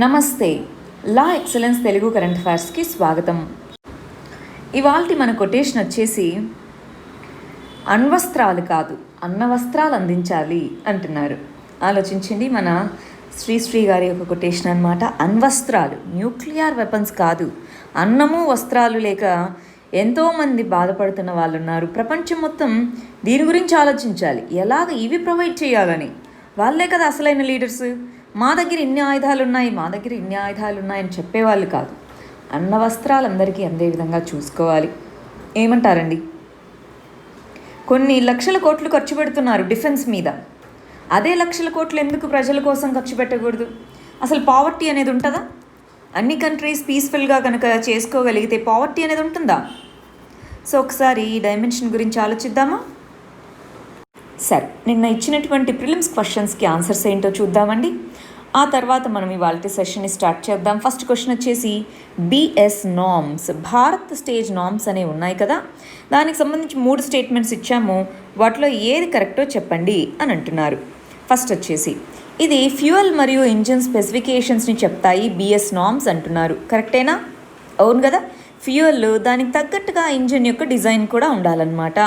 నమస్తే. లా excellence Telugu current అఫైర్స్కి స్వాగతం. ఇవాల్టి మన కొటేషన్ వచ్చేసి అణ్వస్త్రాలు కాదు అన్నవస్త్రాలు అందించాలి అంటున్నారు. ఆలోచించండి, మన శ్రీశ్రీ గారి యొక్క కొటేషన్ అనమాట. అణ్వస్త్రాలు, న్యూక్లియర్ వెపన్స్ కాదు. అన్నము వస్త్రాలు లేక ఎంతోమంది బాధపడుతున్న వాళ్ళు ఉన్నారు. ప్రపంచం మొత్తం దీని గురించి ఆలోచించాలి, ఎలాగ ఇవి ప్రొవైడ్ చేయాలని. వాళ్ళే కదా అసలైన లీడర్స్. మా దగ్గర ఇన్ని ఆయుధాలు ఉన్నాయని చెప్పేవాళ్ళు కాదు. అన్న వస్త్రాలు అందరికీ అందే విధంగా చూసుకోవాలి. ఏమంటారండి? కొన్ని లక్షల కోట్లు ఖర్చు పెడుతున్నారు డిఫెన్స్ మీద. అదే లక్షల కోట్లు ఎందుకు ప్రజల కోసం ఖర్చు పెట్టకూడదు? అసలు పావర్టీ అనేది ఉంటుందా? అన్ని కంట్రీస్ పీస్ఫుల్గా కనుక చేసుకోగలిగితే పావర్టీ అనేది ఉంటుందా? సో ఒకసారి ఈ డైమెన్షన్ గురించి ఆలోచిద్దామా? సరే, నిన్న ఇచ్చినటువంటి ప్రిలిమ్స్ క్వశ్చన్స్కి ఆన్సర్స్ ఏంటో చూద్దామండి. ఆ తర్వాత మనం ఇవాళ సెషన్ని స్టార్ట్ చేద్దాం. ఫస్ట్ క్వశ్చన్ వచ్చేసి BS norms, Bharat stage norms అనేవి ఉన్నాయి కదా, దానికి సంబంధించి 3 స్టేట్మెంట్స్ ఇచ్చాము. వాటిలో ఏది కరెక్టో చెప్పండి అని అంటున్నారు. ఫస్ట్ వచ్చేసి ఇది ఫ్యూయల్ మరియు ఇంజిన్ స్పెసిఫికేషన్స్ని చెప్తాయి బిఎస్ నార్మ్స్ అంటున్నారు. కరెక్టేనా? అవును కదా. ఫ్యూయల్ దానికి తగ్గట్టుగా ఇంజిన్ యొక్క డిజైన్ కూడా ఉండాలన్నమాట.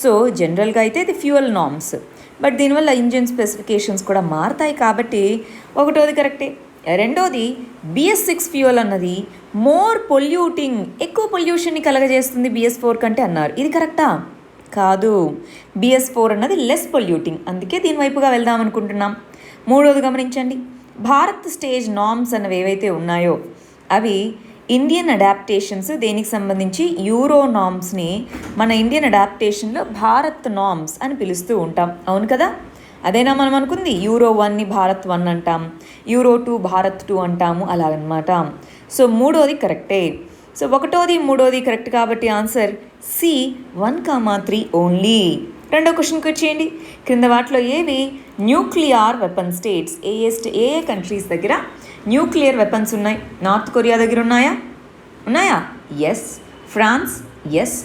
సో జనరల్గా అయితే ఇది ఫ్యూయల్ నార్మ్స్, బట్ దీనివల్ల ఇంజిన్ స్పెసిఫికేషన్స్ కూడా మారుతాయి కాబట్టి ఒకటోది కరెక్టే. రెండోది BS6 ఫ్యూయల్ అన్నది మోర్ పొల్యూటింగ్, ఎక్కువ పొల్యూషన్ని కలగజేస్తుంది BS4 కంటే అన్నారు. ఇది కరెక్టా? కాదు. BS4 అన్నది లెస్ పొల్యూటింగ్, అందుకే దీని వైపుగా వెళ్దాం అనుకుంటున్నాం. మూడోది గమనించండి, భారత్ స్టేజ్ నార్మ్స్ అన్నవి ఏవైతే ఉన్నాయో అవి ఇండియన్ అడాప్టేషన్స్. దేనికి సంబంధించి యూరో నార్మ్స్ని మన ఇండియన్ అడాప్టేషన్లో భారత్ నార్మ్స్ అని పిలుస్తూ ఉంటాం. అవును కదా. అదేనా మనం అనుకుంది? యూరో 1ని భారత్ 1 అంటాం, యూరో 2 భారత్ 2 అంటాము, అలాగనమాట. సో మూడోది కరెక్టే. సో ఒకటోది మూడోది కరెక్ట్ కాబట్టి ఆన్సర్ C 1,3 ఓన్లీ. రెండో క్వశ్చన్కి వచ్చేయండి. క్రింద వాటిలో ఏవి న్యూక్లియర్ వెపన్ స్టేట్స్? ఏ కంట్రీస్ దగ్గర న్యూక్లియర్ వెపన్స్ ఉన్నాయి? నార్త్ కొరియా దగ్గర ఉన్నాయా? ఎస్. ఫ్రాన్స్? ఎస్.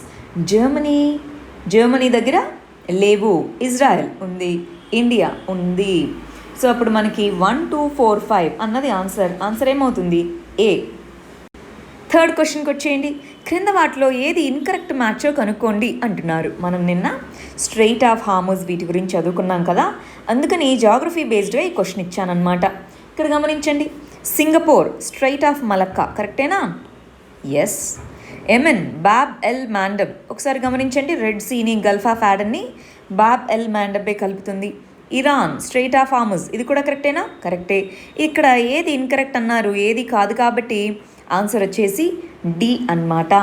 జర్మనీ దగ్గర లేవు. ఇజ్రాయెల్ ఉంది. ఇండియా ఉంది. సో అప్పుడు మనకి 1, 2, 4, 5 అన్నది ఆన్సర్ ఏమవుతుంది? ఏ. థర్డ్ క్వశ్చన్కి వచ్చేయండి. క్రింద వాటిలో ఏది ఇన్కరెక్ట్ మ్యాచో కనుక్కోండి అంటున్నారు. మనం నిన్న స్ట్రెయిట్ ఆఫ్ హార్మూజ్ వీటి గురించి చదువుకున్నాం కదా, అందుకని జాగ్రఫీ బేస్డ్గా ఈ క్వశ్చన్ ఇచ్చానమాట. ఇక్కడ గమనించండి, సింగపూర్ స్ట్రెయిట్ ఆఫ్ మలక్కా కరెక్టేనా? Yes. Yemen Bab el Mandeb. ఒకసారి గమనించండి, రెడ్ సీని గల్ఫ్ ఆఫ్ యాడన్ని బాబ్ ఎల్ మాండబే కలుపుతుంది. ఇరాన్ స్ట్రెయిట్ ఆఫ్ హార్మూజ్, ఇది కూడా కరెక్టేనా? కరెక్టే. ఇక్కడ ఏది ఇన్కరెక్ట్ అన్నారు, ఏది కాదు, కాబట్టి ఆన్సర్ వచ్చేసి డి అన్నమాట.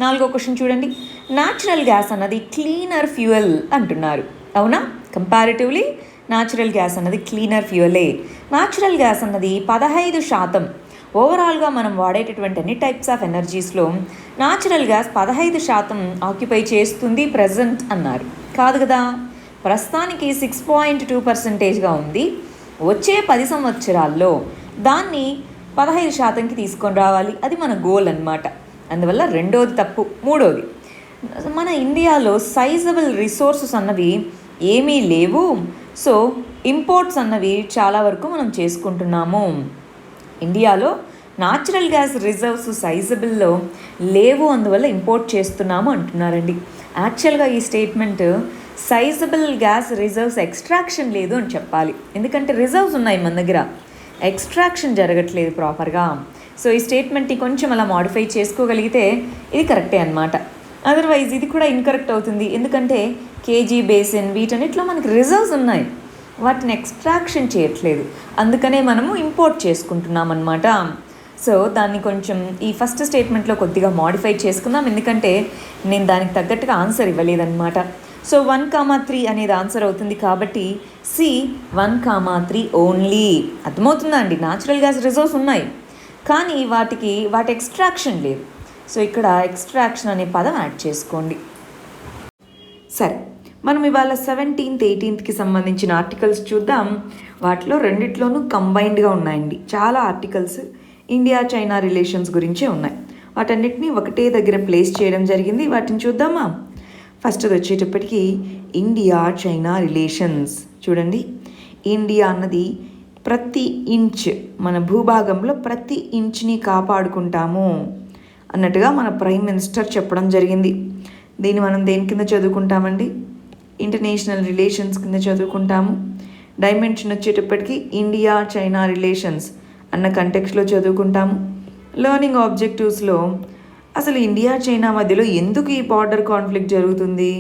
నాలుగో క్వశ్చన్ చూడండి, న్యాచురల్ గ్యాస్ అన్నది క్లీనర్ ఫ్యూయల్ అంటున్నారు. అవునా? కంపారిటివ్లీ న్యాచురల్ గ్యాస్ అన్నది క్లీనర్ ఫ్యూయలే. న్యాచురల్ గ్యాస్ అన్నది 15% ఓవరాల్గా మనం వాడేటటువంటి అన్ని టైప్స్ ఆఫ్ ఎనర్జీస్లో న్యాచురల్ గ్యాస్ 15% ఆక్యుపై చేస్తుంది ప్రజెంట్ అన్నారు. కాదు కదా. ప్రస్తుతానికి 6.2%గా ఉంది. వచ్చే 10 సంవత్సరాల్లో దాన్ని 15%కి తీసుకొని రావాలి. అది మన గోల్ అన్నమాట. అందువల్ల రెండోది తప్పు. మూడోది, మన ఇండియాలో సైజబుల్ రిసోర్సెస్ అన్నవి ఏమీ లేవు. సో ఇంపోర్ట్స్ అన్నవి చాలా వరకు మనం చేసుకుంటున్నాము. ఇండియాలో న్యాచురల్ గ్యాస్ రిజర్వ్స్ సైజబుల్లో లేవు, అందువల్ల ఇంపోర్ట్ చేస్తున్నాము అంటున్నారండి. యాక్చువల్గా ఈ statement sizeable gas reserves extraction లేదు అని చెప్పాలి. ఎందుకంటే రిజర్వ్స్ ఉన్నాయి మన దగ్గర, ఎక్స్ట్రాక్షన్ జరగట్లేదు ప్రాపర్గా. సో ఈ స్టేట్మెంట్ని కొంచెం అలా మాడిఫై చేసుకోగలిగితే ఇది కరెక్టే అనమాట. అదర్వైజ్ ఇది కూడా ఇన్కరెక్ట్ అవుతుంది. ఎందుకంటే కేజీ బేసిన్ వీటన్నిటిలో మనకి రిజర్వ్స్ ఉన్నాయి, వాటిని ఎక్స్ట్రాక్షన్ చేయట్లేదు, అందుకనే మనము ఇంపోర్ట్ చేసుకుంటున్నాం అన్నమాట. సో దాన్ని కొంచెం ఈ ఫస్ట్ స్టేట్మెంట్లో కొద్దిగా మాడిఫై చేసుకుందాం, ఎందుకంటే నేను దానికి తగ్గట్టుగా ఆన్సర్ ఇవ్వలేదన్నమాట. సో 1,3 అనేది ఆన్సర్ అవుతుంది కాబట్టి C 1,3 ఓన్లీ. అర్థమవుతుందా అండి? న్యాచురల్ గ్యాస్ రిజర్వ్స్ ఉన్నాయి కానీ వాటి ఎక్స్ట్రాక్షన్ లేదు. సో ఇక్కడ ఎక్స్ట్రాక్షన్ అనే పదం యాడ్ చేసుకోండి. సరే, మనం ఇవాళ 17th, 18thకి సంబంధించిన ఆర్టికల్స్ చూద్దాం. వాటిలో రెండిట్లోనూ కంబైన్డ్గా ఉన్నాయండి. చాలా ఆర్టికల్స్ ఇండియా చైనా రిలేషన్స్ గురించే ఉన్నాయి. వాటన్నిటిని ఒకటే దగ్గర ప్లేస్ చేయడం జరిగింది. వాటిని చూద్దామా? ఫస్ట్ వచ్చేటప్పటికి ఇండియా చైనా రిలేషన్స్ చూడండి. ఇండియా అన్నది ప్రతి ఇంచ్ మన భూభాగంలో ప్రతి ఇంచ్ని కాపాడుకుంటాము అన్నట్టుగా మన ప్రైమ్ మినిస్టర్ చెప్పడం జరిగింది. దీన్ని మనం దేని కింద చదువుకుంటామండి? ఇంటర్నేషనల్ రిలేషన్స్ కింద చదువుకుంటాము. డైమెన్షన్ వచ్చేటప్పటికి ఇండియా చైనా రిలేషన్స్ అన్న కంటెక్స్లో చదువుకుంటాము. లెర్నింగ్ ఆబ్జెక్టివ్స్లో అసలు ఇండియా చైనా మధ్యలో ఎందుకు ఈ బార్డర్ కాన్ఫ్లిక్ట్ జరుగుతుంది,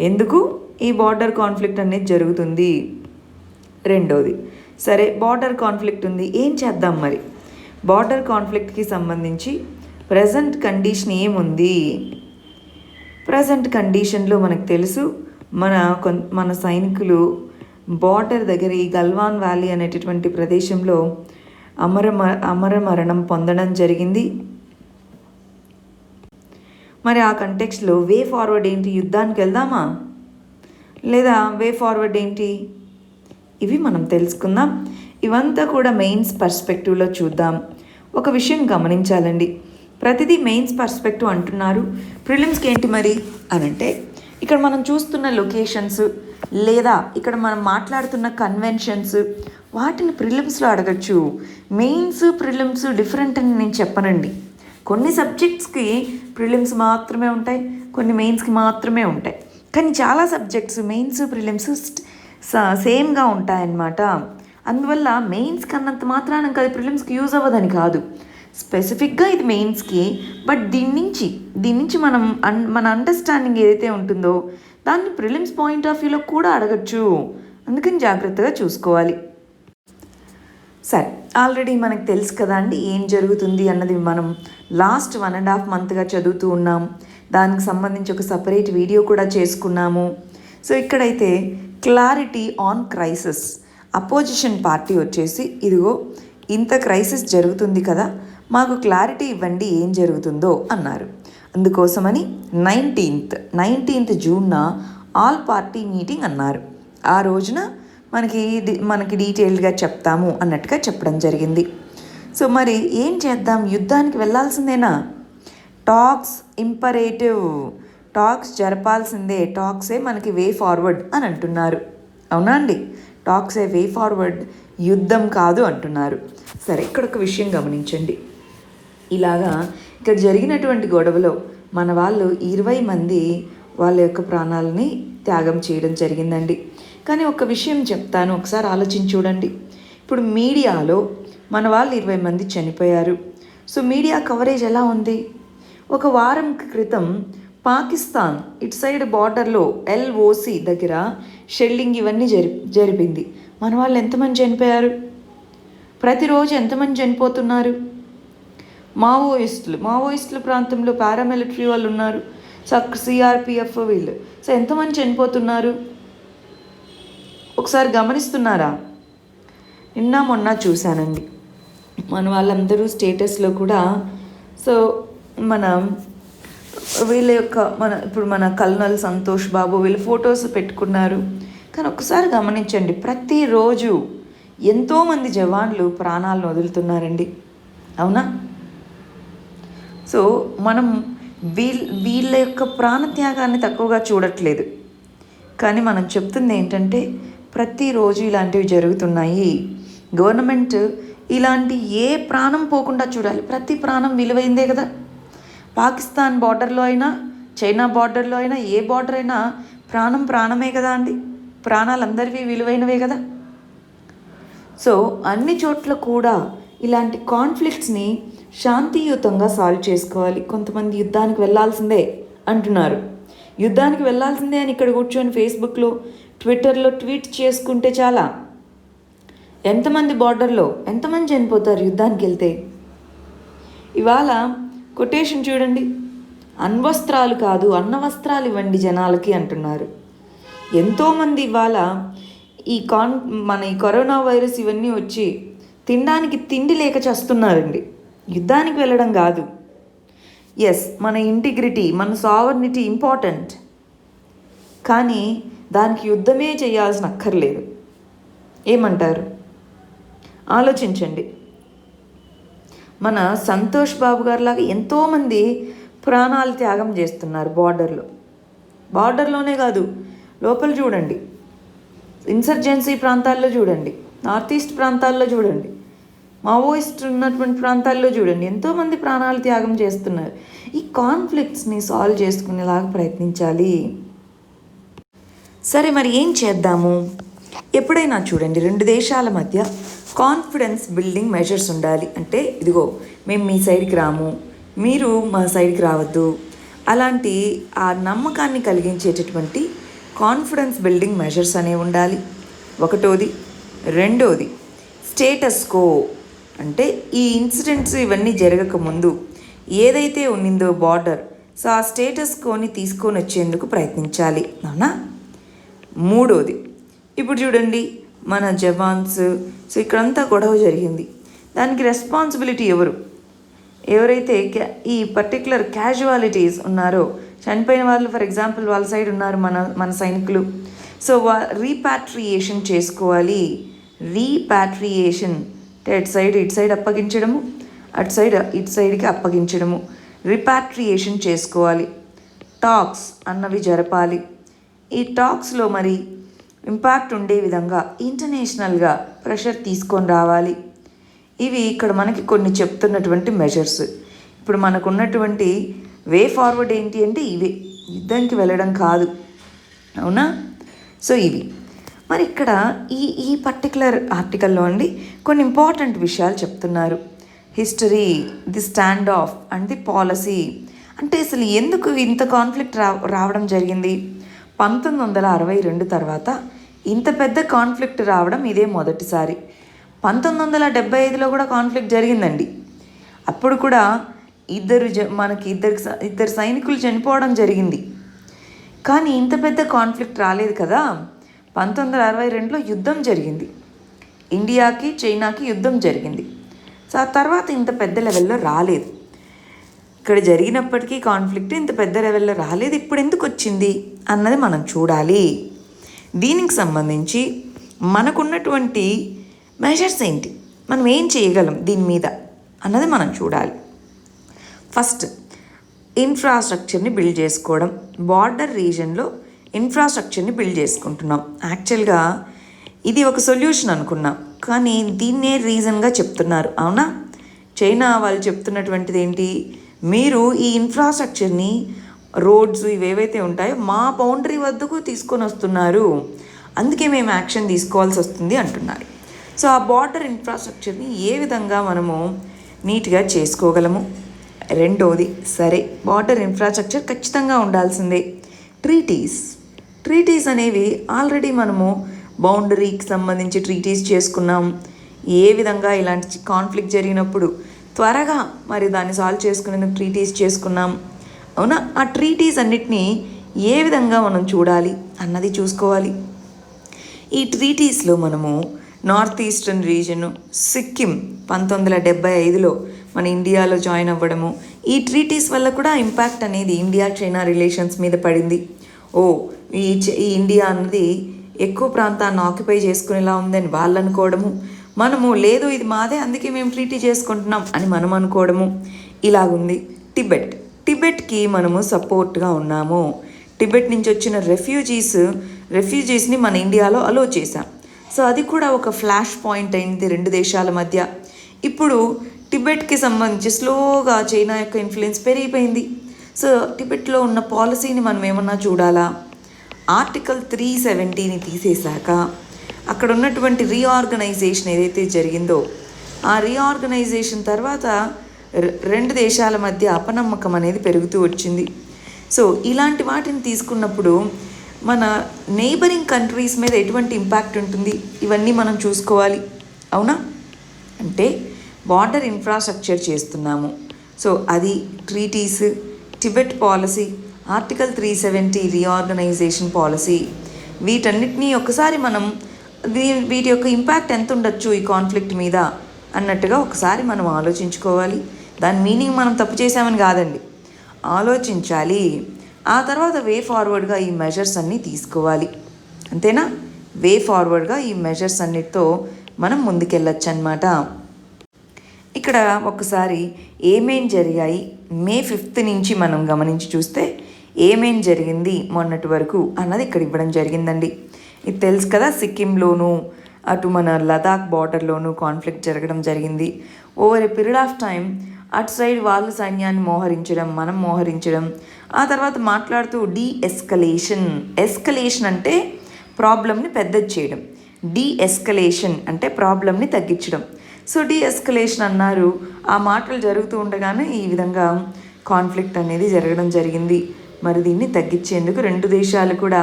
ఎందుకు ఈ బార్డర్ కాన్ఫ్లిక్ట్ అనేది జరుగుతుంది. రెండోది, సరే బార్డర్ కాన్ఫ్లిక్ట్ ఉంది, ఏం చేద్దాం మరి? బార్డర్ కాన్ఫ్లిక్ట్కి సంబంధించి ప్రజెంట్ కండిషన్ ఏముంది? ప్రజెంట్ కండిషన్లో మనకు తెలుసు, మన సైనికులు బార్డర్ దగ్గర ఈ గల్వాన్ వ్యాలీ అనేటటువంటి ప్రదేశంలో అమర మరణం పొందడం జరిగింది. మరి ఆ కంటెక్స్లో వే ఫార్వర్డ్ ఏంటి? యుద్ధానికి వెళ్దామా లేదా వే ఫార్వర్డ్ ఏంటి? ఇవి మనం తెలుసుకుందాం. ఇవంతా కూడా మెయిన్స్ పర్స్పెక్టివ్లో చూద్దాం. ఒక విషయం గమనించాలండి, ప్రతిదీ మెయిన్స్ పర్స్పెక్టివ్ అంటున్నారు, ప్రిలిమ్స్కి ఏంటి మరి అనంటే ఇక్కడ మనం చూస్తున్న లొకేషన్స్ లేదా ఇక్కడ మనం మాట్లాడుతున్న కన్వెన్షన్స్ వాటిని ప్రిలిమ్స్లో అడగచ్చు. మెయిన్స్ ప్రిలిమ్స్ డిఫరెంట్ అని నేను చెప్పనండి. కొన్ని సబ్జెక్ట్స్కి ప్రిలిమ్స్ మాత్రమే ఉంటాయి, కొన్ని మెయిన్స్కి మాత్రమే ఉంటాయి. కానీ చాలా సబ్జెక్ట్స్ మెయిన్స్ ప్రిలిమ్స్ సేమ్గా ఉంటాయన్నమాట. అందువల్ల మెయిన్స్ కన్నంత మాత్రాన అది ప్రిలిమ్స్కి యూజ్ అవ్వదని కాదు, స్పెసిఫిక్గా ఇది మెయిన్స్కి. బట్ దీని నుంచి మన అండర్స్టాండింగ్ ఏదైతే ఉంటుందో దాన్ని ప్రిలిమ్స్ పాయింట్ ఆఫ్ వ్యూలో కూడా అడగచ్చు. అందుకని జాగ్రత్తగా చూసుకోవాలి. సరే, ఆల్రెడీ మనకు తెలుసు కదా అండి ఏం జరుగుతుంది అన్నది. మనం లాస్ట్ 1.5 మంత్గా చదువుతూ ఉన్నాం. దానికి సంబంధించి ఒక సపరేట్ వీడియో కూడా చేసుకున్నాము. సో ఇక్కడైతే clarity on crisis. Opposition party వచ్చేసి ఇదిగో ఇంత క్రైసిస్ జరుగుతుంది కదా, మాకు క్లారిటీ ఇవ్వండి ఏం జరుగుతుందో అన్నారు. అందుకోసమని 19th జూన్న ఆల్ పార్టీ మీటింగ్ అన్నారు. ఆ రోజున మనకి డీటెయిల్డ్గా చెప్తాము అన్నట్టుగా చెప్పడం జరిగింది. సో మరి ఏం చేద్దాం? యుద్ధానికి వెళ్ళాల్సిందేనా? టాక్స్ ఇంపరేటివ్, టాక్స్ జరపాల్సిందే, టాక్సే మనకి వే ఫార్వర్డ్ అని అంటున్నారు. అవునా అండి? టాక్సే వే ఫార్వర్డ్, యుద్ధం కాదు అంటున్నారు. సరే, ఇక్కడ ఒక విషయం గమనించండి. ఇలాగా ఇక్కడ జరిగినటువంటి గొడవలో మన వాళ్ళు 20 మంది వాళ్ళ యొక్క ప్రాణాలని త్యాగం చేయడం జరిగిందండి. కానీ ఒక విషయం చెప్తాను, ఒకసారి ఆలోచించి చూడండి. ఇప్పుడు మీడియాలో మన వాళ్ళు 20 మంది చనిపోయారు. సో మీడియా కవరేజ్ ఎలా ఉంది? ఒక వారం క్రితం పాకిస్తాన్ ఇటు సైడ్ బార్డర్లో LOC దగ్గర షెల్లింగ్ ఇవన్నీ జరిపింది. మన వాళ్ళు ఎంతమంది చనిపోయారు? ప్రతిరోజు ఎంతమంది చనిపోతున్నారు? మావోయిస్టుల ప్రాంతంలో పారామిలిటరీ వాళ్ళు ఉన్నారు, CRPF వీళ్ళు. సో ఎంతమంది చనిపోతున్నారు ఒకసారి గమనిస్తున్నారా? నిన్న మొన్న చూశానండి, మన వాళ్ళందరూ స్టేటస్లో కూడా. సో ఇప్పుడు మన కల్నల్ సంతోష్ బాబు వీళ్ళు ఫొటోస్ పెట్టుకున్నారు. కానీ ఒకసారి గమనించండి, ప్రతిరోజు ఎంతోమంది జవాన్లు ప్రాణాలను వదులుతున్నారండి. అవునా? సో మనం వీళ్ళ యొక్క ప్రాణత్యాగాన్ని తక్కువగా చూడట్లేదు. కానీ మనం చెప్తుంది ఏంటంటే ప్రతిరోజు ఇలాంటివి జరుగుతున్నాయి. గవర్నమెంట్ ఇలాంటి ఏ ప్రాణం పోకుండా చూడాలి. ప్రతి ప్రాణం విలువైందే కదా. పాకిస్తాన్ బార్డర్లో అయినా, చైనా బార్డర్లో అయినా, ఏ బార్డర్ అయినా ప్రాణమే కదా అండి. ప్రాణాలు అందరివి విలువైనవే కదా. సో అన్ని చోట్ల కూడా ఇలాంటి కాన్ఫ్లిక్ట్స్ని శాంతియుతంగా సాల్వ్ చేసుకోవాలి. కొంతమంది యుద్ధానికి వెళ్ళాల్సిందే అంటున్నారు. యుద్ధానికి వెళ్ళాల్సిందే అని ఇక్కడ కూర్చొని ఫేస్బుక్లో, ట్విట్టర్లో ట్వీట్ చేసుకుంటే చాలా. ఎంతమంది బార్డర్లో ఎంతమంది చనిపోతారు యుద్ధానికి వెళ్తే? ఇవాళ కొటేషన్ చూడండి, అణ్వస్త్రాలు కాదు అన్నవస్త్రాలు ఇవ్వండి జనాలకి అంటున్నారు. ఎంతోమంది ఇవాళ మన కరోనా వైరస్ ఇవన్నీ వచ్చి తినడానికి తిండి లేక చేస్తున్నారండి. యుద్ధానికి వెళ్ళడం కాదు. ఎస్, మన ఇంటిగ్రిటీ, మన సావర్నిటీ ఇంపార్టెంట్, కానీ దానికి యుద్ధమే చేయాల్సిన అక్కర్లేదు. ఏమంటారు? ఆలోచించండి. మన సంతోష్ బాబు గారిలాగా ఎంతోమంది ప్రాణాలు త్యాగం చేస్తున్నారు బార్డర్లోనే కాదు, లోపల చూడండి, ఇన్సర్జెన్సీ ప్రాంతాల్లో చూడండి. నార్త్ ఈస్ట్ ప్రాంతాల్లో చూడండి, మావోయిస్ట్ ఉన్నటువంటి ప్రాంతాల్లో చూడండి, ఎంతోమంది ప్రాణాలు త్యాగం చేస్తున్నారు. ఈ కాన్ఫ్లిక్ట్స్ని సాల్వ్ చేసుకునేలాగా ప్రయత్నించాలి. సరే, మరి ఏం చేద్దాము? ఎప్పుడైనా చూడండి, రెండు దేశాల మధ్య కాన్ఫిడెన్స్ బిల్డింగ్ మెజర్స్ ఉండాలి. అంటే ఇదిగో మేము మీ సైడ్కి రాము, మీరు మా సైడ్కి రావద్దు, అలాంటి ఆ నమ్మకాన్ని కలిగించేటటువంటి కాన్ఫిడెన్స్ బిల్డింగ్ మెజర్స్ అనేవి ఉండాలి. ఒకటోది. రెండోది స్టేటస్ కో, అంటే ఈ ఇన్సిడెంట్స్ ఇవన్నీ జరగకముందు ఏదైతే ఉన్నిందో బార్డర్, సో ఆ స్టేటస్ కోని తీసుకొని వచ్చేందుకు ప్రయత్నించాలి. అవునా? మూడోది, ఇప్పుడు చూడండి మన జవాన్స్, సో ఇక్కడంతా గొడవ జరిగింది, దానికి రెస్పాన్సిబిలిటీ ఎవరైతే ఈ పర్టికులర్ క్యాజువాలిటీస్ ఉన్నారో, చనిపోయిన వాళ్ళు ఫర్ ఎగ్జాంపుల్ వాళ్ళ సైడ్ ఉన్నారు మన సైనికులు, సో రీపాట్రియేషన్ చేసుకోవాలి. రీపాట్రియేషన్ అంటే ఇటు సైడ్ అప్పగించడము, ఇటు సైడ్కి అప్పగించడము, రిపాట్రియేషన్ చేసుకోవాలి. టాక్స్ అన్నవి జరపాలి. ఈ టాక్స్లో మరి ఇంపాక్ట్ ఉండే విధంగా ఇంటర్నేషనల్గా ప్రెషర్ తీసుకొని రావాలి. ఇవి ఇక్కడ మనకి కొన్ని చెప్తున్నటువంటి మెజర్స్. ఇప్పుడు మనకు ఉన్నటువంటి వే ఫార్వర్డ్ ఏంటి అంటే ఇవే, యుద్ధానికి వెళ్ళడం కాదు. అవునా? సో ఇవి మరి ఇక్కడ ఈ పర్టికులర్ ఆర్టికల్లో అండి కొన్ని ఇంపార్టెంట్ విషయాలు చెప్తున్నారు. History, the stand of and the policy. అంటే అసలు ఎందుకు ఇంత కాన్ఫ్లిక్ట్ రావడం జరిగింది? 1962 తర్వాత ఇంత పెద్ద కాన్ఫ్లిక్ట్ రావడం ఇదే మొదటిసారి. 1975లో కూడా కాన్ఫ్లిక్ట్ జరిగిందండి. అప్పుడు కూడా ఇద్దరు సైనికులు చనిపోవడం జరిగింది. కానీ ఇంత పెద్ద కాన్ఫ్లిక్ట్ రాలేదు కదా. 1962లో యుద్ధం జరిగింది, ఇండియాకి చైనాకి యుద్ధం జరిగింది. సో ఆ తర్వాత ఇంత పెద్ద లెవెల్లో రాలేదు. ఇక్కడ జరిగినప్పటికీ కాన్ఫ్లిక్ట్ ఇంత పెద్ద లెవెల్లో రాలేదు. ఇప్పుడు ఎందుకు వచ్చింది అన్నది మనం చూడాలి. దీనికి సంబంధించి మనకున్నటువంటి మెజర్స్ ఏంటి, మనం ఏం చేయగలం దీని మీద అన్నది మనం చూడాలి. ఫస్ట్, ఇన్ఫ్రాస్ట్రక్చర్ని బిల్డ్ చేసుకోవడం. బార్డర్ రీజన్లో ఇన్ఫ్రాస్ట్రక్చర్ని బిల్డ్ చేసుకుంటున్నాం. యాక్చువల్గా ఇది ఒక సొల్యూషన్ అనుకున్నాం, కానీ దీన్నే రీజన్గా చెప్తున్నారు. అవునా? చైనా వాళ్ళు చెప్తున్నటువంటిది ఏంటి, మీరు ఈ ఇన్ఫ్రాస్ట్రక్చర్ని, రోడ్స్ ఇవేవైతే ఉంటాయో మా బౌండరీ వద్దకు తీసుకొని వస్తున్నారు, అందుకే మేము యాక్షన్ తీసుకోవాల్సి వస్తుంది అంటున్నారు. సో ఆ బార్డర్ ఇన్ఫ్రాస్ట్రక్చర్ని ఏ విధంగా మనము నీట్గా చేసుకోగలము? రెండోది, సరే బార్డర్ ఇన్ఫ్రాస్ట్రక్చర్ ఖచ్చితంగా ఉండాల్సిందే. ట్రీటీస్ అనేవి ఆల్రెడీ మనము బౌండరీకి సంబంధించి ట్రీటీస్ చేసుకున్నాం. ఏ విధంగా ఇలాంటి కాన్ఫ్లిక్ట్ జరిగినప్పుడు త్వరగా మరి దాన్ని సాల్వ్ చేసుకునేందుకు ట్రీటీస్ చేసుకున్నాం. అవునా? ఆ ట్రీటీస్ అన్నిటినీ ఏ విధంగా మనం చూడాలి అన్నది చూసుకోవాలి. ఈ ట్రీటీస్లో మనము నార్త్ ఈస్టర్న్ రీజను, సిక్కిం 1975లో మన ఇండియాలో జాయిన్ అవ్వడము, ఈ ట్రీటీస్ వల్ల కూడా ఇంపాక్ట్ అనేది ఇండియా చైనా రిలేషన్స్ మీద పడింది. ఈ ఇండియా అన్నది ఎక్కువ ప్రాంతాన్ని ఆక్యుపై చేసుకునేలా ఉందని వాళ్ళు అనుకోవడము, మనము లేదు ఇది మాదే అందుకే మేము ట్రీటీ చేసుకుంటున్నాం అని మనం అనుకోవడము ఇలాగుంది. టిబెట్కి మనము సపోర్ట్గా ఉన్నాము. టిబెట్ నుంచి వచ్చిన రెఫ్యూజీస్ని మన ఇండియాలో అలో చేశాం. సో అది కూడా ఒక ఫ్లాష్ పాయింట్ అయింది రెండు దేశాల మధ్య. ఇప్పుడు టిబెట్కి సంబంధించి స్లోగా చైనా యొక్క ఇన్ఫ్లుయెన్స్ పెరిగిపోయింది. సో టిబెట్లో ఉన్న పాలసీని మనం ఏమన్నా చూడాలా? ఆర్టికల్ 370ని తీసేశాక అక్కడ ఉన్నటువంటి రీఆర్గనైజేషన్ ఏదైతే జరిగిందో, ఆ రీఆర్గనైజేషన్ తర్వాత రెండు దేశాల మధ్య అపనమ్మకం అనేది పెరుగుతూ వచ్చింది. సో ఇలాంటి వాటిని తీసుకున్నప్పుడు మన నైబరింగ్ కంట్రీస్ మీద ఎటువంటి ఇంపాక్ట్ ఉంటుంది, ఇవన్నీ మనం చూసుకోవాలి. అవునా? అంటే బార్డర్ ఇన్ఫ్రాస్ట్రక్చర్ చేస్తున్నాము. సో అది treaties, Tibet policy, article 370 reorganisation policy, వీటన్నిటినీ ఒకసారి మనం వీటి యొక్క ఇంపాక్ట్ ఎంత ఉండొచ్చు ఈ కాన్ఫ్లిక్ట్ మీద అన్నట్టుగా ఒకసారి మనం ఆలోచించుకోవాలి. దాని మీనింగ్ మనం తప్పు చేసామని కాదండి, ఆలోచించాలి. ఆ తర్వాత వే ఫార్వర్డ్గా ఈ మెజర్స్ అన్నీ తీసుకోవాలి. అంతేనా? వే ఫార్వర్డ్గా ఈ మెజర్స్ అన్నిటితో మనం ముందుకెళ్ళొచ్చు అన్నమాట. ఇక్కడ ఒకసారి ఏమేం జరిగాయి May 5th నుంచి మనం గమనించి చూస్తే ఏమేం జరిగింది మొన్నటి వరకు అన్నది ఇక్కడ ఇవ్వడం జరిగిందండి. ఇది తెలుసు కదా, సిక్కింలోను అటు మన లదాఖ్ బార్డర్లోనూ కాన్ఫ్లిక్ట్ జరగడం జరిగింది. Over a period of time అటు సైడ్ వాళ్ళు సైన్యాన్ని మోహరించడం, మనం మోహరించడం. ఆ తర్వాత మాట్లాడుతూ ఎస్కలేషన్ అంటే ప్రాబ్లమ్ని పెద్దది చేయడం, ఎస్కలేషన్ అంటే ప్రాబ్లమ్ని తగ్గించడం. సో ఎస్కలేషన్ అన్నారు. ఆ మాటలు జరుగుతూ ఉండగానే ఈ విధంగా కాన్ఫ్లిక్ట్ అనేది జరగడం జరిగింది. మరి దీన్ని తగ్గించేందుకు రెండు దేశాలు కూడా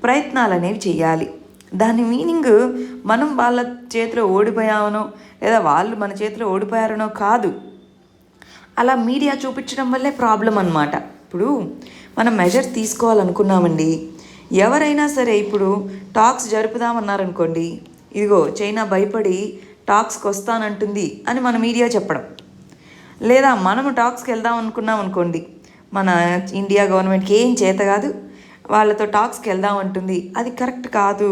ప్రయత్నాలు అనేవి చేయాలి. దాని మీనింగ్ మనం వాళ్ళ చేతిలో ఓడిపోయామనో లేదా వాళ్ళు మన చేతిలో ఓడిపోయారనో కాదు. అలా మీడియా చూపించడం వల్లే ప్రాబ్లం అన్నమాట. ఇప్పుడు మనం మెజర్ తీసుకోవాలనుకున్నామండి. ఎవరైనా సరే ఇప్పుడు టాక్స్ జరుపుదామన్నారనుకోండి, ఇదిగో చైనా భయపడి టాక్స్కి వస్తానంటుంది అని మన మీడియా చెప్పడం, లేదా మనము టాక్స్కి వెళ్దాం అనుకున్నాం అనుకోండి, మన ఇండియా గవర్నమెంట్కి ఏం చేత కాదు, వాళ్ళతో టాక్స్కి వెళ్దాం అంటుంది, అది కరెక్ట్ కాదు.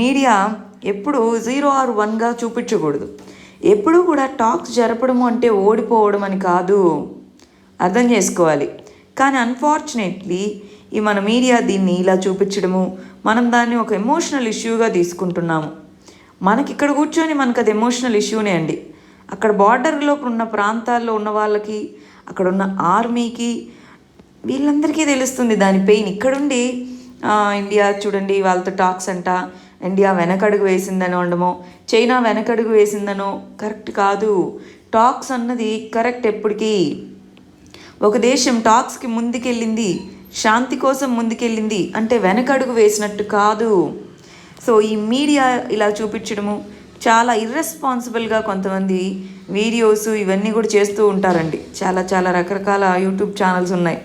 మీడియా ఎప్పుడు 0 or 1గా చూపించకూడదు. ఎప్పుడూ కూడా టాక్స్ జరపడము అంటే ఓడిపోవడం అని కాదు, అర్థం చేసుకోవాలి. కానీ అన్ఫార్చునేట్లీ ఈ మన మీడియా దీన్ని ఇలా చూపించడము, మనం దాన్ని ఒక ఎమోషనల్ ఇష్యూగా తీసుకుంటున్నాము. మనకి ఇక్కడ కూర్చొని మనకు అది ఎమోషనల్ ఇష్యూనే అండి. అక్కడ బార్డర్లో ఉన్న ప్రాంతాల్లో ఉన్న వాళ్ళకి, అక్కడ ఉన్న ఆర్మీకి, వీళ్ళందరికీ తెలుస్తుంది దాని పెయిన్. ఇక్కడుండి ఇండియా చూడండి వాళ్ళతో టాక్స్ అంట, ఇండియా వెనకడుగు వేసిందనో ఉండమో, చైనా వెనకడుగు వేసిందనో కరెక్ట్ కాదు. టాక్స్ అన్నది కరెక్ట్ ఎప్పటికీ. ఒక దేశం టాక్స్కి ముందుకెళ్ళింది, శాంతి కోసం ముందుకెళ్ళింది అంటే వెనకడుగు వేసినట్టు కాదు. సో ఈ మీడియా ఇలా చూపించడము చాలా ఇర్రెస్పాన్సిబుల్గా కొంతమంది వీడియోస్ ఇవన్నీ కూడా చేస్తూ ఉంటారండి. చాలా రకరకాల యూట్యూబ్ ఛానల్స్ ఉన్నాయి.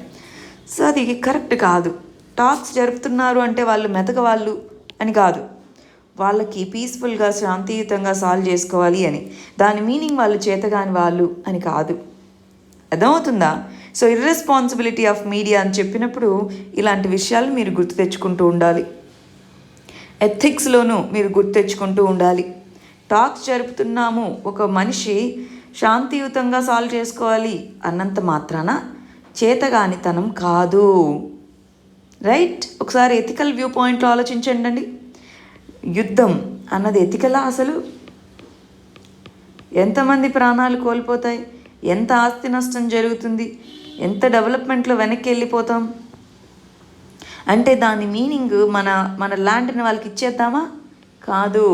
సో అది కరెక్ట్ కాదు. టాక్స్ జరుపుతున్నారు అంటే వాళ్ళు మెతకవాళ్ళు అని కాదు, వాళ్ళకి పీస్ఫుల్గా శాంతియుతంగా సాల్వ్ చేసుకోవాలి అని. దాని మీనింగ్ వాళ్ళు చేతగాని వాళ్ళు అని కాదు. అర్థమవుతుందా? సో ఇర్రెస్పాన్సిబిలిటీ ఆఫ్ మీడియా అని చెప్పినప్పుడు ఇలాంటి విషయాలు మీరు గుర్తు తెచ్చుకుంటూ ఉండాలి. ఎథిక్స్లోనూ మీరు గుర్తు తెచ్చుకుంటూ ఉండాలి. టాక్స్ జరుపుతున్నాము, ఒక మనిషి శాంతియుతంగా సాల్వ్ చేసుకోవాలి అన్నంత మాత్రాన చేతగానితనం కాదు. రైట్? ఒకసారి ఎథికల్ వ్యూ పాయింట్లో ఆలోచించండి అండి. యుద్ధం అన్నది ఎథికలా? అసలు ఎంతమంది ప్రాణాలు కోల్పోతాయి, ఎంత ఆస్తి నష్టం జరుగుతుంది, ఎంత డెవలప్మెంట్లో వెనక్కి వెళ్ళిపోతాం. అంటే దాని మీనింగ్ మన ల్యాండ్ని వాళ్ళకి ఇచ్చేద్దామా? కాదు,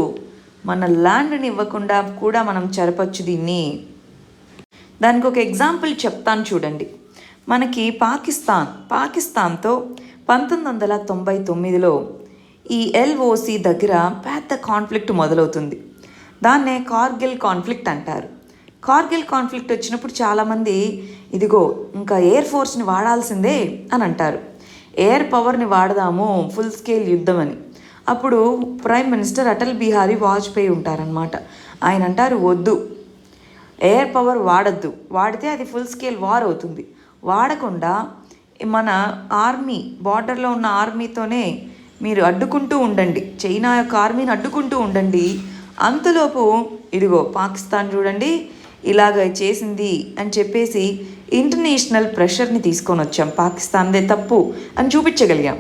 మన ల్యాండ్ని ఇవ్వకుండా కూడా మనం చెరపచ్చు దీన్ని. దానికి ఒక ఎగ్జాంపుల్ చెప్తాను చూడండి. మనకి పాకిస్తాన్తో 1999లో ఈ LOC దగ్గర పెద్ద కాన్ఫ్లిక్ట్ మొదలవుతుంది. దాన్నే కార్గిల్ కాన్ఫ్లిక్ట్ అంటారు. కార్గిల్ కాన్ఫ్లిక్ట్ వచ్చినప్పుడు చాలామంది ఇదిగో ఇంకా ఎయిర్ ఫోర్స్ని వాడాల్సిందే అని అంటారు. ఎయిర్ పవర్ని వాడదాము ఫుల్ స్కేల్ యుద్ధం అని. అప్పుడు ప్రైమ్ మినిస్టర్ అటల్ బిహారీ వాజ్పేయి ఉంటారనమాట. ఆయన అంటారు, వద్దు, ఎయిర్ పవర్ వాడద్దు, వాడితే అది ఫుల్ స్కేల్ వార్ అవుతుంది, వాడకుండా మన ఆర్మీ, బార్డర్లో ఉన్న ఆర్మీతోనే మీరు అడ్డుకుంటూ ఉండండి, చైనా యొక్క ఆర్మీని అడ్డుకుంటూ ఉండండి. అంతలోపు ఇదిగో పాకిస్తాన్ చూడండి ఇలాగ చేసింది అని చెప్పేసి ఇంటర్నేషనల్ ప్రెషర్ని తీసుకొని వచ్చాం, పాకిస్తాన్దే తప్పు అని చూపించగలిగాం.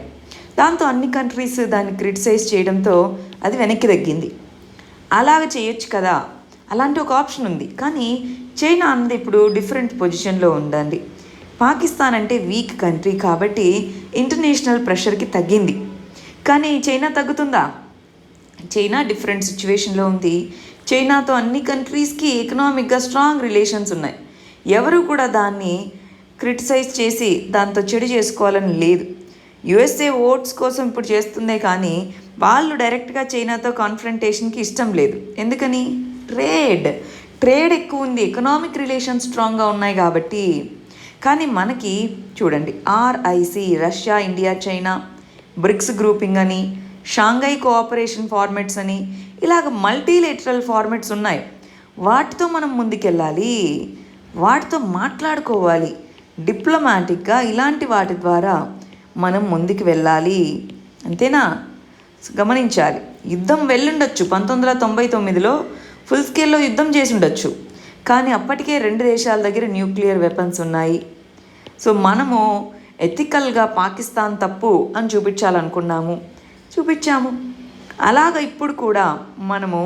దాంతో అన్ని కంట్రీస్ దాన్ని క్రిటిసైజ్ చేయడంతో అది వెనక్కి తగ్గింది. అలాగ చేయొచ్చు కదా, అలాంటి ఒక ఆప్షన్ ఉంది. కానీ చైనా అన్నది ఇప్పుడు డిఫరెంట్ పొజిషన్లో ఉందండి. పాకిస్తాన్ అంటే వీక్ కంట్రీ కాబట్టి ఇంటర్నేషనల్ ప్రెషర్కి తగ్గింది. కానీ చైనా తగ్గుతుందా? చైనా డిఫరెంట్ సిచ్యువేషన్లో ఉంది. చైనాతో అన్ని కంట్రీస్కి ఎకనామిక్గా స్ట్రాంగ్ రిలేషన్స్ ఉన్నాయి. ఎవరు కూడా దాన్ని క్రిటిసైజ్ చేసి దాంతో చెడు చేసుకోవాలని లేదు. USA ఓట్స్ కోసం ఇప్పుడు చేస్తుందే కానీ వాళ్ళు డైరెక్ట్గా చైనాతో కాన్ఫ్రంటేషన్కి ఇష్టం లేదు. ఎందుకని? ట్రేడ్ ఎక్కువ ఉంది, ఎకనామిక్ రిలేషన్స్ స్ట్రాంగ్గా ఉన్నాయి కాబట్టి. కానీ మనకి చూడండి RIC, Russia, India, China, BRICS grouping అని, షాంఘై కోఆపరేషన్ ఫార్మెట్స్ అని, ఇలాగ మల్టీలేటరల్ ఫార్మెట్స్ ఉన్నాయి. వాటితో మనం ముందుకెళ్ళాలి, వాటితో మాట్లాడుకోవాలి డిప్లొమాటిక్గా. ఇలాంటి వాటి ద్వారా మనం ముందుకు వెళ్ళాలి, అంతేనా? గమనించాలి. యుద్ధం వెళ్ళుండొచ్చు, 1999లో ఫుల్ స్కేల్లో యుద్ధం చేసి ఉండొచ్చు, కానీ అప్పటికే 2 దేశాల దగ్గర న్యూక్లియర్ వెపన్స్ ఉన్నాయి. సో మనము ఎథికల్గా పాకిస్తాన్ తప్పు అని చూపించాలనుకున్నాము, చూపించాము. అలాగ ఇప్పుడు కూడా మనము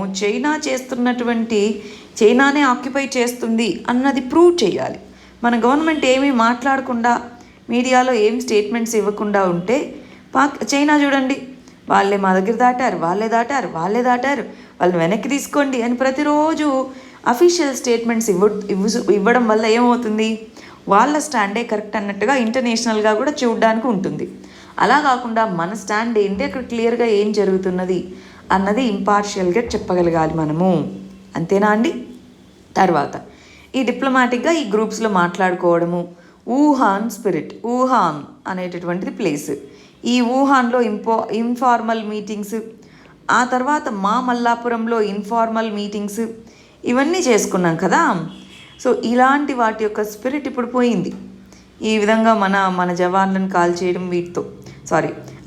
చైనానే ఆక్యుపై చేస్తుంది అన్నది ప్రూవ్ చేయాలి. మన గవర్నమెంట్ ఏమీ మాట్లాడకుండా, మీడియాలో ఏం స్టేట్మెంట్స్ ఇవ్వకుండా ఉంటే చైనా చూడండి, వాళ్ళే మా దగ్గర దాటారు, వాళ్ళని వెనక్కి తీసుకోండి అని ప్రతిరోజు అఫీషియల్ స్టేట్మెంట్స్ ఇవ్వడం వల్ల ఏమవుతుంది, వాళ్ళ స్టాండే కరెక్ట్ అన్నట్టుగా ఇంటర్నేషనల్గా కూడా చూడడానికి ఉంటుంది. అలా కాకుండా మన స్టాండ్ ఏంటి, అక్కడ క్లియర్గా ఏం జరుగుతున్నది అన్నది ఇంపార్షియల్గా చెప్పగలగాలి మనము. అంతేనా అండి? తర్వాత ఈ డిప్లొమాటిక్గా ఈ గ్రూప్స్లో మాట్లాడుకోవడము. వుహాన్ అనేటటువంటిది ప్లేస్. ఈ వుహాన్లో ఇన్ఫార్మల్ మీటింగ్స్, ఆ తర్వాత మల్లాపురంలో ఇన్ఫార్మల్ మీటింగ్స్, ఇవన్నీ చేసుకున్నాం కదా. సో ఇలాంటి వాటి యొక్క స్పిరిట్ ఇప్పుడు పోయింది. ఈ విధంగా మన జవాన్లను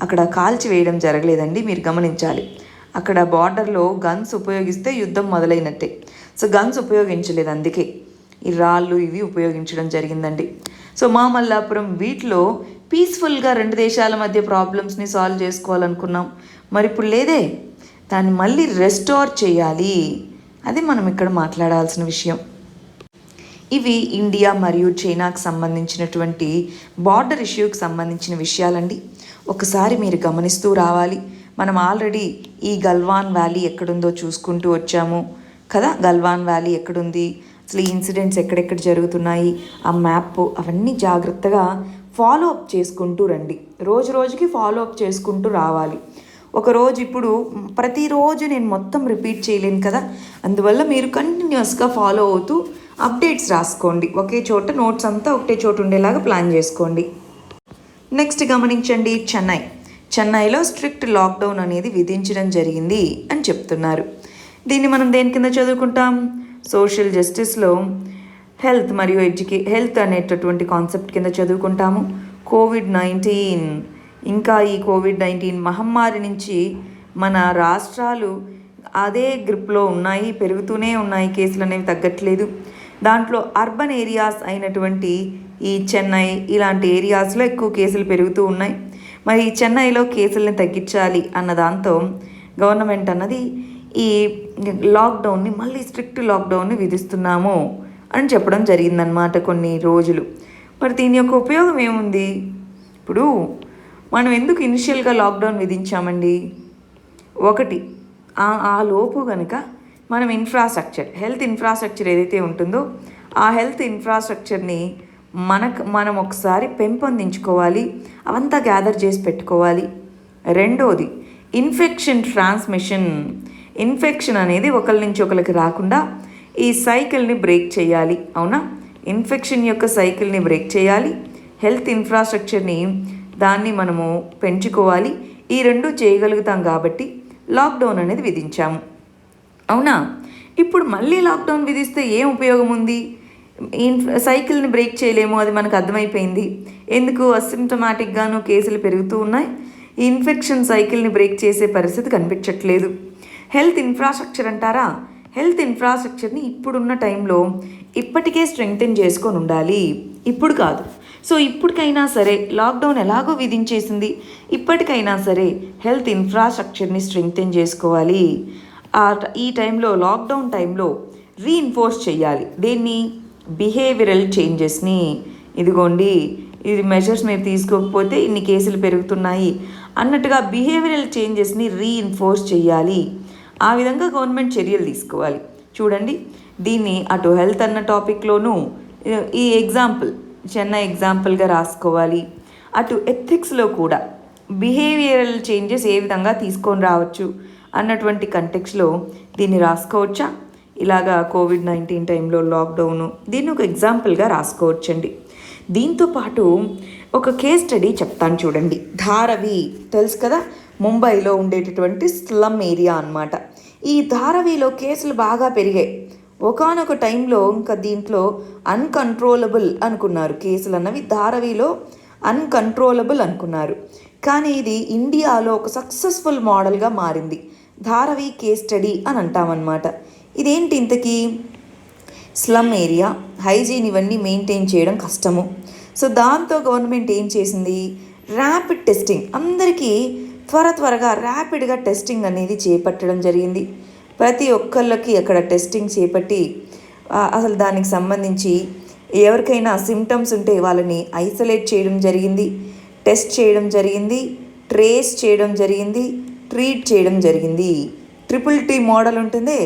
అక్కడ కాల్చివేయడం జరగలేదండి, మీరు గమనించాలి. అక్కడ బార్డర్లో గన్స్ ఉపయోగిస్తే యుద్ధం మొదలైనట్టే. సో గన్స్ ఉపయోగించలేదు, అందుకే ఈ రాళ్ళు ఇవి ఉపయోగించడం జరిగిందండి. సో మల్లాపురం వీటిలో పీస్ఫుల్గా 2 దేశాల మధ్య ప్రాబ్లమ్స్ని సాల్వ్ చేసుకోవాలనుకున్నాం. మరి ఇప్పుడు లేదే, దాన్ని మళ్ళీ రెస్టోర్ చేయాలి. అది మనం ఇక్కడ మాట్లాడాల్సిన విషయం. ఇవి ఇండియా మరియు చైనాకు సంబంధించినటువంటి బార్డర్ ఇష్యూకి సంబంధించిన విషయాలండి. ఒకసారి మీరు గమనిస్తూ రావాలి. మనం ఆల్రెడీ ఈ గల్వాన్ వ్యాలీ ఎక్కడుందో చూసుకుంటూ వచ్చాము కదా. గల్వాన్ వ్యాలీ ఎక్కడుంది, అసలు ఈ ఇన్సిడెంట్స్ ఎక్కడెక్కడ జరుగుతున్నాయి, ఆ మ్యాప్ అవన్నీ జాగ్రత్తగా ఫాలో అప్ చేసుకుంటూ రండి. రోజుకి ఫాలో అప్ చేసుకుంటూ రావాలి. ఒకరోజు ఇప్పుడు ప్రతిరోజు నేను మొత్తం రిపీట్ చేయలేను కదా, అందువల్ల మీరు కంటిన్యూస్గా ఫాలో అవుతూ అప్డేట్స్ రాసుకోండి. ఒకే చోట నోట్స్ అంతా ఒకటే చోట ఉండేలాగా ప్లాన్ చేసుకోండి. నెక్స్ట్ గమనించండి, చెన్నైలో స్ట్రిక్ట్ లాక్డౌన్ అనేది విధించడం జరిగింది అని చెప్తున్నారు. దీన్ని మనం దేని కింద చదువుకుంటాం? సోషల్ జస్టిస్లో హెల్త్ అనేటటువంటి కాన్సెప్ట్ కింద చదువుకుంటాము. కోవిడ్-19, ఇంకా ఈ కోవిడ్-19 మహమ్మారి నుంచి మన రాష్ట్రాలు అదే గ్రిప్లో ఉన్నాయి, పెరుగుతూనే ఉన్నాయి, కేసులు అనేవి తగ్గట్లేదు. దాంట్లో అర్బన్ ఏరియాస్ అయినటువంటి ఈ చెన్నై ఇలాంటి ఏరియాస్లో ఎక్కువ కేసులు పెరుగుతూ ఉన్నాయి. మరి చెన్నైలో కేసుల్ని తగ్గించాలి అన్న దాంతో గవర్నమెంట్ అన్నది ఈ లాక్డౌన్ని మళ్ళీ స్ట్రిక్ట్ లాక్డౌన్ని విధిస్తున్నాము అని చెప్పడం జరిగిందనమాట కొన్ని రోజులు. మరి దీని యొక్క ఉపయోగం ఏముంది? ఇప్పుడు మనం ఎందుకు ఇనిషియల్గా లాక్డౌన్ విధించామండి? ఒకటి, ఆ లోపు కనుక మనం హెల్త్ ఇన్ఫ్రాస్ట్రక్చర్ ఏదైతే ఉంటుందో ఆ హెల్త్ ఇన్ఫ్రాస్ట్రక్చర్ని మనం ఒకసారి పెంపొందించుకోవాలి, అవంతా గ్యాదర్ చేసి పెట్టుకోవాలి. రెండోది, ఇన్ఫెక్షన్ అనేది ఒకరి నుంచి ఒకరికి రాకుండా ఈ సైకిల్ని బ్రేక్ చేయాలి. అవునా? ఇన్ఫెక్షన్ యొక్క సైకిల్ని బ్రేక్ చేయాలి, హెల్త్ ఇన్ఫ్రాస్ట్రక్చర్ని దాన్ని మనము పెంచుకోవాలి. ఈ రెండు చేయగలుగుతాం కాబట్టి లాక్డౌన్ అనేది విధించాము. అవునా? ఇప్పుడు మళ్ళీ లాక్డౌన్ విధిస్తే ఏం ఉపయోగం ఉంది? సైకిల్ని బ్రేక్ చేయలేము, అది మనకు అర్థమైపోయింది. ఎందుకు? అసిమ్టమాటిక్గాను కేసులు పెరుగుతూ ఉన్నాయి, ఈ ఇన్ఫెక్షన్ సైకిల్ని బ్రేక్ చేసే పరిస్థితి కనిపించట్లేదు. హెల్త్ ఇన్ఫ్రాస్ట్రక్చర్ అంటారా? హెల్త్ ఇన్ఫ్రాస్ట్రక్చర్ని ఇప్పుడున్న టైంలో ఇప్పటికే స్ట్రెంగ్తెన్ చేసుకొని ఉండాలి, ఇప్పుడు కాదు. సో ఇప్పటికైనా సరే లాక్డౌన్ ఎలాగో విధించేసింది, ఇప్పటికైనా సరే హెల్త్ ఇన్ఫ్రాస్ట్రక్చర్ని స్ట్రెంగ్తెన్ చేసుకోవాలి. ఈ టైంలో లాక్డౌన్ టైంలో రీఇన్ఫోర్స్ చేయాలి. దేన్ని? బిహేవియరల్ చేంజెస్ని. ఇదిగోండి, ఇది మెజర్స్ మీరు తీసుకోకపోతే ఇన్ని కేసులు పెరుగుతున్నాయి అన్నట్టుగా బిహేవియరల్ చేంజెస్ని రీఇన్ఫోర్స్ చేయాలి. ఆ విధంగా గవర్నమెంట్ చర్యలు తీసుకోవాలి. చూడండి, దీన్ని అటు హెల్త్ అన్న టాపిక్లోనూ ఈ చెన్నై ఎగ్జాంపుల్గా రాసుకోవాలి. అటు ఎథిక్స్లో కూడా బిహేవియరల్ చేంజెస్ ఏ విధంగా తీసుకొని రావచ్చు అన్నటువంటి కంటెక్స్లో దీన్ని రాసుకోవచ్చా? ఇలాగా కోవిడ్-19 టైంలో లాక్డౌను, దీన్ని ఒక ఎగ్జాంపుల్గా రాసుకోవచ్చండి. దీంతోపాటు ఒక కేస్ స్టడీ చెప్తాను చూడండి. ధారవి తెలుసు కదా, ముంబైలో ఉండేటటువంటి స్లమ్ ఏరియా అన్నమాట. ఈ ధారవిలో కేసులు బాగా పెరిగాయి. ఒకానొక టైంలో ఇంకా దీంట్లో అన్కంట్రోలబుల్ అనుకున్నారు, కేసులు అన్నవి ధారవిలో అన్కంట్రోలబుల్ అనుకున్నారు. కానీ ఇది ఇండియాలో ఒక సక్సెస్ఫుల్ మోడల్గా మారింది. ధారవి కేస్ స్టడీ అని అంటామన్నమాట. ఇదేంటి ఇంతకీ? స్లమ్ ఏరియా, హైజీన్ ఇవన్నీ మెయింటైన్ చేయడం కష్టము. సో దాంతో గవర్నమెంట్ ఏం చేసింది? ర్యాపిడ్ టెస్టింగ్, అందరికీ త్వరగా ర్యాపిడ్గా టెస్టింగ్ అనేది చేపట్టడం జరిగింది. ప్రతి ఒక్కళ్ళకి అక్కడ టెస్టింగ్ చేపట్టి అసలు దానికి సంబంధించి ఎవరికైనా సిమ్టమ్స్ ఉంటే వాళ్ళని ఐసోలేట్ చేయడం జరిగింది, టెస్ట్ చేయడం జరిగింది, ట్రేస్ చేయడం జరిగింది, ట్రీట్ చేయడం జరిగింది. TTT మోడల్ ఉంటుంది,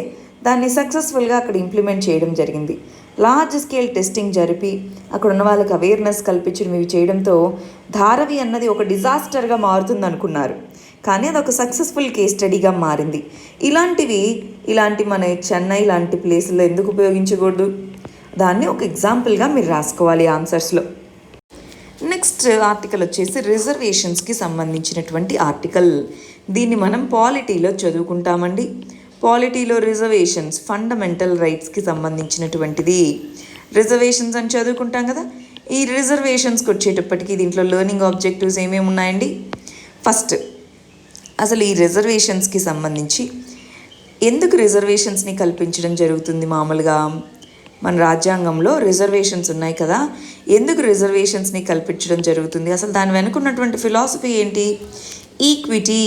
దాన్ని సక్సెస్ఫుల్గా అక్కడ ఇంప్లిమెంట్ చేయడం జరిగింది. లార్జ్ స్కేల్ టెస్టింగ్ జరిపి అక్కడ ఉన్న వాళ్ళకి అవేర్నెస్ కల్పించడం ఇవి చేయడంతో ధారవి అన్నది ఒక డిజాస్టర్గా మారుతుంది అనుకున్నారు, కానీ అది ఒక సక్సెస్ఫుల్ కేస్ స్టడీగా మారింది. ఇలాంటి మన చెన్నై లాంటి ప్లేసుల్లో ఎందుకు ఉపయోగించకూడదు? దాన్ని ఒక ఎగ్జాంపుల్గా మీరు రాసుకోవాలి ఆన్సర్స్లో. నెక్స్ట్ ఆర్టికల్ వచ్చేసి రిజర్వేషన్స్కి సంబంధించినటువంటి ఆర్టికల్. దీన్ని మనం పాలిటీలో చదువుకుంటామండి. పాలిటీలో రిజర్వేషన్స్ ఫండమెంటల్ రైట్స్కి సంబంధించినటువంటిది. రిజర్వేషన్స్ అని చదువుకుంటాం కదా. ఈ రిజర్వేషన్స్కి వచ్చేటప్పటికి దీంట్లో లెర్నింగ్ ఆబ్జెక్టివ్స్ ఏమేమి ఉన్నాయండి? ఫస్ట్, అసలు ఈ రిజర్వేషన్స్కి సంబంధించి ఎందుకు రిజర్వేషన్స్ని కల్పించడం జరుగుతుంది? మామూలుగా మన రాజ్యాంగంలో రిజర్వేషన్స్ ఉన్నాయి కదా, ఎందుకు రిజర్వేషన్స్ని కల్పించడం జరుగుతుంది? అసలు దాని వెనుకున్నటువంటి ఫిలాసఫీ ఏంటి? ఈక్విటీ.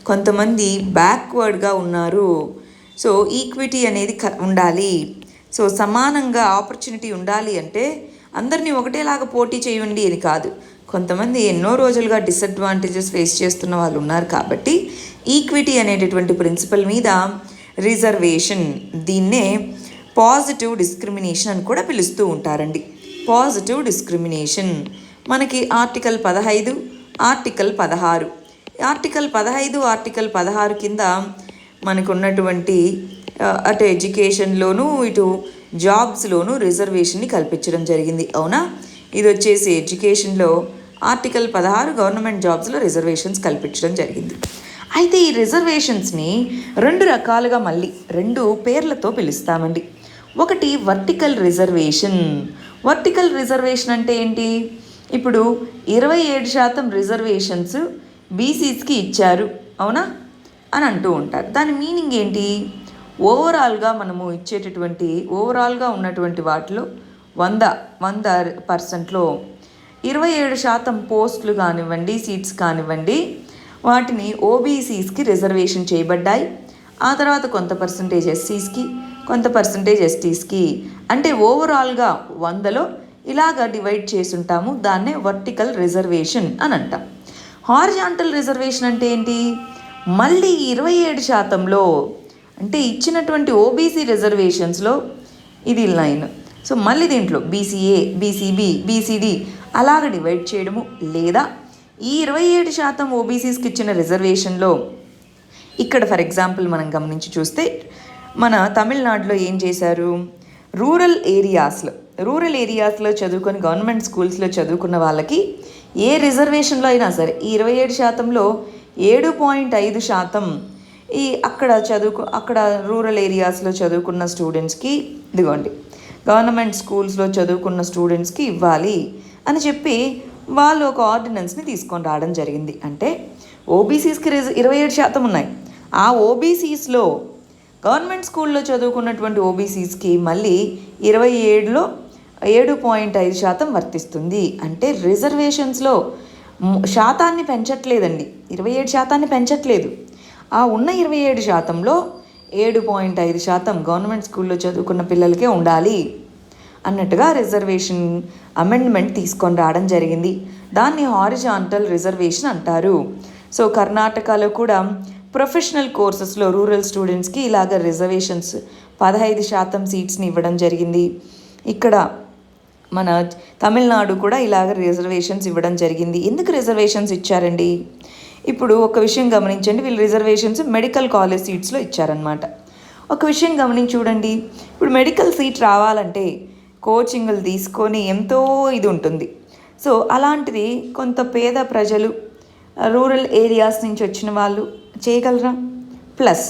కొంతమంది బ్యాక్వర్డ్గా ఉన్నారు, సో ఈక్విటీ అనేది ఉండాలి. సో సమానంగా ఆపర్చునిటీ ఉండాలి అంటే అందరినీ ఒకటేలాగా పోటీ చేయండి అని కాదు. కొంతమంది ఎన్నో రోజులుగా డిసడ్వాంటేజెస్ ఫేస్ చేస్తున్న వాళ్ళు ఉన్నారు, కాబట్టి ఈక్విటీ అనేటటువంటి ప్రిన్సిపల్ మీద రిజర్వేషన్, దీన్నే పాజిటివ్ డిస్క్రిమినేషన్ అని కూడా పిలుస్తూ ఉంటారండి. పాజిటివ్ డిస్క్రిమినేషన్ మనకి ఆర్టికల్ 15, ఆర్టికల్ 16. ఆర్టికల్ 15, ఆర్టికల్ 16 కింద మనకు ఉన్నటువంటి అటు ఎడ్యుకేషన్లోనూ ఇటు జాబ్స్లోనూ రిజర్వేషన్ని కల్పించడం జరిగింది, అవునా? ఇది వచ్చేసి ఎడ్యుకేషన్లో ఆర్టికల్ 16, గవర్నమెంట్ జాబ్స్లో రిజర్వేషన్స్ కల్పించడం జరిగింది. అయితే ఈ రిజర్వేషన్స్ని 2 రకాలుగా మళ్ళీ 2 పేర్లతో పిలుస్తామండి. ఒకటి వర్టికల్ రిజర్వేషన్. వర్టికల్ రిజర్వేషన్ అంటే ఏంటి? ఇప్పుడు 27% రిజర్వేషన్స్ బీసీస్కి ఇచ్చారు, అవునా అని అంటూ ఉంటారు. దాని మీనింగ్ ఏంటి? ఓవరాల్గా మనము ఇచ్చేటటువంటి ఓవరాల్గా ఉన్నటువంటి వాటిలో 100%లో 27% పోస్టులు కానివ్వండి, సీట్స్ కానివ్వండి, వాటిని ఓబీసీస్కి రిజర్వేషన్ చేయబడ్డాయి. ఆ తర్వాత కొంత పర్సంటేజ్ ఎస్సీస్కి, కొంత పర్సంటేజ్ ఎస్టీస్కి, అంటే ఓవరాల్గా 100లో ఇలాగా డివైడ్ చేసుంటాము. దాన్నే వర్టికల్ రిజర్వేషన్ అని అంటాం. హారిజాంటల్ రిజర్వేషన్ అంటే ఏంటి? మళ్ళీ 27%లో అంటే ఇచ్చినటువంటి ఓబీసీ రిజర్వేషన్స్లో ఇది లైన్, సో మళ్ళీ దీంట్లో బీసీఏ, బీసీబీ, బీసీడీ అలాగ డివైడ్ చేయడము. లేదా ఈ 27% ఓబీసీస్కి ఇచ్చిన రిజర్వేషన్లో ఇక్కడ ఫర్ ఎగ్జాంపుల్ మనం గమనించి చూస్తే మన తమిళనాడులో ఏం చేశారు? రూరల్ ఏరియాస్లో చదువుకొని గవర్నమెంట్ స్కూల్స్లో చదువుకున్న వాళ్ళకి ఏ రిజర్వేషన్లో అయినా సరే ఈ 27%లో 7.5% అక్కడ రూరల్ ఏరియాస్లో చదువుకున్న స్టూడెంట్స్కి ఇదిగోండి గవర్నమెంట్ స్కూల్స్లో చదువుకున్న స్టూడెంట్స్కి ఇవ్వాలి అని చెప్పి వాళ్ళు ఒక ఆర్డినెన్స్ని తీసుకొని రావడం జరిగింది. అంటే ఓబీసీస్కి 27% ఉన్నాయి. ఆ ఓబీసీస్లో గవర్నమెంట్ స్కూల్లో చదువుకున్నటువంటి ఓబీసీస్కి మళ్ళీ 27లో 7.5% వర్తిస్తుంది. అంటే రిజర్వేషన్స్లో శాతాన్ని పెంచట్లేదండి, 27% పెంచట్లేదు. ఆ ఉన్న 27%లో 7.5% గవర్నమెంట్ స్కూల్లో చదువుకున్న పిల్లలకే ఉండాలి అన్నట్టుగా రిజర్వేషన్ అమెండ్మెంట్ తీసుకొని రావడం జరిగింది. దాన్ని హారిజాంటల్ రిజర్వేషన్ అంటారు. సో కర్ణాటకలో కూడా ప్రొఫెషనల్ కోర్సెస్లో రూరల్ స్టూడెంట్స్కి ఇలాగ రిజర్వేషన్స్ 15% సీట్స్ని ఇవ్వడం జరిగింది. ఇక్కడ మన తమిళనాడు కూడా ఇలాగ రిజర్వేషన్స్ ఇవ్వడం జరిగింది. ఎందుకు రిజర్వేషన్స్ ఇచ్చారండి? ఇప్పుడు ఒక విషయం గమనించండి, వీళ్ళు రిజర్వేషన్స్ మెడికల్ కాలేజ్ సీట్స్లో ఇచ్చారనమాట. ఒక విషయం గమనించి చూడండి, ఇప్పుడు మెడికల్ సీట్ రావాలంటే కోచింగ్లు తీసుకొని ఎంతో ఇది ఉంటుంది. సో అలాంటిది కొంత పేద ప్రజలు రూరల్ ఏరియాస్ నుంచి వచ్చిన వాళ్ళు చేయగలరా? ప్లస్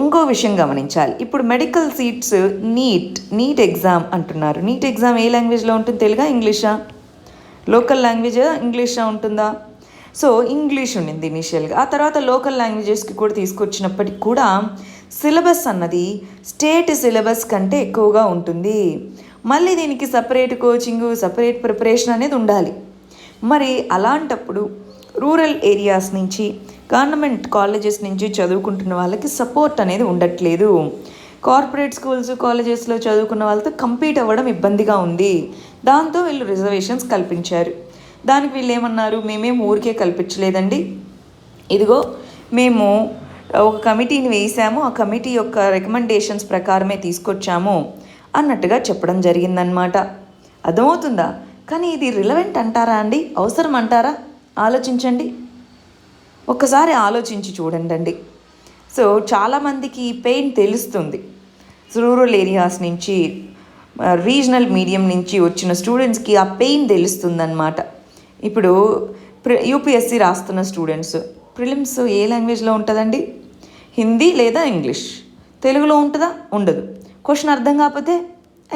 ఇంకో విషయం గమనించాలి, ఇప్పుడు మెడికల్ సీట్స్ నీట్ ఎగ్జామ్ అంటున్నారు. నీట్ ఎగ్జామ్ ఏ లాంగ్వేజ్లో ఉంటుంది? తెలుగా, ఇంగ్లీషా? లోకల్ లాంగ్వేజ్ ఇంగ్లీషా ఉంటుందా? సో ఇంగ్లీష్ ఉండింది ఇనిషియల్గా. ఆ తర్వాత లోకల్ లాంగ్వేజెస్కి కూడా తీసుకొచ్చినప్పటికి కూడా సిలబస్ అన్నది స్టేట్ సిలబస్ కంటే ఎక్కువగా ఉంటుంది. మళ్ళీ దీనికి సపరేట్ కోచింగు, సపరేట్ ప్రిపరేషన్ అనేది ఉండాలి. మరి అలాంటప్పుడు రూరల్ ఏరియాస్ నుంచి గవర్నమెంట్ కాలేజెస్ నుంచి చదువుకుంటున్న వాళ్ళకి సపోర్ట్ అనేది ఉండట్లేదు. కార్పొరేట్ స్కూల్స్ కాలేజెస్లో చదువుకున్న వాళ్ళతో కంపీట్ అవ్వడం ఇబ్బందిగా ఉంది. దాంతో వీళ్ళు రిజర్వేషన్స్ కల్పించారు. దానికి వీళ్ళు ఏమన్నారు, మేమేం ఊరికే కల్పించలేదండి, ఇదిగో మేము ఒక కమిటీని వేసాము, ఆ కమిటీ యొక్క రికమెండేషన్స్ ప్రకారమే తీసుకొచ్చాము అన్నట్టుగా చెప్పడం జరిగిందనమాట. అర్థమవుతుందా? కానీ ఇది రిలవెంట్ అంటారా అండి? అవసరం అంటారా? ఆలోచించండి, ఒక్కసారి ఆలోచించి చూడండి. సో చాలామందికి ఈ పెయిన్ తెలుస్తుంది. రూరల్ ఏరియాస్ నుంచి రీజనల్ మీడియం నుంచి వచ్చిన స్టూడెంట్స్కి ఆ పెయిన్ తెలుస్తుందన్నమాట. ఇప్పుడు యూపీఎస్సీ రాస్తున్న స్టూడెంట్స్ ప్రిలిమ్స్ ఏ లాంగ్వేజ్లో ఉంటుందండి? హిందీ లేదా ఇంగ్లీష్. తెలుగులో ఉంటుందా? ఉండదు. క్వశ్చన్ అర్థం కాకపోతే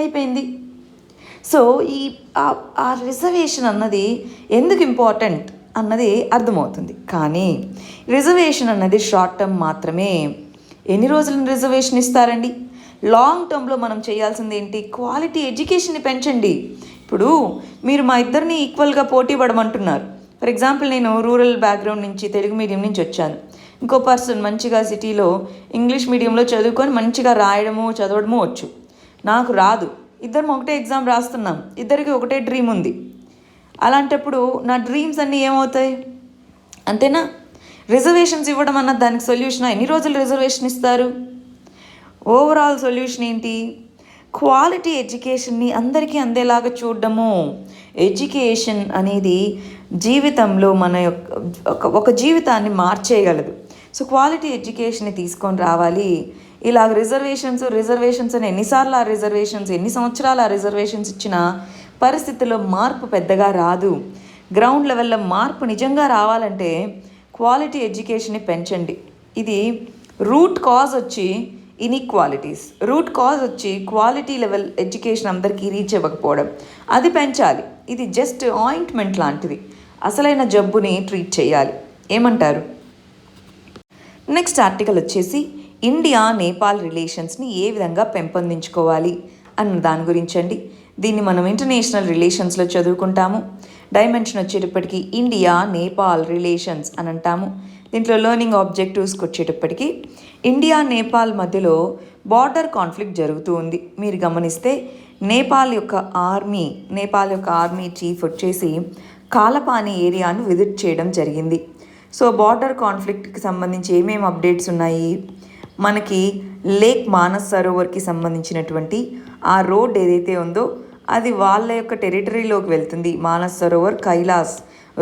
అయిపోయింది. సో ఆ రిజర్వేషన్ అన్నది ఎందుకు ఇంపార్టెంట్ అన్నది అర్థమవుతుంది. కానీ రిజర్వేషన్ అన్నది షార్ట్ టర్మ్ మాత్రమే. ఎన్ని రోజులను రిజర్వేషన్ ఇస్తారండి? లాంగ్ టర్మ్లో మనం చేయాల్సింది ఏంటి? క్వాలిటీ ఎడ్యుకేషన్ని పెంచండి. ఇప్పుడు మీరు మా ఇద్దరిని ఈక్వల్గా పోటీ పడమంటున్నారు. ఫర్ ఎగ్జాంపుల్, నేను రూరల్ బ్యాక్గ్రౌండ్ నుంచి తెలుగు మీడియం నుంచి వచ్చాను. ఇంకో పర్సన్ మంచిగా సిటీలో ఇంగ్లీష్ మీడియంలో చదువుకొని మంచిగా రాయడము చదవడము వచ్చు, నాకు రాదు. ఇద్దరం ఒకటే ఎగ్జామ్ రాస్తున్నాం, ఇద్దరికి ఒకటే డ్రీమ్ ఉంది. అలాంటప్పుడు నా డ్రీమ్స్ అన్నీ ఏమవుతాయి? అంతేనా? రిజర్వేషన్స్ ఇవ్వడం అన్న దానికి సొల్యూషన్. ఎన్ని రోజులు రిజర్వేషన్ ఇస్తారు? ఓవరాల్ సొల్యూషన్ ఏంటి? క్వాలిటీ ఎడ్యుకేషన్ని అందరికీ అందేలాగా చూడడము. ఎడ్యుకేషన్ అనేది జీవితంలో మన ఒక జీవితాన్ని మార్చేయగలదు. సో క్వాలిటీ ఎడ్యుకేషన్ని తీసుకొని రావాలి. ఇలా రిజర్వేషన్స్ అని ఎన్నిసార్లు ఆ రిజర్వేషన్స్, ఎన్ని సంవత్సరాలు ఆ రిజర్వేషన్స్ ఇచ్చినా పరిస్థితుల్లో మార్పు పెద్దగా రాదు. గ్రౌండ్ లెవెల్లో మార్పు నిజంగా రావాలంటే క్వాలిటీ ఎడ్యుకేషన్ని పెంచండి. ఇది రూట్ కాజ్ వచ్చి ఇన్ఈక్వాలిటీస్, రూట్ కాజ్ వచ్చి క్వాలిటీ లెవెల్ ఎడ్యుకేషన్ అందరికీ రీచ్ అవ్వకపోవడం, అది పెంచాలి. ఇది జస్ట్ ఆయింట్మెంట్ లాంటిది, అసలైన జబ్బుని ట్రీట్ చేయాలి. ఏమంటారు? నెక్స్ట్ ఆర్టికల్ వచ్చేసి ఇండియా నేపాల్ రిలేషన్స్ని ఏ విధంగా పెంపొందించుకోవాలి అన్న దాని గురించి అండి. దీన్ని మనం ఇంటర్నేషనల్ రిలేషన్స్లో చదువుకుంటాము. డైమెన్షన్ వచ్చేటప్పటికి ఇండియా నేపాల్ రిలేషన్స్ అని అంటాము. దీంట్లో లెర్నింగ్ ఆబ్జెక్టివ్స్కి వచ్చేటప్పటికి ఇండియా నేపాల్ మధ్యలో బార్డర్ కాన్ఫ్లిక్ట్ జరుగుతూ ఉంది. మీరు గమనిస్తే నేపాల్ యొక్క ఆర్మీ చీఫ్ వచ్చేసి కాలపాని ఏరియాను విజిట్ చేయడం జరిగింది. సో బార్డర్ కాన్ఫ్లిక్ట్కి సంబంధించి ఏమేమి అప్డేట్స్ ఉన్నాయి? మనకి లేక్ మానస్ సరోవర్కి సంబంధించినటువంటి ఆ రోడ్ ఏదైతే ఉందో అది వాళ్ళ యొక్క టెరిటరీలోకి వెళ్తుంది. మానస్ సరోవర్ కైలాస్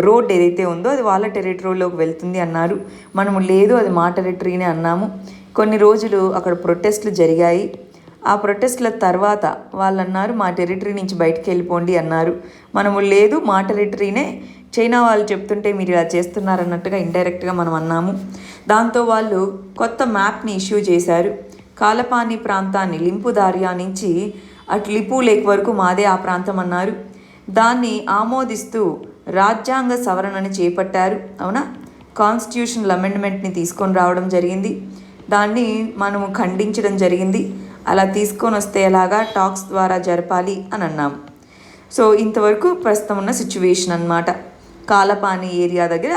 రోడ్ ఏదైతే ఉందో అది వాళ్ళ టెరిటరీలోకి వెళ్తుంది అన్నారు. మనము లేదు, అది మా టెరిటరీనే అన్నాము. కొన్ని రోజులు అక్కడ ప్రొటెస్ట్లు జరిగాయి. ఆ ప్రొటెస్ట్ల తర్వాత వాళ్ళు అన్నారు మా టెరిటరీ నుంచి బయటకు వెళ్ళిపోండి అన్నారు. మనము లేదు, మా టెరిటరీనే, చైనా వాళ్ళు చెప్తుంటే మీరు ఇలా చేస్తున్నారన్నట్టుగా ఇండైరెక్ట్గా మనం అన్నాము. దాంతో వాళ్ళు కొత్త మ్యాప్ని ఇష్యూ చేశారు. కాలపాని ప్రాంతాన్ని లింపు దారియా నుంచి అటు లిపు లేక్ వరకు మాదే ఆ ప్రాంతం అన్నారు. దాన్ని ఆమోదిస్తూ రాజ్యాంగ సవరణని చేపట్టారు. అవునా? కాన్స్టిట్యూషనల్ అమెండ్మెంట్ని తీసుకొని రావడం జరిగింది. దాన్ని మనము ఖండించడం జరిగింది. అలా తీసుకొని వస్తే ఎలాగా టాక్స్ ద్వారా జరపాలి అని అన్నాము. సో ఇంతవరకు ప్రస్తుతం ఉన్న సిచ్యువేషన్ అన్నమాట. కాలపాని ఏరియా దగ్గర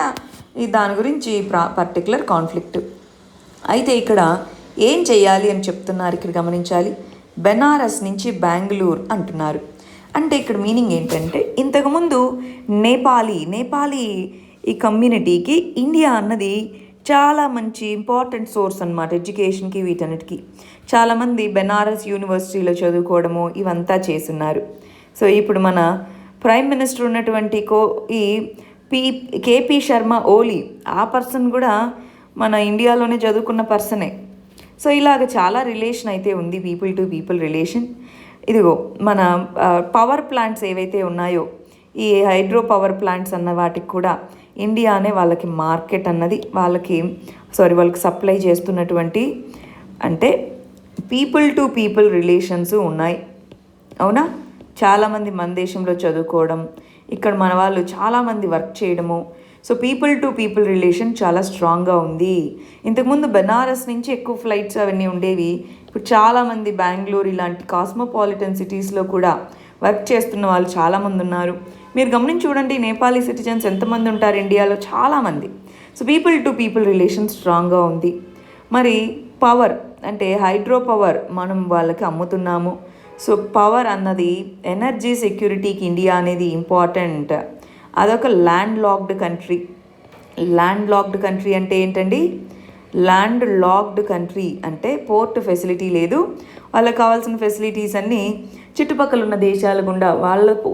దాని గురించి పర్టికులర్ కాన్ఫ్లిక్ట్. అయితే ఇక్కడ ఏం చేయాలి అని చెప్తున్నారు, ఇక్కడ గమనించాలి. బెనారస్ నుంచి బెంగళూరు అంటున్నారు. అంటే ఇక్కడ మీనింగ్ ఏంటంటే ఇంతకుముందు నేపాలీ ఈ కమ్యూనిటీకి ఇండియా అన్నది చాలా మంచి ఇంపార్టెంట్ సోర్స్ అన్నమాట ఎడ్యుకేషన్కి, వీటన్నిటికీ. చాలామంది బెనారస్ యూనివర్సిటీలో చదువుకోవడము ఇవంతా చేస్తున్నారు. సో ఇప్పుడు మన ప్రైమ్ మినిస్టర్ ఉన్నటువంటి కేపీ శర్మ ఓలీ, ఆ పర్సన్ కూడా మన ఇండియాలోనే చదువుకున్న పర్సనే. సో ఇలాగ చాలా రిలేషన్ అయితే ఉంది, పీపుల్ టు పీపుల్ రిలేషన్. ఇదిగో మన పవర్ ప్లాంట్స్ ఏవైతే ఉన్నాయో, ఈ హైడ్రో పవర్ ప్లాంట్స్ అన్న వాటికి కూడా ఇండియానే వాళ్ళకి మార్కెట్ అన్నది, వాళ్ళకి సప్లై చేస్తున్నటువంటి, అంటే పీపుల్ టు పీపుల్ రిలేషన్స్ ఉన్నాయి. అవునా? చాలామంది మన దేశంలో చదువుకోవడం, ఇక్కడ మన వాళ్ళు చాలామంది వర్క్ చేయడము. So people to people relation చాలా స్ట్రాంగ్గా ఉంది. ఇంతకుముందు బెనారస్ నుంచి ఎక్కువ ఫ్లైట్స్ అవన్నీ ఉండేవి. ఇప్పుడు చాలామంది బెంగళూరు ఇలాంటి కాస్మోపాలిటన్ సిటీస్లో కూడా వర్క్ చేస్తున్న వాళ్ళు చాలామంది ఉన్నారు. మీరు గమనించి చూడండి, నేపాలీ సిటిజన్స్ ఎంతమంది ఉంటారు ఇండియాలో? చాలామంది. So people to people relation స్ట్రాంగ్గా ఉంది. మరి పవర్ అంటే హైడ్రో పవర్ మనం వాళ్ళకి అమ్ముతున్నాము. సో పవర్ అన్నది ఎనర్జీ సెక్యూరిటీకి ఇండియా అనేది ఇంపార్టెంట్. అదొక land locked country. Land locked country అంటే ఏంటండి? ల్యాండ్ లాక్డ్ కంట్రీ అంటే పోర్ట్ ఫెసిలిటీ లేదు, వాళ్ళకి కావాల్సిన ఫెసిలిటీస్ అన్నీ చుట్టుపక్కల ఉన్న దేశాల గుండా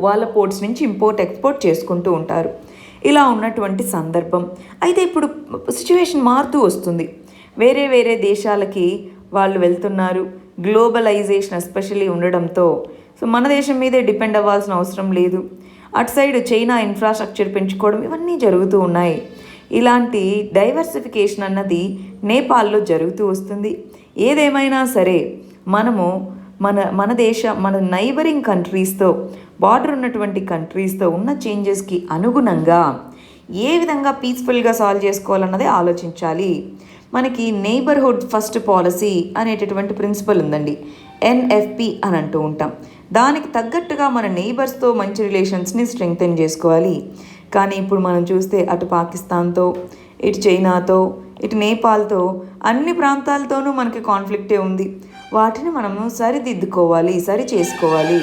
వాళ్ళ పోర్ట్స్ నుంచి ఇంపోర్ట్ ఎక్స్పోర్ట్ చేసుకుంటూ ఉంటారు. ఇలా ఉన్నటువంటి సందర్భం. అయితే ఇప్పుడు సిచ్యువేషన్ మారుతూ వస్తుంది. వేరే వేరే దేశాలకి వాళ్ళు వెళ్తున్నారు. గ్లోబలైజేషన్ ఎస్పెషల్లీ ఉండడంతో సో మన దేశం మీదే డిపెండ్ అవ్వాల్సిన అవసరం లేదు. అటు సైడ్ చైనా ఇన్ఫ్రాస్ట్రక్చర్ పెంచుకోవడం ఇవన్నీ జరుగుతూ ఉన్నాయి. ఇలాంటి డైవర్సిఫికేషన్ అన్నది నేపాల్లో జరుగుతూ వస్తుంది. ఏదేమైనా సరే మనము మన నైబరింగ్ కంట్రీస్తో, బార్డర్ ఉన్నటువంటి కంట్రీస్తో ఉన్న చేంజెస్కి అనుగుణంగా ఏ విధంగా పీస్ఫుల్గా సాల్వ్ చేసుకోవాలన్నదే ఆలోచించాలి. మనకి నైబర్హుడ్ ఫస్ట్ పాలసీ అనేటటువంటి ప్రిన్సిపల్ ఉందండి, ఎన్ఎఫ్పి అని అంటూ ఉంటాం. దానికి తగ్గట్టుగా మన నైబర్స్తో మంచి రిలేషన్స్ని స్ట్రెంగ్తెన్ చేసుకోవాలి. కానీ ఇప్పుడు మనం చూస్తే అటు పాకిస్తాన్తో, ఇటు చైనాతో, ఇటు నేపాల్తో అన్ని ప్రాంతాలతోనూ మనకి కాన్ఫ్లిక్టే ఉంది. వాటిని మనము సరిదిద్దుకోవాలి, సరి చేసుకోవాలి.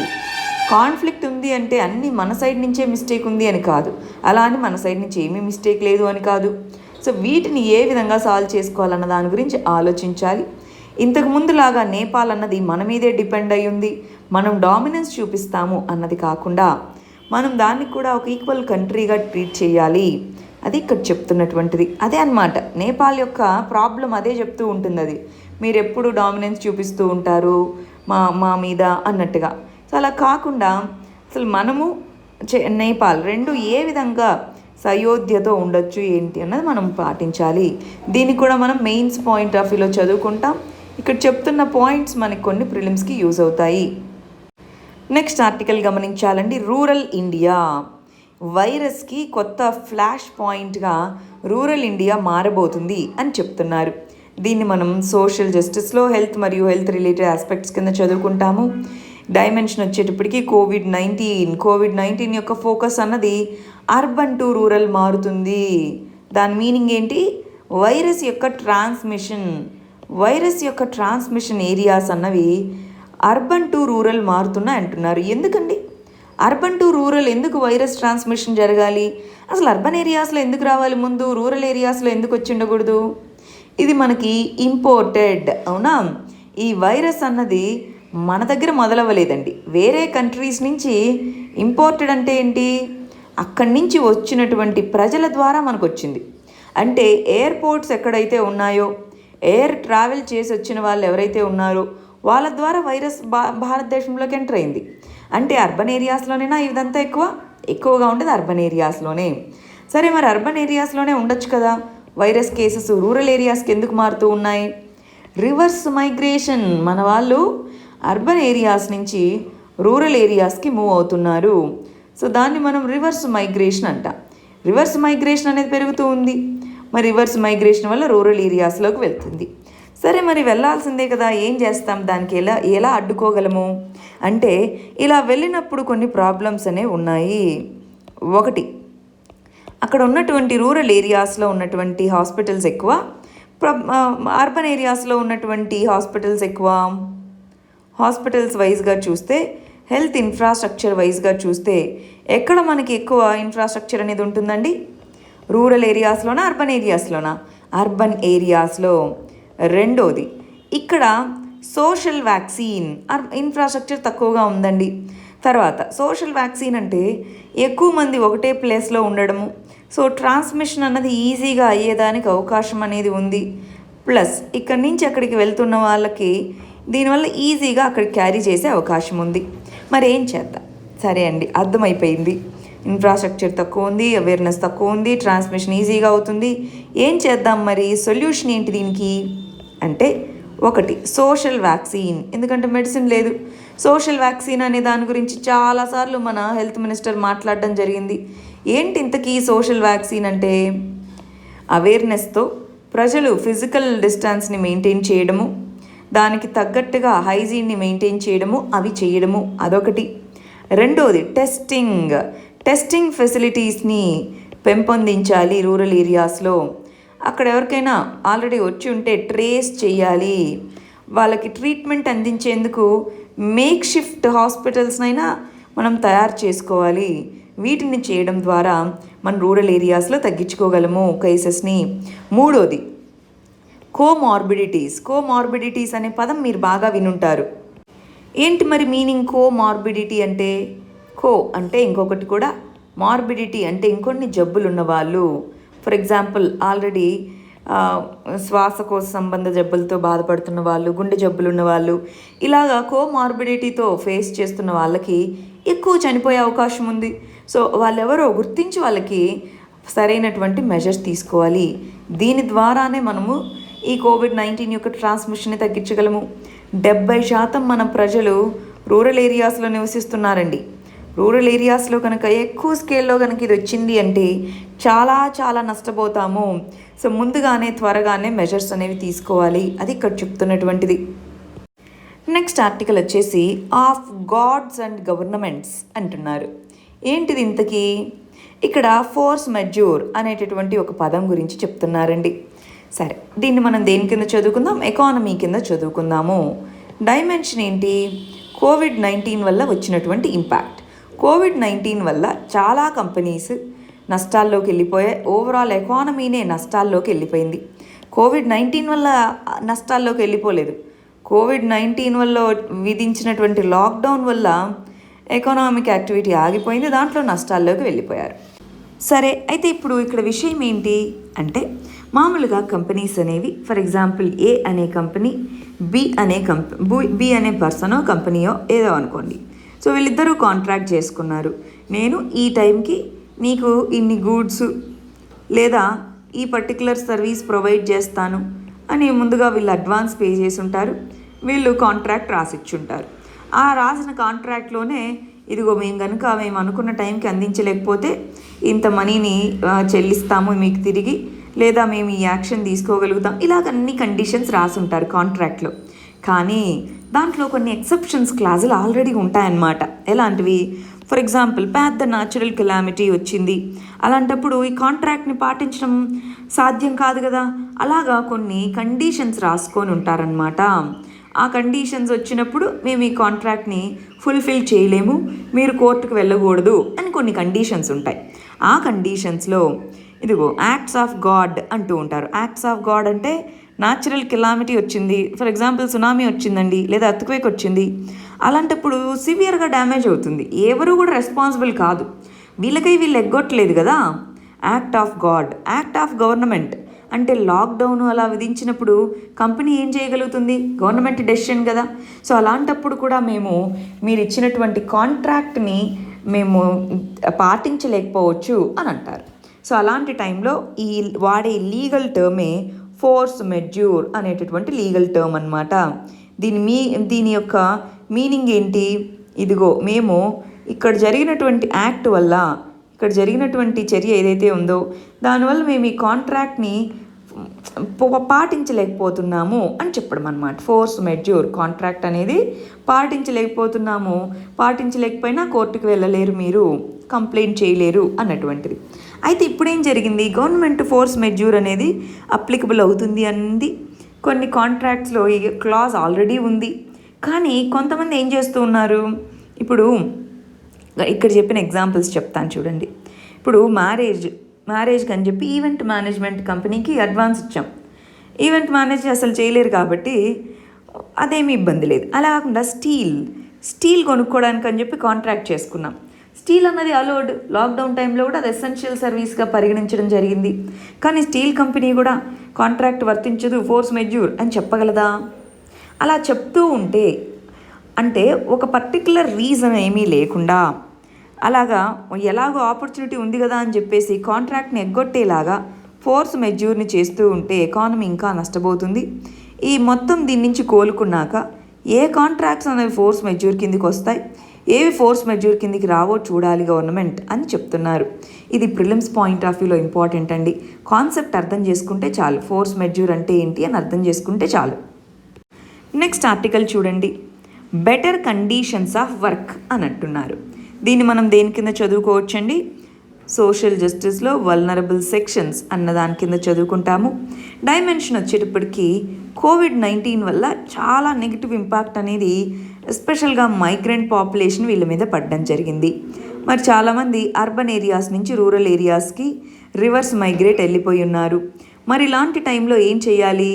కాన్ఫ్లిక్ట్ ఉంది అంటే అన్నీ మన సైడ్ నుంచే మిస్టేక్ ఉంది అని కాదు, అలా అని మన సైడ్ నుంచి ఏమీ మిస్టేక్ లేదు అని కాదు. సో వీటిని ఏ విధంగా సాల్వ్ చేసుకోవాలన్న దాని గురించి ఆలోచించాలి. ఇంతకు ముందులాగా నేపాల్ అన్నది మన మీదే డిపెండ్ అయి ఉంది, మనం డామినెన్స్ చూపిస్తాము అన్నది కాకుండా మనం దాన్ని కూడా ఒక ఈక్వల్ కంట్రీగా ట్రీట్ చేయాలి. అది ఇక్కడ చెప్తున్నటువంటిది అదే అన్నమాట. నేపాల్ యొక్క ప్రాబ్లం అదే చెప్తూ ఉంటుంది. అది మీరు ఎప్పుడు డామినెన్స్ చూపిస్తూ ఉంటారు మా మీద అన్నట్టుగా. సో అలా కాకుండా అసలు మనము నేపాల్ రెండు ఏ విధంగా సయోధ్యతో ఉండొచ్చు ఏంటి అన్నది మనం పాటించాలి. దీన్ని కూడా మనం మెయిన్స్ పాయింట్ ఆఫ్ వ్యూలో చదువుకుంటాం. ఇక్కడ చెప్తున్న పాయింట్స్ మనకి కొన్ని ప్రిలిమ్స్కి యూజ్ అవుతాయి. నెక్స్ట్ ఆర్టికల్ గమనించాలండి. రూరల్ ఇండియా వైరస్కి కొత్త ఫ్లాష్ పాయింట్గా రూరల్ ఇండియా మారబోతుంది అని చెప్తున్నారు. దీన్ని మనం సోషల్ జస్టిస్లో హెల్త్ మరియు హెల్త్ రిలేటెడ్ ఆస్పెక్ట్స్ కింద చదువుకుంటాము. డైమెన్షన్ వచ్చేటప్పటికి కోవిడ్-19 యొక్క ఫోకస్ అన్నది అర్బన్ టు రూరల్ మారుతుంది. దాని మీనింగ్ ఏంటి? వైరస్ యొక్క ట్రాన్స్మిషన్ ఏరియాస్ అన్నవి అర్బన్ టు రూరల్ మారుతున్నాయి అంటున్నారు. ఎందుకండి అర్బన్ టు రూరల్ ఎందుకు వైరస్ ట్రాన్స్మిషన్ జరగాలి? అసలు అర్బన్ ఏరియాస్లో ఎందుకు రావాలి, ముందు రూరల్ ఏరియాస్లో ఎందుకు వచ్చి ఉండకూడదు? ఇది మనకి ఇంపోర్టెడ్, అవునా? ఈ వైరస్ అన్నది మన దగ్గర మొదలవ్వలేదండి, వేరే కంట్రీస్ నుంచి ఇంపోర్టెడ్. అంటే ఏంటి? అక్కడి నుంచి వచ్చినటువంటి ప్రజల ద్వారా మనకు వచ్చింది. అంటే ఎయిర్పోర్ట్స్ ఎక్కడైతే ఉన్నాయో, ఎయిర్ ట్రావెల్ చేసి వచ్చిన వాళ్ళు ఎవరైతే ఉన్నారో వాళ్ళ ద్వారా వైరస్ భారతదేశంలోకి ఎంటర్ అయింది. అంటే అర్బన్ ఏరియాస్లోనేనా ఇదంతా ఎక్కువగా ఉండేది అర్బన్ ఏరియాస్లోనే. సరే, మరి అర్బన్ ఏరియాస్లోనే ఉండొచ్చు కదా వైరస్ కేసెస్, రూరల్ ఏరియాస్కి ఎందుకు మారుతూ ఉన్నాయి? రివర్స్ మైగ్రేషన్, మన వాళ్ళు అర్బన్ ఏరియాస్ నుంచి రూరల్ ఏరియాస్కి మూవ్ అవుతున్నారు. సో దాన్ని మనం రివర్స్ మైగ్రేషన్ అంటాం. రివర్స్ మైగ్రేషన్ అనేది పెరుగుతూ ఉంది. మరి రివర్స్ మైగ్రేషన్ వల్ల రూరల్ ఏరియాస్లోకి వెళ్తుంది. సరే, మరి వెళ్ళాల్సిందే కదా, ఏం చేస్తాం? దానికి ఎలా అడ్డుకోగలము అంటే ఇలా వెళ్ళినప్పుడు కొన్ని ప్రాబ్లమ్స్ అనేవి ఉన్నాయి. ఒకటి, అక్కడ ఉన్నటువంటి రూరల్ ఏరియాస్లో ఉన్నటువంటి హాస్పిటల్స్ ఎక్కువ, అర్బన్ ఏరియాస్లో ఉన్నటువంటి హాస్పిటల్స్ ఎక్కువ. హాస్పిటల్స్ వైజ్గా చూస్తే, హెల్త్ ఇన్ఫ్రాస్ట్రక్చర్ వైజ్గా చూస్తే ఎక్కడ మనకి ఎక్కువ ఇన్ఫ్రాస్ట్రక్చర్ అనేది ఉంటుందండి? రూరల్ ఏరియాస్లోనా, అర్బన్ ఏరియాస్లోనా? అర్బన్ ఏరియాస్లో. రెండోది, ఇక్కడ సోషల్ వ్యాక్సిన్ ఇన్ఫ్రాస్ట్రక్చర్ తక్కువగా ఉందండి. తర్వాత సోషల్ వ్యాక్సిన్ అంటే ఎక్కువ మంది ఒకటే ప్లేస్లో ఉండడము, సో ట్రాన్స్మిషన్ అన్నది ఈజీగా అయ్యేదానికి అవకాశం అనేది ఉంది. ప్లస్ ఇక్కడి నుంచి అక్కడికి వెళ్తున్న వాళ్ళకి దీనివల్ల ఈజీగా అక్కడికి క్యారీ చేసే అవకాశం ఉంది. మరి ఏం చేద్దాం? సరే అండి, అర్థమైపోయింది. ఇన్ఫ్రాస్ట్రక్చర్ తక్కువ ఉంది, అవేర్నెస్ తక్కువ ఉంది, ట్రాన్స్మిషన్ ఈజీగా అవుతుంది. ఏం చేద్దాం మరి? సొల్యూషన్ ఏంటి దీనికి అంటే, ఒకటి సోషల్ వ్యాక్సిన్. ఎందుకంటే మెడిసిన్ లేదు. సోషల్ వ్యాక్సిన్ అనే దాని గురించి చాలాసార్లు మన హెల్త్ మినిస్టర్ మాట్లాడడం జరిగింది. ఏంటి ఇంతకీ సోషల్ వ్యాక్సిన్ అంటే? అవేర్నెస్తో ప్రజలు ఫిజికల్ డిస్టెన్స్ని మెయింటైన్ చేయడము, దానికి తగ్గట్టుగా హైజీన్ని మెయింటైన్ చేయడము, అవి చేయడము, అదొకటి. రెండోది టెస్టింగ్ ఫెసిలిటీస్ని పెంపొందించాలి రూరల్ ఏరియాస్లో. అక్కడ ఎవరికైనా ఆల్రెడీ వచ్చి ఉంటే ట్రేస్ చేయాలి. వాళ్ళకి ట్రీట్మెంట్ అందించేందుకు మేక్ షిఫ్ట్ హాస్పిటల్స్నైనా మనం తయారు చేసుకోవాలి. వీటిని చేయడం ద్వారా మన రూరల్ ఏరియాస్లో తగ్గించుకోగలము కేసెస్ని. మూడోది కోమార్బిడిటీస్ అనే పదం మీరు బాగా వినుంటారు. ఏంటి మరి మీనింగ్ కోమార్బిడిటీ అంటే? కో అంటే ఇంకొకటి కూడా, మార్బిడిటీ అంటే ఇంకొన్ని జబ్బులు ఉన్నవాళ్ళు. ఫర్ ఎగ్జాంపుల్ ఆల్రెడీ శ్వాసకోశ సంబంధ జబ్బులతో బాధపడుతున్న వాళ్ళు, గుండె జబ్బులు ఉన్నవాళ్ళు, ఇలాగా కోమార్బిడిటీతో ఫేస్ చేస్తున్న వాళ్ళకి ఎక్కువ చనిపోయే అవకాశం ఉంది. సో వాళ్ళెవరో గుర్తించి వాళ్ళకి సరైనటువంటి మెజర్స్ తీసుకోవాలి. దీని ద్వారానే మనము ఈ కోవిడ్-19 యొక్క ట్రాన్స్మిషన్ని తగ్గించగలము. 70% మన ప్రజలు రూరల్ ఏరియాస్లో నివసిస్తున్నారండి. రూరల్ ఏరియాస్లో కనుక ఎక్కువ స్కేల్లో కనుక ఇది వచ్చింది అంటే చాలా చాలా నష్టపోతాము. సో ముందుగానే త్వరగానే మెజర్స్ అనేవి తీసుకోవాలి. అది ఇక్కడ చెప్తున్నటువంటిది. నెక్స్ట్ ఆర్టికల్ వచ్చేసి ఆఫ్ గాడ్స్ అండ్ గవర్నమెంట్స్ అంటున్నారు. ఏంటిది ఇంతకీ? ఇక్కడ ఫోర్స్ మెజూర్ అనేటటువంటి ఒక పదం గురించి చెప్తున్నారండి. సరే, దీన్ని మనం దేని కింద చదువుకుందాం? ఎకానమీ కింద చదువుకుందాము. డైమెన్షన్ ఏంటి? కోవిడ్-19 వల్ల వచ్చినటువంటి ఇంపాక్ట్. కోవిడ్-19 వల్ల చాలా కంపెనీస్ నష్టాల్లోకి వెళ్ళిపోయాయి. ఓవరాల్ ఎకానమీనే నష్టాల్లోకి వెళ్ళిపోయింది. కోవిడ్-19 వల్ల నష్టాల్లోకి వెళ్ళిపోలేదు. కోవిడ్-19 వల్ల విధించినటువంటి లాక్డౌన్ వల్ల ఎకనామిక్ యాక్టివిటీ ఆగిపోయింది, దాంట్లో నష్టాల్లోకి వెళ్ళిపోయారు. సరే, అయితే ఇప్పుడు ఇక్కడ విషయం ఏంటి అంటే, మామూలుగా కంపెనీస్ అనేవి, ఫర్ ఎగ్జాంపుల్ ఏ అనే కంపెనీ, బి అనే పర్సనో కంపెనీయో ఏదో అనుకోండి. సో వీళ్ళిద్దరూ కాంట్రాక్ట్ చేసుకున్నారు. నేను ఈ టైంకి నీకు ఇన్ని గూడ్స్ లేదా ఈ పర్టికులర్ సర్వీస్ ప్రొవైడ్ చేస్తాను అని ముందుగా వీళ్ళు అడ్వాన్స్ పే చేసి ఉంటారు. వీళ్ళు కాంట్రాక్ట్ రాసిచ్చుంటారు. ఆ రాసిన కాంట్రాక్ట్లోనే ఇదిగో మేము అనుకున్న టైంకి అందించలేకపోతే ఇంత మనీని చెల్లిస్తాము మీకు తిరిగి, లేదా మేము ఈ యాక్షన్ తీసుకోగలుగుతాం, ఇలాగ అన్ని కండిషన్స్ రాసి ఉంటారు కాంట్రాక్ట్లో. కానీ దాంట్లో కొన్ని ఎక్సెప్షన్స్ క్లాజులు ఆల్రెడీ ఉంటాయన్నమాట. ఎలాంటివి? ఫర్ ఎగ్జాంపుల్ పెద్ద న్యాచురల్ కెలామిటీ వచ్చింది, అలాంటప్పుడు ఈ కాంట్రాక్ట్ని పాటించడం సాధ్యం కాదు కదా. అలాగా కొన్ని కండిషన్స్ రాసుకొని ఉంటారనమాట. ఆ కండిషన్స్ వచ్చినప్పుడు మేము ఈ కాంట్రాక్ట్ని ఫుల్ఫిల్ చేయలేము, మీరు కోర్టుకు వెళ్ళకూడదు అని కొన్ని కండిషన్స్ ఉంటాయి. ఆ కండిషన్స్లో ఇదిగో యాక్ట్స్ ఆఫ్ గాడ్ అంటూ ఉంటారు. యాక్ట్స్ ఆఫ్ గాడ్ అంటే న్యాచురల్ కెలామిటీ వచ్చింది, ఫర్ ఎగ్జాంపుల్ సునామీ వచ్చిందండి, లేదా ఎర్త్క్వేక్ వచ్చింది. అలాంటప్పుడు సివియర్గా డ్యామేజ్ అవుతుంది. ఎవరు కూడా రెస్పాన్సిబుల్ కాదు, వీళ్ళు ఎగ్గొట్టలేదు కదా. Act of God. Act of government అంటే లాక్డౌన్ అలా విధించినప్పుడు కంపెనీ ఏం చేయగలుగుతుంది? గవర్నమెంట్ డెసిషన్ కదా. సో అలాంటప్పుడు కూడా మీరు ఇచ్చినటువంటి కాంట్రాక్ట్ని మేము పాటించలేకపోవచ్చు అని అంటారు. సో అలాంటి టైంలో ఈ వాడే లీగల్ టర్మే ఫోర్స్ మెజ్యూర్ అనేటటువంటి లీగల్ టర్మ్ అనమాట. దీని యొక్క మీనింగ్ ఏంటి? ఇదిగో మేము ఇక్కడ జరిగినటువంటి యాక్ట్ వల్ల, ఇక్కడ జరిగినటువంటి చర్య ఏదైతే ఉందో దానివల్ల మేము ఈ కాంట్రాక్ట్ని పాటించలేకపోతున్నాము అని చెప్పడం అనమాట. ఫోర్స్ మెజ్యూర్. కాంట్రాక్ట్ అనేది పాటించలేకపోయినా కోర్టుకు వెళ్ళలేరు, మీరు కంప్లైంట్ చేయలేరు అన్నటువంటిది. అయితే ఇప్పుడేం జరిగింది? గవర్నమెంట్ ఫోర్స్ మెజ్యూర్ అనేది అప్లికబుల్ అవుతుంది అంది. కొన్ని కాంట్రాక్ట్స్లో ఈ క్లాజ్ ఆల్రెడీ ఉంది. కానీ కొంతమంది ఏం చేస్తూ ఉన్నారు? ఇప్పుడు ఇక్కడ చెప్పిన ఎగ్జాంపుల్స్ చెప్తాను చూడండి. ఇప్పుడు మ్యారేజ్కి అని చెప్పి ఈవెంట్ మేనేజ్మెంట్ కంపెనీకి అడ్వాన్స్ ఇచ్చాం. ఈవెంట్ మేనేజ్ అసలు చేయలేరు కాబట్టి అదేమి ఇబ్బంది లేదు. అలా కాకుండా స్టీల్ కొనుక్కోవడానికి అని చెప్పి కాంట్రాక్ట్ చేసుకున్నాం. స్టీల్ అన్నది అలౌడ్. లాక్డౌన్ టైంలో కూడా అది ఎసెన్షియల్ సర్వీస్గా పరిగణించడం జరిగింది. కానీ స్టీల్ కంపెనీ కూడా కాంట్రాక్ట్ వర్తించదు, ఫోర్స్ మెజ్యూర్ అని చెప్పగలదా? అలా చెప్తూ ఉంటే అంటే ఒక పర్టికులర్ రీజన్ ఏమీ లేకుండా అలాగా ఎలాగో ఆపర్చునిటీ ఉంది కదా అని చెప్పేసి కాంట్రాక్ట్ని ఎగ్గొట్టేలాగా ఫోర్స్ మెజ్యూర్ని చేస్తూ ఉంటే ఎకానమీ ఇంకా నష్టపోతుంది. ఈ మొత్తం దీని నుంచి కోలుకున్నాక ఏ కాంట్రాక్ట్స్ అనేవి ఫోర్స్ మెజ్యూర్ కిందికి వస్తాయి, ఏవి ఫోర్స్ మెజ్యూర్ కిందికి రావో చూడాలి గవర్నమెంట్ అని చెప్తున్నారు. ఇది ప్రిలిమ్స్ పాయింట్ ఆఫ్ వ్యూలో ఇంపార్టెంట్ అండి. కాన్సెప్ట్ అర్థం చేసుకుంటే చాలు, ఫోర్స్ మెజ్యూర్ అంటే ఏంటి అని అర్థం చేసుకుంటే చాలు. నెక్స్ట్ ఆర్టికల్ చూడండి. బెటర్ కండిషన్స్ ఆఫ్ వర్క్ అని అంటున్నారు. దీన్ని మనం దేని కింద చదువుకోవచ్చండి? సోషల్ జస్టిస్లో వల్నరబుల్ సెక్షన్స్ అన్న దాని కింద చదువుకుంటాము. డైమెన్షన్ వచ్చేటప్పటికి కోవిడ్-19 వల్ల చాలా నెగిటివ్ ఇంపాక్ట్ అనేది ఎస్పెషల్గా మైగ్రెంట్ పాపులేషన్ వీళ్ళ మీద పడడం జరిగింది. మరి చాలామంది అర్బన్ ఏరియాస్ నుంచి రూరల్ ఏరియాస్కి రివర్స్ మైగ్రేట్ వెళ్ళిపోయి ఉన్నారు. మరి ఇలాంటి టైంలో ఏం చేయాలి?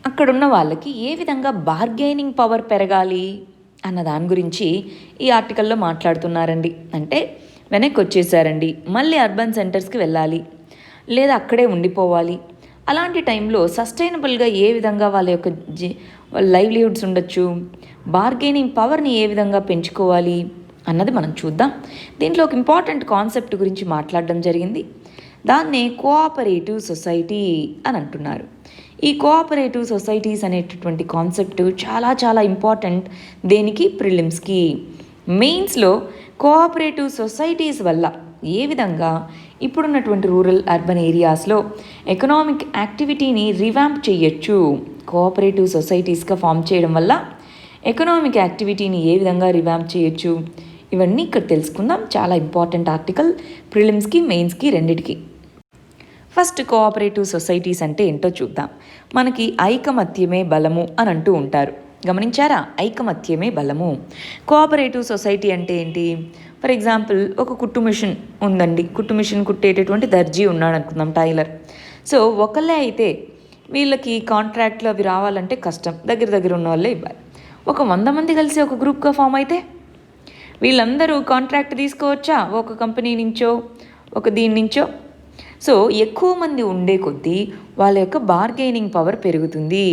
అక్కడున్న వాళ్ళకి ఏ విధంగా బార్గెనింగ్ పవర్ పెరగాలి అన్న దాని గురించి ఈ ఆర్టికల్లో మాట్లాడుతున్నారండి. అంటే వెనక్కి వచ్చేసారండి, మళ్ళీ అర్బన్ సెంటర్స్కి వెళ్ళాలి లేదా అక్కడే ఉండిపోవాలి. అలాంటి టైంలో సస్టైనబుల్గా ఏ విధంగా వాళ్ళ యొక్క వాళ్ళ లైవ్లీహుడ్స్ ఉండొచ్చు, బార్గెనింగ్ పవర్ని ఏ విధంగా పెంచుకోవాలి అన్నది మనం చూద్దాం. దీంట్లో ఒక ఇంపార్టెంట్ కాన్సెప్ట్ గురించి మాట్లాడడం జరిగింది. దాన్నే కోఆపరేటివ్ సొసైటీ అని అంటున్నారు. ఈ కోఆపరేటివ్ సొసైటీస్ అనేటటువంటి కాన్సెప్ట్ చాలా చాలా ఇంపార్టెంట్. దేనికి? ప్రిలిమ్స్కి. మెయిన్స్లో కోఆపరేటివ్ సొసైటీస్ వల్ల ఏ విధంగా ఇప్పుడున్నటువంటి రూరల్ అర్బన్ ఏరియాస్లో ఎకనామిక్ యాక్టివిటీని రివాంప్ చేయొచ్చు, కోఆపరేటివ్ సొసైటీస్గా ఫామ్ చేయడం వల్ల ఎకనామిక్ యాక్టివిటీని ఏ విధంగా రివాంప్ చేయొచ్చు, ఇవన్నీ ఇక్కడ తెలుసుకుందాం. చాలా ఇంపార్టెంట్ ఆర్టికల్ ప్రిలిమ్స్కి మెయిన్స్కి రెండిటికి. ఫస్ట్ కోఆపరేటివ్ సొసైటీస్ అంటే ఏంటో చూద్దాం. మనకి ఐకమత్యమే బలము అని అంటూ ఉంటారు, గమనించారా? ఐకమత్యమే బలము. కోఆపరేటివ్ సొసైటీ అంటే ఏంటి? ఫర్ ఎగ్జాంపుల్ ఒక కుట్టు మిషన్ ఉందండి, కుట్టు మిషన్ కుట్టేటటువంటి దర్జీ ఉన్నాడు అనుకుందాం, టైలర్. సో ఒకళ్ళే అయితే వీళ్ళకి కాంట్రాక్ట్లు అవి రావాలంటే కష్టం, దగ్గర ఉన్న వాళ్ళే ఇవ్వాలి. ఒక 100 మంది కలిసి ఒక గ్రూప్గా ఫామ్ అయితే వీళ్ళందరూ కాంట్రాక్ట్ తీసుకోవచ్చా? ఒక కంపెనీ నుంచో ఒక దీని నుంచో. సో ఎక్కువ మంది ఉండే కొద్దీ వాళ్ళ యొక్క బార్గెనింగ్ పవర్ పెరుగుతుంది.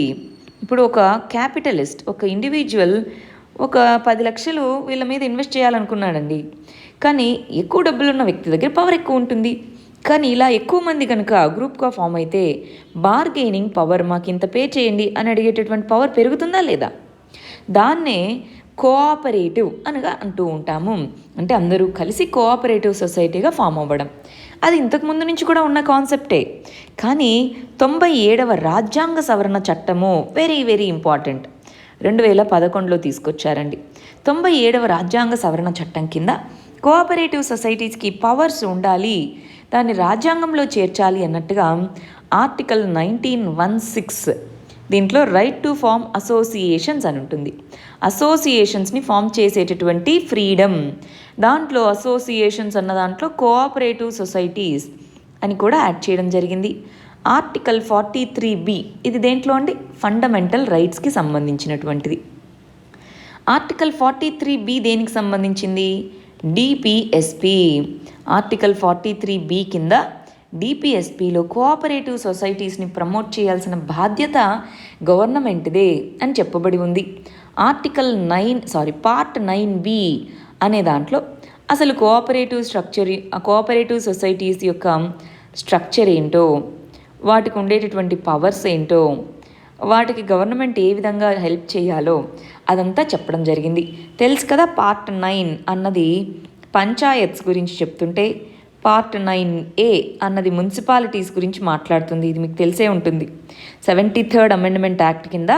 ఇప్పుడు ఒక క్యాపిటలిస్ట్, ఒక ఇండివిజువల్ ఒక 10 లక్షలు వీళ్ళ మీద ఇన్వెస్ట్ చేయాలనుకున్నాడండి, కానీ ఎక్కువ డబ్బులున్న వ్యక్తి దగ్గర పవర్ ఎక్కువ ఉంటుంది. కానీ ఇలా ఎక్కువ మంది కనుక గ్రూప్గా ఫామ్ అయితే బార్గెనింగ్ పవర్, మాకు ఇంత పే చేయండి అని అడిగేటటువంటి పవర్ పెరుగుతుందా లేదా? దాన్నే కోఆపరేటివ్ అనగా అంటూ ఉంటాము. అంటే అందరూ కలిసి కోఆపరేటివ్ సొసైటీగా ఫామ్ అవ్వడం. అది ఇంతకుముందు నుంచి కూడా ఉన్న కాన్సెప్టే. కానీ 97వ రాజ్యాంగ సవరణ చట్టము వెరీ వెరీ ఇంపార్టెంట్, 2011లో తీసుకొచ్చారండి. 97వ రాజ్యాంగ సవరణ చట్టం కింద కోఆపరేటివ్ సొసైటీస్కి పవర్స్ ఉండాలి, దాన్ని రాజ్యాంగంలో చేర్చాలి అన్నట్టుగా ఆర్టికల్ 19(1)(6) దీంట్లో రైట్ టు ఫామ్ అసోసియేషన్స్ అని ఉంటుంది. అసోసియేషన్స్ని ఫామ్ చేసేటటువంటి ఫ్రీడమ్, దాంట్లో అసోసియేషన్స్ అన్న దాంట్లో కోఆపరేటివ్ సొసైటీస్ అని కూడా యాడ్ చేయడం జరిగింది. ఆర్టికల్ 43B ఇది దేంట్లో అండి? ఫండమెంటల్ రైట్స్కి సంబంధించినటువంటిది. ఆర్టికల్ 43B దేనికి సంబంధించింది? డిపిఎస్పి. ఆర్టికల్ 43B కింద డిపిఎస్పిలో కోఆపరేటివ్ సొసైటీస్ని ప్రమోట్ చేయాల్సిన బాధ్యత గవర్నమెంట్దే అని చెప్పబడి ఉంది. పార్ట్ 9B అనే దాంట్లో అసలు కోఆపరేటివ్ సొసైటీస్ యొక్క స్ట్రక్చర్ ఏంటో, వాటికి ఉండేటటువంటి పవర్స్ ఏంటో, వాటికి గవర్నమెంట్ ఏ విధంగా హెల్ప్ చేయాలో అదంతా చెప్పడం జరిగింది. తెలుసు కదా, పార్ట్ 9 అన్నది పంచాయత్స్ గురించి చెప్తుంటే పార్ట్ 9A అన్నది మున్సిపాలిటీస్ గురించి మాట్లాడుతుంది. ఇది మీకు తెలిసే ఉంటుంది. 73rd అమెండ్మెంట్ యాక్ట్ కింద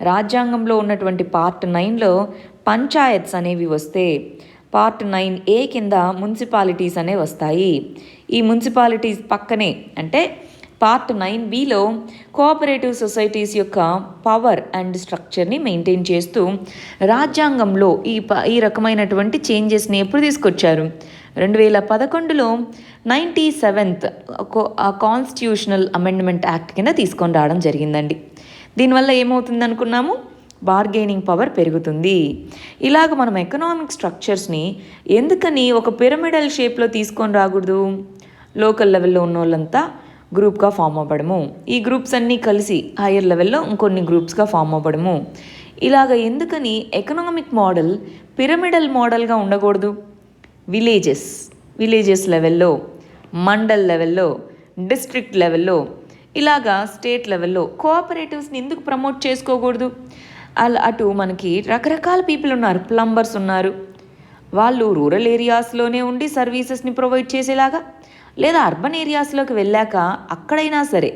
రాజ్యాంగంలో ఉన్నటువంటి పార్ట్ 9లో పంచాయత్స్ అనేవి వస్తే పార్ట్ 9A కింద మున్సిపాలిటీస్ అనేవి వస్తాయి. ఈ మున్సిపాలిటీస్ పక్కనే అంటే పార్ట్ 9Bలో కోఆపరేటివ్ సొసైటీస్ యొక్క పవర్ అండ్ స్ట్రక్చర్ని మెయింటైన్ చేస్తూ రాజ్యాంగంలో ఈ రకమైనటువంటి చేంజెస్ని ఎప్పుడు తీసుకొచ్చారు? 2011లో 97th కాన్స్టిట్యూషనల్ అమెండ్మెంట్ యాక్ట్ కింద తీసుకొని రావడం జరిగిందండి. దీనివల్ల ఏమవుతుంది అనుకున్నాము? బార్గెనింగ్ పవర్ పెరుగుతుంది. ఇలాగ మనం ఎకనామిక్ స్ట్రక్చర్స్ని ఎందుకని ఒక పిరమిడల్ షేప్లో తీసుకొని రాకూడదు? లోకల్ లెవెల్లో ఉన్న వాళ్ళంతా గ్రూప్గా ఫామ్ అవ్వడము, ఈ గ్రూప్స్ అన్నీ కలిసి హయ్యర్ లెవెల్లో ఇంకొన్ని గ్రూప్స్గా ఫామ్ అవ్వడము, ఇలాగ ఎందుకని ఎకనామిక్ మోడల్ పిరమిడల్ మోడల్గా ఉండకూడదు? విలేజెస్ లెవెల్లో, మండల్ లెవెల్లో, డిస్ట్రిక్ట్ లెవెల్లో, ఇలాగా స్టేట్ లెవెల్లో కోఆపరేటివ్స్ని ఎందుకు ప్రమోట్ చేసుకోకూడదు? అటు మనకి రకరకాల పీపుల్ ఉన్నారు. ప్లంబర్స్ ఉన్నారు, వాళ్ళు రూరల్ ఏరియాస్లోనే ఉండి సర్వీసెస్ని ప్రొవైడ్ చేసేలాగా, లేదా అర్బన్ ఏరియాస్లోకి వెళ్ళాక అక్కడైనా సరే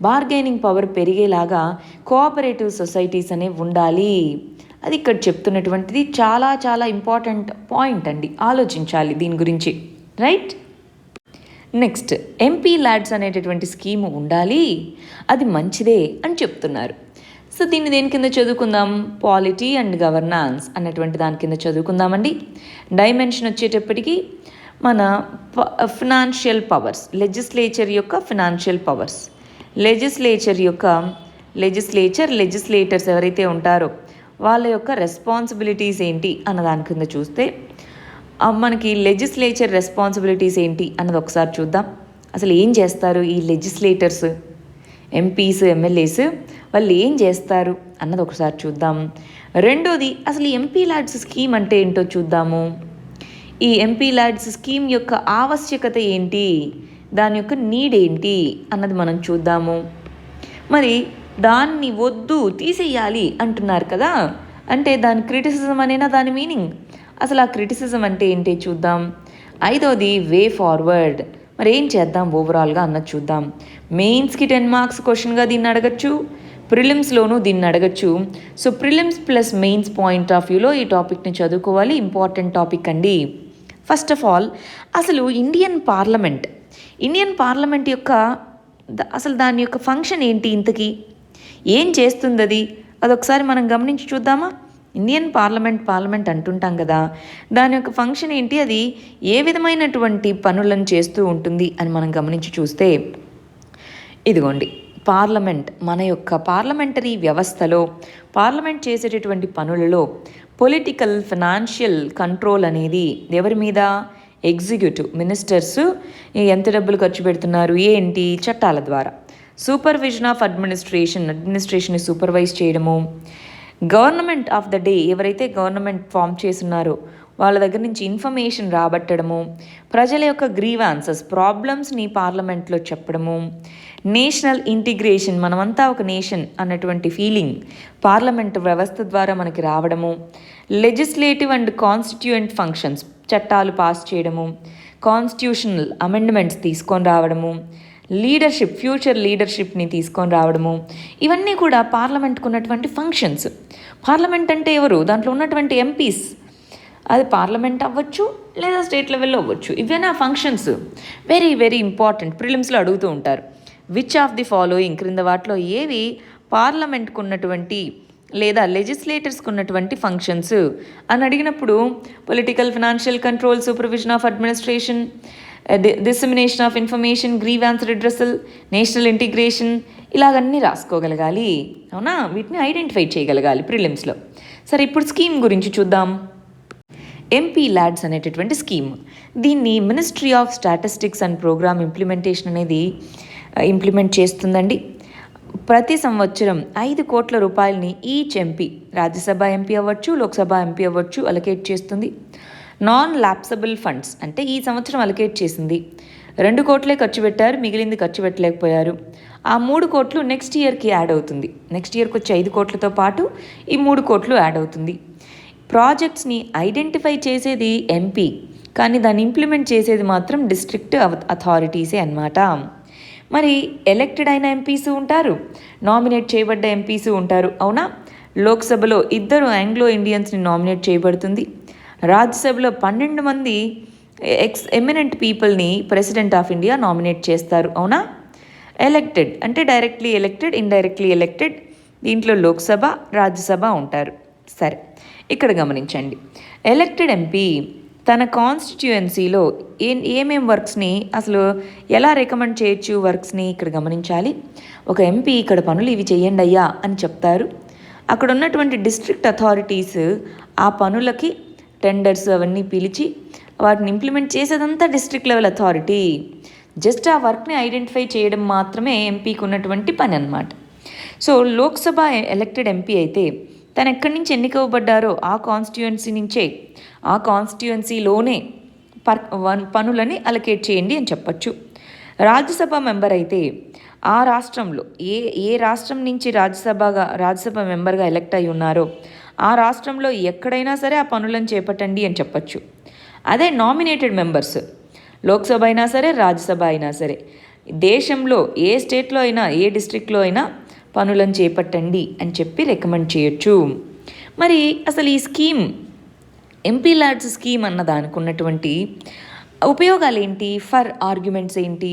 బార్గెనింగ్ పవర్ పెరిగేలాగా కోఆపరేటివ్ సొసైటీస్ అనేవి ఉండాలి అది ఇక్కడ చెప్తున్నటువంటిది చాలా చాలా ఇంపార్టెంట్ పాయింట్ అండి, ఆలోచించాలి దీని గురించి, రైట్. నెక్స్ట్, ఎంపీ ల్యాడ్స్ అనేటటువంటి స్కీము ఉండాలి, అది మంచిదే అని చెప్తున్నారు. సో దీన్ని దేని కింద చదువుకుందాం, పాలిటీ అండ్ గవర్నాన్స్ అన్నటువంటి దాని కింద చదువుకుందామండి. డైమెన్షన్ వచ్చేటప్పటికి మన ఫినాన్షియల్ పవర్స్, లెజిస్లేచర్ యొక్క ఫినాన్షియల్ పవర్స్, లెజిస్లేటర్స్ ఎవరైతే ఉంటారో వాళ్ళ యొక్క రెస్పాన్సిబిలిటీస్ ఏంటి అన్న దాని కింద చూస్తే మనకి లెజిస్లేచర్ రెస్పాన్సిబిలిటీస్ ఏంటి అన్నది ఒకసారి చూద్దాం. అసలు ఏం చేస్తారు ఈ లెజిస్లేటర్స్, ఎంపీస్, ఎమ్మెల్యేస్ వాళ్ళు ఏం చేస్తారు అన్నది ఒకసారి చూద్దాం. రెండోది, అసలు ఎంపీ ల్యాడ్స్ స్కీమ్ అంటే ఏంటో చూద్దాము. ఈ ఎంపీ ల్యాడ్స్ స్కీమ్ యొక్క ఆవశ్యకత ఏంటి, దాని యొక్క నీడ్ ఏంటి అన్నది మనం చూద్దాము. మరి దాన్ని వద్దు తీసేయాలి అంటున్నారు కదా, అంటే దాని క్రిటిసిజం అనేనా దాని మీనింగ్, అసలు ఆ క్రిటిసిజం అంటే ఏంటి చూద్దాం. ఐదోది, వే ఫార్వర్డ్, మరి ఏం చేద్దాం ఓవరాల్గా అన్నది చూద్దాం. మెయిన్స్కి 10 మార్క్స్ క్వశ్చన్గా దీన్ని అడగచ్చు, ప్రిలిమ్స్లోనూ దీన్ని అడగచ్చు. So prelims plus mains point of వ్యూలో ఈ టాపిక్ని చదువుకోవాలి, ఇంపార్టెంట్ టాపిక్ అండి. ఫస్ట్ ఆఫ్ ఆల్, అసలు ఇండియన్ పార్లమెంట్ యొక్క అసలు దాని యొక్క ఫంక్షన్ ఏంటి, ఇంతకీ ఏం చేస్తుంది అది, అదొకసారి మనం గమనించి చూద్దామా. ఇండియన్ పార్లమెంట్ అంటుంటాం కదా, దాని యొక్క ఫంక్షన్ ఏంటి, అది ఏ విధమైనటువంటి పనులను చేస్తూ ఉంటుంది అని మనం గమనించి చూస్తే, ఇదిగోండి పార్లమెంట్, మన యొక్క పార్లమెంటరీ వ్యవస్థలో పార్లమెంట్ చేసేటటువంటి పనులలో పొలిటికల్, ఫినాన్షియల్ కంట్రోల్ అనేది ఎవరి మీద, ఎగ్జిక్యూటివ్ మినిస్టర్స్ ఎంత డబ్బులు ఖర్చు పెడుతున్నారు ఏంటి, చట్టాల ద్వారా. సూపర్విజన్ ఆఫ్ అడ్మినిస్ట్రేషన్ని సూపర్వైజ్ చేయడము. గవర్నమెంట్ ఆఫ్ ద డే, ఎవరైతే గవర్నమెంట్ ఫామ్ చేస్తున్నారో వాళ్ళ దగ్గర నుంచి ఇన్ఫర్మేషన్ రాబట్టడము. ప్రజల యొక్క గ్రీవాన్సెస్, ప్రాబ్లమ్స్ని పార్లమెంట్లో చెప్పడము. నేషనల్ ఇంటిగ్రేషన్, మనమంతా ఒక నేషన్ అన్నటువంటి ఫీలింగ్ పార్లమెంట్ వ్యవస్థ ద్వారా మనకి రావడము. లెజిస్లేటివ్ అండ్ కాన్స్టిట్యూయెంట్ ఫంక్షన్స్, చట్టాలు పాస్ చేయడము. కాన్స్టిట్యూషనల్ అమెండ్మెంట్స్ తీసుకొని రావడము. లీడర్షిప్, ఫ్యూచర్ లీడర్షిప్ని తీసుకొని రావడము. ఇవన్నీ కూడా పార్లమెంట్కు ఉన్నటువంటి ఫంక్షన్స్. పార్లమెంట్ అంటే ఎవరు, దాంట్లో ఉన్నటువంటి ఎంపీస్, అది పార్లమెంట్ అవ్వచ్చు లేదా స్టేట్ లెవెల్లో అవ్వచ్చు, ఇవేనా ఫంక్షన్స్. వెరీ వెరీ ఇంపార్టెంట్, ప్రిలిమ్స్లో అడుగుతూ ఉంటారు. విచ్ ఆఫ్ ది ఫాలోయింగ్, క్రింద వాటిలో ఏవి పార్లమెంట్కు ఉన్నటువంటి లేదా లెజిస్లేటర్స్కి ఉన్నటువంటి ఫంక్షన్స్ అని అడిగినప్పుడు political, financial control, supervision of administration, dissemination of information, grievance redressal, national integration, ఇలాగన్నీ రాసుకోగలగాలి, అవునా, వీటిని ఐడెంటిఫై చేయగలగాలి ప్రిలిమ్స్లో. సరే, ఇప్పుడు స్కీమ్ గురించి చూద్దాం. ఎంపీ ల్యాడ్స్ అనేటటువంటి స్కీమ్, దీన్ని ministry of statistics and programme implementation అనేది ఇంప్లిమెంట్ చేస్తుందండి. ప్రతి సంవత్సరం 5 కోట్ల రూపాయలని ఈచ్ ఎంపీ, రాజ్యసభ ఎంపీ అవ్వచ్చు, లోక్సభ ఎంపీ అవ్వచ్చు, అలొకేట్ చేస్తుంది. నాన్ ల్యాప్సబుల్ ఫండ్స్ అంటే ఈ సంవత్సరం అలొకేట్ చేసింది 2 కోట్లే ఖర్చు పెట్టారు, మిగిలింది ఖర్చు పెట్టలేకపోయారు, ఆ 3 కోట్లు నెక్స్ట్ ఇయర్కి యాడ్ అవుతుంది. నెక్స్ట్ ఇయర్కి వచ్చే 5 కోట్లతో పాటు ఈ 3 కోట్లు యాడ్ అవుతుంది. ప్రాజెక్ట్స్ని ఐడెంటిఫై చేసేది ఎంపీ, కానీ దాన్ని ఇంప్లిమెంట్ చేసేది మాత్రం డిస్ట్రిక్ట్ అథారిటీసే అన్నమాట. మరి ఎలక్టెడ్ అయిన ఎంపీస్ ఉంటారు, నామినేట్ చేయబడ్డ ఎంపీస్ ఉంటారు, అవునా. లోక్సభలో 2 ఆంగ్లో ఇండియన్స్ని నామినేట్ చేయబడుతుంది. రాజ్యసభలో 12 మంది ఎమినెంట్ పీపుల్ని ప్రెసిడెంట్ ఆఫ్ ఇండియా నామినేట్ చేస్తారు, అవునా. ఎలక్టెడ్ అంటే డైరెక్ట్లీ ఎలక్టెడ్, ఇండైరెక్ట్లీ ఎలక్టెడ్, దీంట్లో లోక్సభ, రాజ్యసభ ఉంటారు. సరే, ఇక్కడ గమనించండి, ఎలక్టెడ్ ఎంపీ తన కాన్స్టిట్యుయెన్సీలో ఏమేం వర్క్స్ని అసలు ఎలా రికమెండ్ చేయొచ్చు వర్క్స్ని ఇక్కడ గమనించాలి. ఒక ఎంపీ ఇక్కడ పనులు ఇవి చేయండి అయ్యా అని చెప్తారు. అక్కడ ఉన్నటువంటి డిస్ట్రిక్ట్ అథారిటీస్ ఆ పనులకి టెండర్స్ అవన్నీ పిలిచి వాటిని ఇంప్లిమెంట్ చేసేదంతా డిస్ట్రిక్ట్ లెవెల్ అథారిటీ. జస్ట్ ఆ వర్క్ని ఐడెంటిఫై చేయడం మాత్రమే ఎంపీకి ఉన్నటువంటి పని అన్నమాట. సో లోక్సభ ఎలక్టెడ్ ఎంపీ అయితే తను ఎక్కడి నుంచి ఎన్నికవ్వబడ్డారో ఆ కాన్స్టిట్యుయెన్సీ నుంచే, ఆ కాన్స్టిట్యుయెన్సీలోనే పనులని అలొకేట్ చేయండి అని చెప్పచ్చు. రాజ్యసభ మెంబర్ అయితే ఆ రాష్ట్రంలో ఏ రాష్ట్రం నుంచి రాజ్యసభ మెంబర్గా ఎలక్ట్ అయి ఉన్నారో ఆ రాష్ట్రంలో ఎక్కడైనా సరే ఆ పనులను చేపట్టండి అని చెప్పచ్చు. అదే నామినేటెడ్ మెంబర్స్, లోక్సభ అయినా సరే, రాజ్యసభ అయినా సరే, దేశంలో ఏ స్టేట్లో అయినా, ఏ డిస్ట్రిక్ట్లో అయినా పనులను చేపట్టండి అని చెప్పి రికమెండ్ చేయొచ్చు. మరి అసలు ఈ స్కీమ్ ఎంపీ ల్యాడ్స్ స్కీమ్ అన్న దానికి ఉన్నటువంటి ఉపయోగాలు ఏంటి, ఫర్ ఆర్గ్యుమెంట్స్ ఏంటి?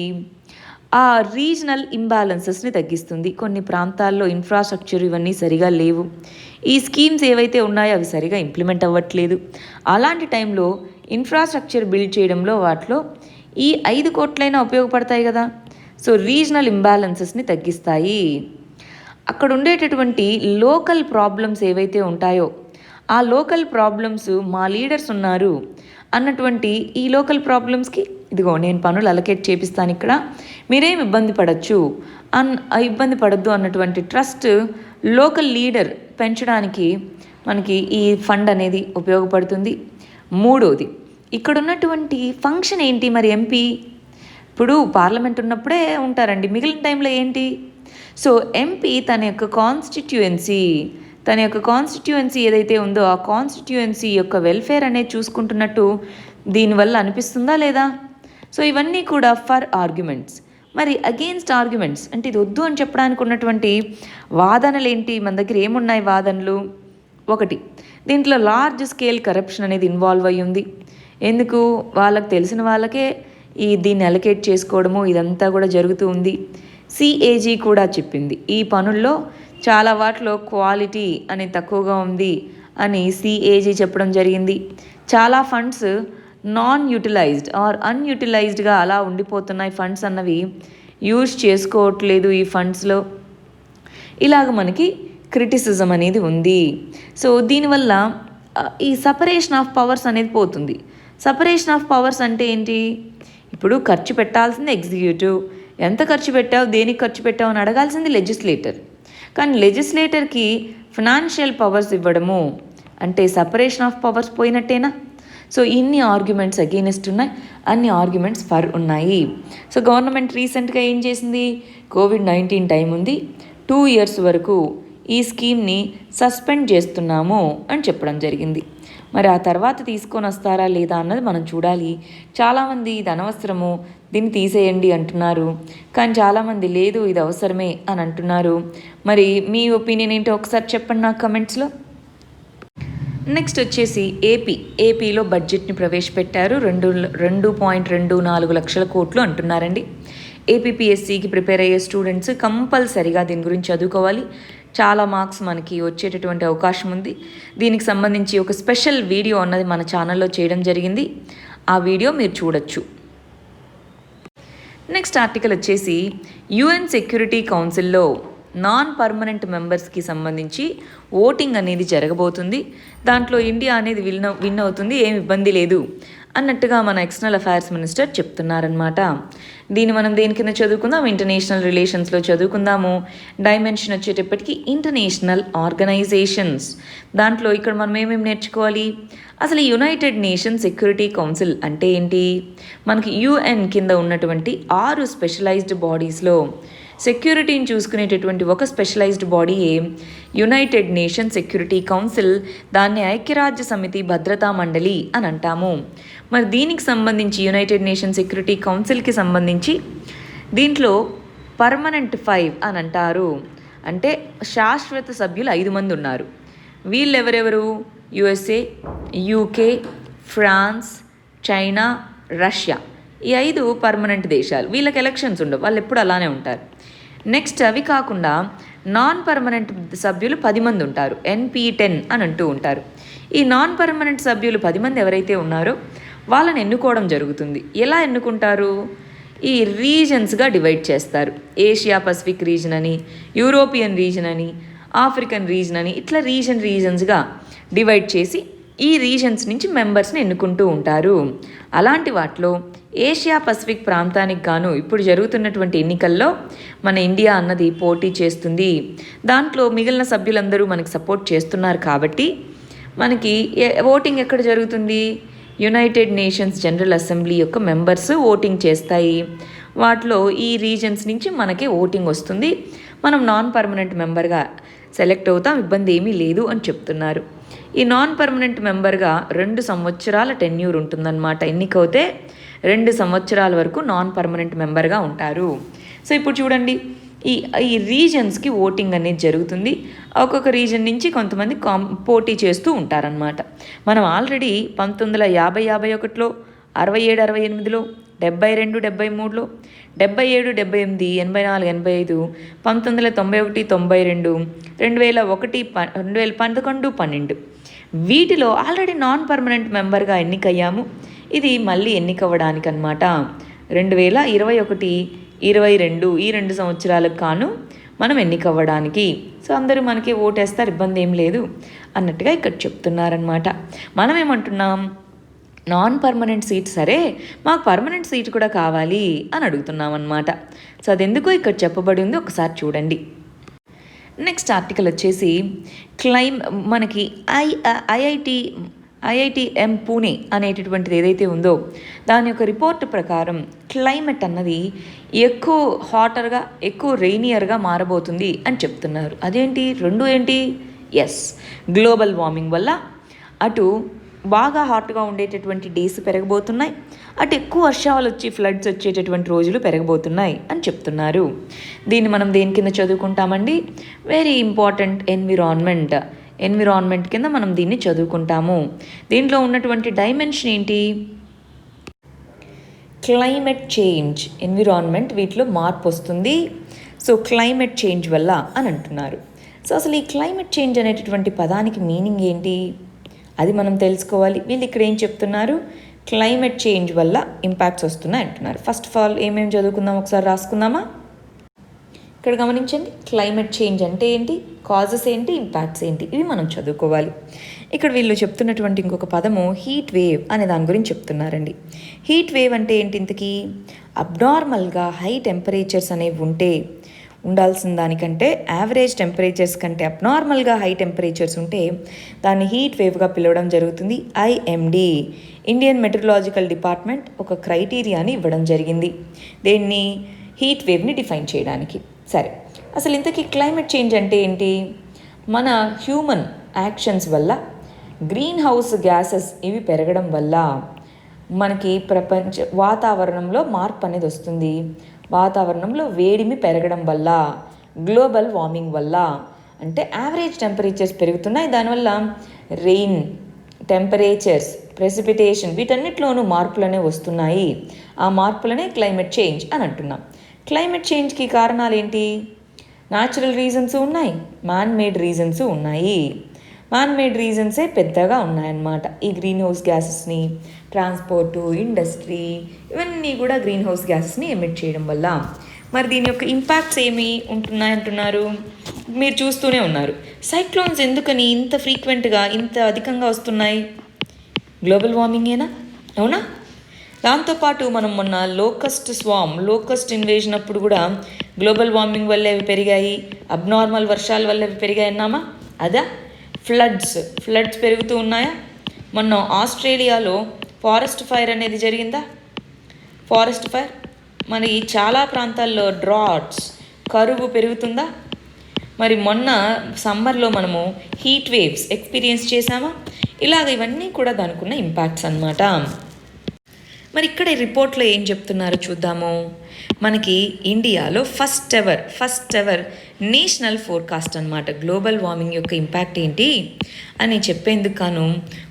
ఆ రీజనల్ ఇంబ్యాలెన్సెస్ని తగ్గిస్తుంది. కొన్ని ప్రాంతాల్లో ఇన్ఫ్రాస్ట్రక్చర్ ఇవన్నీ సరిగా లేవు, ఈ స్కీమ్స్ ఏవైతే ఉన్నాయో అవి సరిగా ఇంప్లిమెంట్ అవ్వట్లేదు. అలాంటి టైంలో ఇన్ఫ్రాస్ట్రక్చర్ బిల్డ్ చేయడంలో వాటిలో ఈ 5 కోట్లైనా ఉపయోగపడతాయి కదా. సో రీజనల్ ఇంబ్యాలెన్సెస్ని తగ్గిస్తాయి. అక్కడ ఉండేటటువంటి లోకల్ ప్రాబ్లమ్స్ ఏవైతే ఉంటాయో ఆ లోకల్ ప్రాబ్లమ్స్ మా లీడర్స్ ఉన్నారు అన్నటువంటి ఈ లోకల్ ప్రాబ్లమ్స్కి ఇదిగో నేను పనులు అలొకేట్ చేపిస్తాను, ఇక్కడ మీరేం ఇబ్బంది పడద్దు అన్నటువంటి ట్రస్ట్ లోకల్ లీడర్ పెంచడానికి మనకి ఈ ఫండ్ అనేది ఉపయోగపడుతుంది. మూడోది, ఇక్కడ ఉన్నటువంటి ఫంక్షన్ ఏంటి మరి? ఎంపీ ఇప్పుడు పార్లమెంట్ ఉన్నప్పుడే ఉంటారండి, మిగిలిన టైంలో ఏంటి? సో ఎంపీ తన యొక్క కాన్స్టిట్యుయెన్సీ ఏదైతే ఉందో ఆ కాన్స్టిట్యుయెన్సీ యొక్క వెల్ఫేర్ అనేది చూసుకుంటున్నట్టు దీనివల్ల అనిపిస్తుందా లేదా? సో ఇవన్నీ కూడా ఫర్ ఆర్గ్యుమెంట్స్. మరి అగెయిన్స్ట్ ఆర్గ్యుమెంట్స్ అంటే ఇది వద్దు అని చెప్పడానికి ఉన్నటువంటి వాదనలు ఏంటి? మన దగ్గర ఏమున్నాయి వాదనలు? ఒకటి, దీంట్లో లార్జ్ స్కేల్ కరప్షన్ అనేది ఇన్వాల్వ్ అయ్యి ఉంది. ఎందుకు? వాళ్ళకి తెలిసిన వాళ్ళకే దీన్ని అలొకేట్ చేసుకోవడము ఇదంతా కూడా జరుగుతూ ఉంది. సిఏజీ కూడా చెప్పింది ఈ పనుల్లో చాలా వాటిలో క్వాలిటీ అనేది తక్కువగా ఉంది అని సిఏజీ చెప్పడం జరిగింది. చాలా ఫండ్స్ నాన్ యూటిలైజ్డ్ ఆర్ అన్యూటిలైజ్డ్గా అలా ఉండిపోతున్నాయి, ఫండ్స్ అన్నవి యూజ్ చేసుకోవట్లేదు ఈ ఫండ్స్లో. ఇలాగ మనకి క్రిటిసిజం అనేది ఉంది. సో దీనివల్ల ఈ సపరేషన్ ఆఫ్ పవర్స్ అనేది పోతుంది. సపరేషన్ ఆఫ్ పవర్స్ అంటే ఏంటి? ఇప్పుడు ఖర్చు పెట్టాల్సింది ఎగ్జిక్యూటివ్, ఎంత ఖర్చు పెట్టావు, దేనికి ఖర్చు పెట్టావు అని అడగాల్సింది లెజిస్లేటర్. కానీ లెజిస్లేటర్కి ఫినాన్షియల్ పవర్స్ ఇవ్వడము అంటే సపరేషన్ ఆఫ్ పవర్స్ పోయినట్టేనా? సో ఇన్ని ఆర్గ్యుమెంట్స్ అగెయినెస్ట్ ఉన్నాయి, అన్ని ఆర్గ్యుమెంట్స్ ఫర్ ఉన్నాయి. సో గవర్నమెంట్ రీసెంట్గా ఏం చేసింది? కోవిడ్-19 టైం ఉంది, 2 years వరకు ఈ స్కీమ్ని సస్పెండ్ చేస్తున్నాము అని చెప్పడం జరిగింది. మరి ఆ తర్వాత తీసుకొని వస్తారా లేదా అన్నది మనం చూడాలి. చాలామంది ఇది అనవసరము, దీన్ని తీసేయండి అంటున్నారు, కానీ చాలామంది లేదు ఇది అవసరమే అని అంటున్నారు. మరి మీ ఒపీనియన్ ఏంటో ఒకసారి చెప్పండి నాకు కమెంట్స్లో. నెక్స్ట్ వచ్చేసి ఏపీలో బడ్జెట్ని ప్రవేశపెట్టారు. 2.24 లక్షల కోట్లు అంటున్నారండి. ఏపీపీఎస్సీకి ప్రిపేర్ అయ్యే స్టూడెంట్స్ కంపల్సరీగా దీని గురించి చదువుకోవాలి. చాలా మార్క్స్ మనకి వచ్చేటటువంటి అవకాశం ఉంది. దీనికి సంబంధించి ఒక స్పెషల్ వీడియో అన్నది మన ఛానల్లో చేయడం జరిగింది, ఆ వీడియో మీరు చూడొచ్చు. నెక్స్ట్ ఆర్టికల్ వచ్చేసి యుఎన్ సెక్యూరిటీ కౌన్సిల్లో నాన్ పర్మనెంట్ మెంబర్స్కి సంబంధించి ఓటింగ్ అనేది జరగబోతుంది. దాంట్లో ఇండియా అనేది విన్ అవుతుంది, ఏం ఇబ్బంది లేదు అన్నట్టుగా మన ఎక్స్టర్నల్ అఫైర్స్ మినిస్టర్ చెప్తున్నారనమాట. దీన్ని మనం దేని కింద చదువుకుందాం? ఇంటర్నేషనల్ రిలేషన్స్లో చదువుకుందాము. డైమెన్షన్ వచ్చేటప్పటికి ఇంటర్నేషనల్ ఆర్గనైజేషన్స్. దాంట్లో ఇక్కడ మనం ఏమేమి నేర్చుకోవాలి? అసలు యునైటెడ్ నేషన్ సెక్యూరిటీ కౌన్సిల్ అంటే ఏంటి? మనకి యుఎన్ కింద ఉన్నటువంటి 6 స్పెషలైజ్డ్ బాడీస్లో సెక్యూరిటీని చూసుకునేటటువంటి ఒక స్పెషలైజ్డ్ బాడీయే యునైటెడ్ నేషన్ సెక్యూరిటీ కౌన్సిల్. దాన్ని ఐక్యరాజ్య సమితి భద్రతా మండలి అని అంటాము. మరి దీనికి సంబంధించి యునైటెడ్ నేషన్ సెక్యూరిటీ కౌన్సిల్కి సంబంధించి దీంట్లో పర్మనెంట్ 5 అని అంటారు. అంటే శాశ్వత సభ్యులు 5 మంది ఉన్నారు. వీళ్ళెవరెవరు? USA, UK, France, China, Russia. ఈ 5 పర్మనెంట్ దేశాలు. వీళ్ళకి ఎలక్షన్స్ ఉండవు, వాళ్ళు ఎప్పుడు అలానే ఉంటారు. నెక్స్ట్ అవి కాకుండా నాన్ పర్మనెంట్ సభ్యులు 10 మంది ఉంటారు, NP10 అని అంటూ ఉంటారు. ఈ నాన్ పర్మనెంట్ సభ్యులు 10 మంది ఎవరైతే ఉన్నారో వాళ్ళని ఎన్నుకోవడం జరుగుతుంది. ఎలా ఎన్నుకుంటారు? ఈ రీజన్స్గా డివైడ్ చేస్తారు. ఏషియా పసిఫిక్ రీజన్ అని, యూరోపియన్ రీజన్ అని, ఆఫ్రికన్ రీజన్ అని, ఇట్లా రీజన్స్గా డివైడ్ చేసి ఈ రీజన్స్ నుంచి మెంబర్స్ని ఎన్నుకుంటూ ఉంటారు. అలాంటి వాటిలో ఏషియా పసిఫిక్ ప్రాంతానికి గాను ఇప్పుడు జరుగుతున్నటువంటి ఎన్నికల్లో మన ఇండియా అన్నది పోటీ చేస్తుంది. దాంట్లో మిగిలిన సభ్యులందరూ మనకి సపోర్ట్ చేస్తున్నారు కాబట్టి మనకి ఓటింగ్ ఎక్కడ జరుగుతుంది? యునైటెడ్ నేషన్స్ జనరల్ అసెంబ్లీ యొక్క మెంబర్స్ ఓటింగ్ చేస్తాయి. వాటిలో ఈ రీజన్స్ నుంచి మనకి ఓటింగ్ వస్తుంది. మనం నాన్ పర్మనెంట్ మెంబర్గా సెలెక్ట్ అవుతాం, ఇబ్బంది ఏమీ లేదు అని చెప్తున్నారు. ఈ నాన్ పర్మనెంట్ మెంబర్గా 2 సంవత్సరాల టెన్యూర్ ఉంటుందన్నమాట. ఎన్నికవుతే 2 సంవత్సరాల వరకు నాన్ పర్మనెంట్ మెంబర్గా ఉంటారు. సో ఇప్పుడు చూడండి, ఈ రీజన్స్కి ఓటింగ్ అనేది జరుగుతుంది. ఒక్కొక్క రీజన్ నుంచి కొంతమంది పోటీ చేస్తూ ఉంటారనమాట. మనం ఆల్రెడీ 1950-51లో, 67-68లో, 72-73లో, 77-78, 84-85, 1991-92, 2001, 2011-12 వీటిలో ఆల్రెడీ నాన్ పర్మనెంట్ మెంబర్గా ఎన్నికయ్యాము. ఇది మళ్ళీ ఎన్నికవ్వడానికి అనమాట. 2021-22 ఈ 2 సంవత్సరాలకు కాను మనం ఎన్నికవ్వడానికి. సో అందరూ మనకి ఓటేస్తారు, ఇబ్బంది ఏం లేదు అన్నట్టుగా ఇక్కడ చెప్తున్నారనమాట. మనం ఏమంటున్నాం, నాన్ పర్మనెంట్ సీట్ సరే, మాకు పర్మనెంట్ సీట్ కూడా కావాలి అని అడుగుతున్నాం అనమాట. సో అదెందుకో ఇక్కడ చెప్పబడి ఉంది, ఒకసారి చూడండి. నెక్స్ట్ ఆర్టికల్ వచ్చేసి మనకి ఐఐటిఎం పూణే అనేటటువంటిది ఏదైతే ఉందో దాని యొక్క రిపోర్ట్ ప్రకారం క్లైమేట్ అన్నది ఎక్కువ హాటర్గా, ఎక్కువ రెయినియర్గా మారబోతుంది అని చెప్తున్నారు. అదేంటి, రెండు ఏంటి? ఎస్, గ్లోబల్ వార్మింగ్ వల్ల అటు బాగా హాట్గా ఉండేటటువంటి డేస్ పెరగబోతున్నాయి, అటు ఎక్కువ వర్షాలు వచ్చి ఫ్లడ్స్ వచ్చేటటువంటి రోజులు పెరగబోతున్నాయి అని చెప్తున్నారు. దీన్ని మనం దేని కింద చదువుకుంటామండి? వెరీ ఇంపార్టెంట్, ఎన్విరాన్మెంట్ కింద మనం దీన్ని చదువుకుంటాము. దీంట్లో ఉన్నటువంటి డైమెన్షన్ ఏంటి? క్లైమేట్ చేంజ్, ఎన్విరాన్మెంట్, వీటిలో మార్పు వస్తుంది. సో క్లైమేట్ చేంజ్ వల్ల అని అంటున్నారు. సో అసలు ఈ క్లైమేట్ చేంజ్ అనేటటువంటి పదానికి మీనింగ్ ఏంటి అది మనం తెలుసుకోవాలి. వీళ్ళు ఇక్కడ ఏం చెప్తున్నారు? క్లైమేట్ చేంజ్ వల్ల ఇంపాక్ట్స్ వస్తున్నాయి అంటున్నారు. ఫస్ట్ ఆఫ్ ఆల్ ఏమేమి చదువుకుందాం, ఒకసారి రాసుకుందామా? ఇక్కడ గమనించండి, క్లైమేట్ చేంజ్ అంటే ఏంటి, కాజెస్ ఏంటి, ఇంపాక్ట్స్ ఏంటి, ఇవి మనం చదువుకోవాలి. ఇక్కడ వీళ్ళు చెప్తున్నటువంటి ఇంకొక పదము హీట్ వేవ్ అనే దాని గురించి చెప్తున్నారండి. హీట్ వేవ్ అంటే ఏంటి? ఇంతకీ అబ్నార్మల్గా హై టెంపరేచర్స్ అనేవి ఉండాల్సిన దానికంటే, యావరేజ్ టెంపరేచర్స్ కంటే అబ్నార్మల్గా హై టెంపరేచర్స్ ఉంటే దాన్ని హీట్ వేవ్గా పిలవడం జరుగుతుంది. ఐఎండి, ఇండియన్ మెట్రలాజికల్ డిపార్ట్మెంట్, ఒక క్రైటీరియాని ఇవ్వడం జరిగింది దేన్ని, హీట్ వేవ్ని డిఫైన్ చేయడానికి. సరే, అసలు ఇంతకీ క్లైమేట్ చేంజ్ అంటే ఏంటి? మన హ్యూమన్ యాక్షన్స్ వల్ల గ్రీన్ హౌస్ గ్యాసెస్ ఇవి పెరగడం వల్ల మనకి వాతావరణంలో మార్పు అనేది వస్తుంది. వాతావరణంలో వేడిమి పెరగడం వల్ల, గ్లోబల్ వార్మింగ్ వల్ల, అంటే యావరేజ్ టెంపరేచర్స్ పెరుగుతున్నాయి, దానివల్ల రెయిన్, టెంపరేచర్స్, ప్రెసిపిటేషన్ వీటన్నిటిలోనూ మార్పులనే వస్తున్నాయి. ఆ మార్పులనే క్లైమేట్ చేంజ్ అని అంటున్నాం. క్లైమేట్ చేంజ్కి కారణాలు ఏంటి? న్యాచురల్ రీజన్స్ ఉన్నాయి, మ్యాన్ మేడ్ రీజన్స్ ఉన్నాయి. మ్యాన్ మేడ్ రీజన్సే పెద్దగా ఉన్నాయన్నమాట. ఈ గ్రీన్ హౌస్ గ్యాసెస్ని, ట్రాన్స్పోర్టు, ఇండస్ట్రీ, ఇవన్నీ కూడా గ్రీన్ హౌస్ గ్యాసెస్ని ఎమిట్ చేయడం వల్ల. మరి దీని యొక్క ఇంపాక్ట్స్ ఏమి ఉంటున్నాయంటున్నారు? మీరు చూస్తూనే ఉన్నారు. సైక్లోన్స్ ఎందుకని ఇంత ఫ్రీక్వెంట్గా, ఇంత అధికంగా వస్తున్నాయి? గ్లోబల్ వార్మింగేనా? అవునా? దాంతోపాటు మనం మొన్న లోకస్ట్ ఇన్వేజన్ అప్పుడు కూడా గ్లోబల్ వార్మింగ్ వల్ల అవి పెరిగాయి, అబ్నార్మల్ వర్షాల వల్ల అవి పెరిగాయి అన్నామా? అదా? ఫ్లడ్స్ పెరుగుతూ ఉన్నాయా? మొన్న ఆస్ట్రేలియాలో ఫారెస్ట్ ఫైర్ అనేది జరిగిందా? ఫారెస్ట్ ఫైర్, మరి చాలా ప్రాంతాల్లో డ్రాట్స్, కరువు పెరుగుతుందా? మరి మొన్న సమ్మర్లో మనము హీట్ వేవ్స్ ఎక్స్పీరియన్స్ చేసామా? ఇలాగ ఇవన్నీ కూడా దానికి ఉన్న ఇంపాక్ట్స్ అన్నమాట. మరి ఇక్కడ రిపోర్ట్లో ఏం చెప్తున్నారో చూద్దాము. మనకి ఇండియాలో ఫస్ట్ ఎవర్ నేషనల్ ఫోర్కాస్ట్ అన్నమాట. గ్లోబల్ వార్మింగ్ యొక్క ఇంపాక్ట్ ఏంటి అని చెప్పేందుకు గాను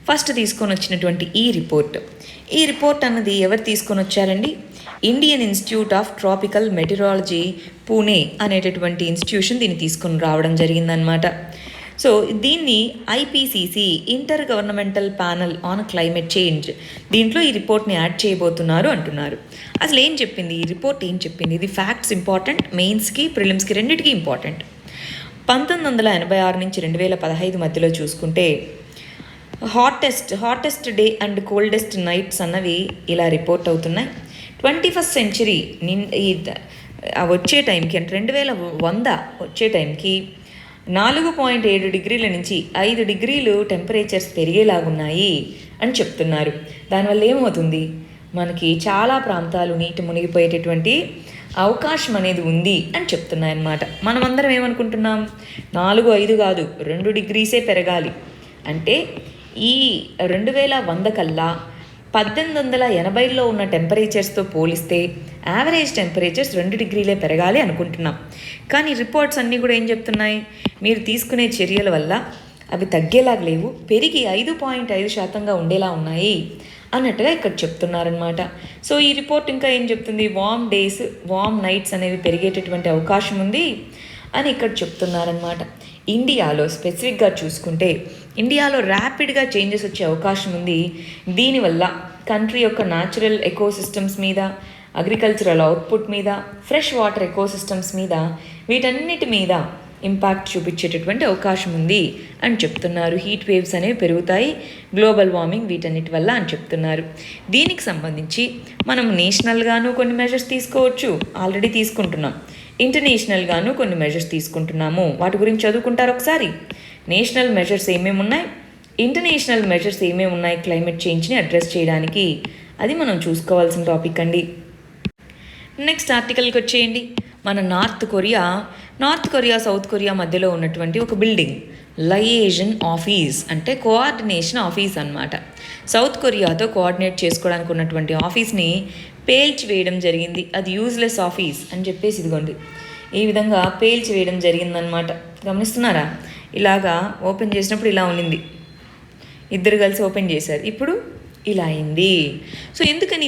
ఫస్ట్ తీసుకొని వచ్చినటువంటి ఈ రిపోర్ట్ అన్నది ఎవరు తీసుకొని వచ్చారండి? Indian institute of tropical మెటీరాలజీ Pune అనేటటువంటి ఇన్స్టిట్యూషన్ దీన్ని తీసుకొని రావడం జరిగిందనమాట. సో దీన్ని IPCC, inter governmental panel on climate change, దీంట్లో ఈ రిపోర్ట్ని యాడ్ చేయబోతున్నారు అంటున్నారు. అసలు ఏం చెప్పింది ఈ రిపోర్ట్? ఏం చెప్పింది? ఇది ఫ్యాక్ట్స్ ఇంపార్టెంట్, మెయిన్స్కి ప్రిలిమ్స్కి రెండింటికి ఇంపార్టెంట్. 1986 నుంచి 2015 మధ్యలో చూసుకుంటే hottest day and coldest nights అన్నవి ఇలా రిపోర్ట్ అవుతున్నాయి. 21st సెంచరీ వచ్చే టైంకి, అంటే 2100 వచ్చే టైంకి 4.7 డిగ్రీల నుంచి 5 డిగ్రీలు టెంపరేచర్స్ పెరిగేలాగున్నాయి అని చెప్తున్నారు. దానివల్ల ఏమవుతుంది? మనకి చాలా ప్రాంతాలు నీటి మునిగిపోయేటటువంటి అవకాశం అనేది ఉంది అని చెప్తున్నాయన్నమాట. మనమందరం ఏమనుకుంటున్నాం? 4-5 కాదు, 2 డిగ్రీసే పెరగాలి. అంటే ఈ 2100 కల్లా 1880లో ఉన్న టెంపరేచర్స్తో పోలిస్తే యావరేజ్ టెంపరేచర్స్ 2 డిగ్రీలే పెరగాలి అనుకుంటున్నాం. కానీ రిపోర్ట్స్ అన్నీ కూడా ఏం చెప్తున్నాయి, మీరు తీసుకునే చర్యల వల్ల అవి తగ్గేలాగా లేవు, పెరిగి 5.5% ఉండేలా ఉన్నాయి అన్నట్టుగా ఇక్కడ చెప్తున్నారనమాట. సో ఈ రిపోర్ట్ ఇంకా ఏం చెప్తుంది, వార్మ్ డేస్, వార్మ్ నైట్స్ అనేవి పెరిగేటటువంటి అవకాశం ఉంది అని ఇక్కడ చెప్తున్నారనమాట. ఇండియాలో స్పెసిఫిక్గా చూసుకుంటే ఇండియాలో ర్యాపిడ్గా చేంజెస్ వచ్చే అవకాశం ఉంది. దీనివల్ల కంట్రీ యొక్క న్యాచురల్ ఎకోసిస్టమ్స్ మీద, అగ్రికల్చరల్ అవుట్పుట్ మీద, ఫ్రెష్ వాటర్ ఎకోసిస్టమ్స్ మీద, వీటన్నిటి మీద ఇంపాక్ట్ చూపించేటటువంటి అవకాశం ఉంది అని చెప్తున్నారు. హీట్ వేవ్స్ అనేవి పెరుగుతాయి, గ్లోబల్ వార్మింగ్ వీటన్నిటి వల్ల అని చెప్తున్నారు. దీనికి సంబంధించి మనం నేషనల్గాను కొన్ని మెజర్స్ తీసుకోవచ్చు, ఆల్రెడీ తీసుకుంటున్నాం. ఇంటర్నేషనల్గాను కొన్ని మెజర్స్ తీసుకుంటున్నాము. వాటి గురించి చదువుకుంటారు ఒకసారి. నేషనల్ మెజర్స్ ఏమేమి ఉన్నాయి, ఇంటర్నేషనల్ మెజర్స్ ఏమేమి ఉన్నాయి క్లైమేట్ చేంజ్ని అడ్రస్ చేయడానికి, అది మనం చూసుకోవాల్సిన టాపిక్ అండి. నెక్స్ట్ ఆర్టికల్కి వచ్చేయండి. మన నార్త్ కొరియా సౌత్ కొరియా మధ్యలో ఉన్నటువంటి ఒక బిల్డింగ్, లయేజన్ ఆఫీస్ అంటే కోఆర్డినేషన్ ఆఫీస్ అన్నమాట. సౌత్ కొరియాతో కోఆర్డినేట్ చేసుకోవడానికి ఉన్నటువంటి ఆఫీస్ని పేల్చివేయడం జరిగింది. అది యూజ్లెస్ ఆఫీస్ అని చెప్పేసి ఇదిగోండి ఈ విధంగా పేల్చివేయడం జరిగిందనమాట. గమనిస్తున్నారా, ఇలాగా ఓపెన్ చేసినప్పుడు ఇలా ఉన్నింది, ఇద్దరు కలిసి ఓపెన్ చేశారు, ఇప్పుడు ఇలా అయింది. సో ఎందుకని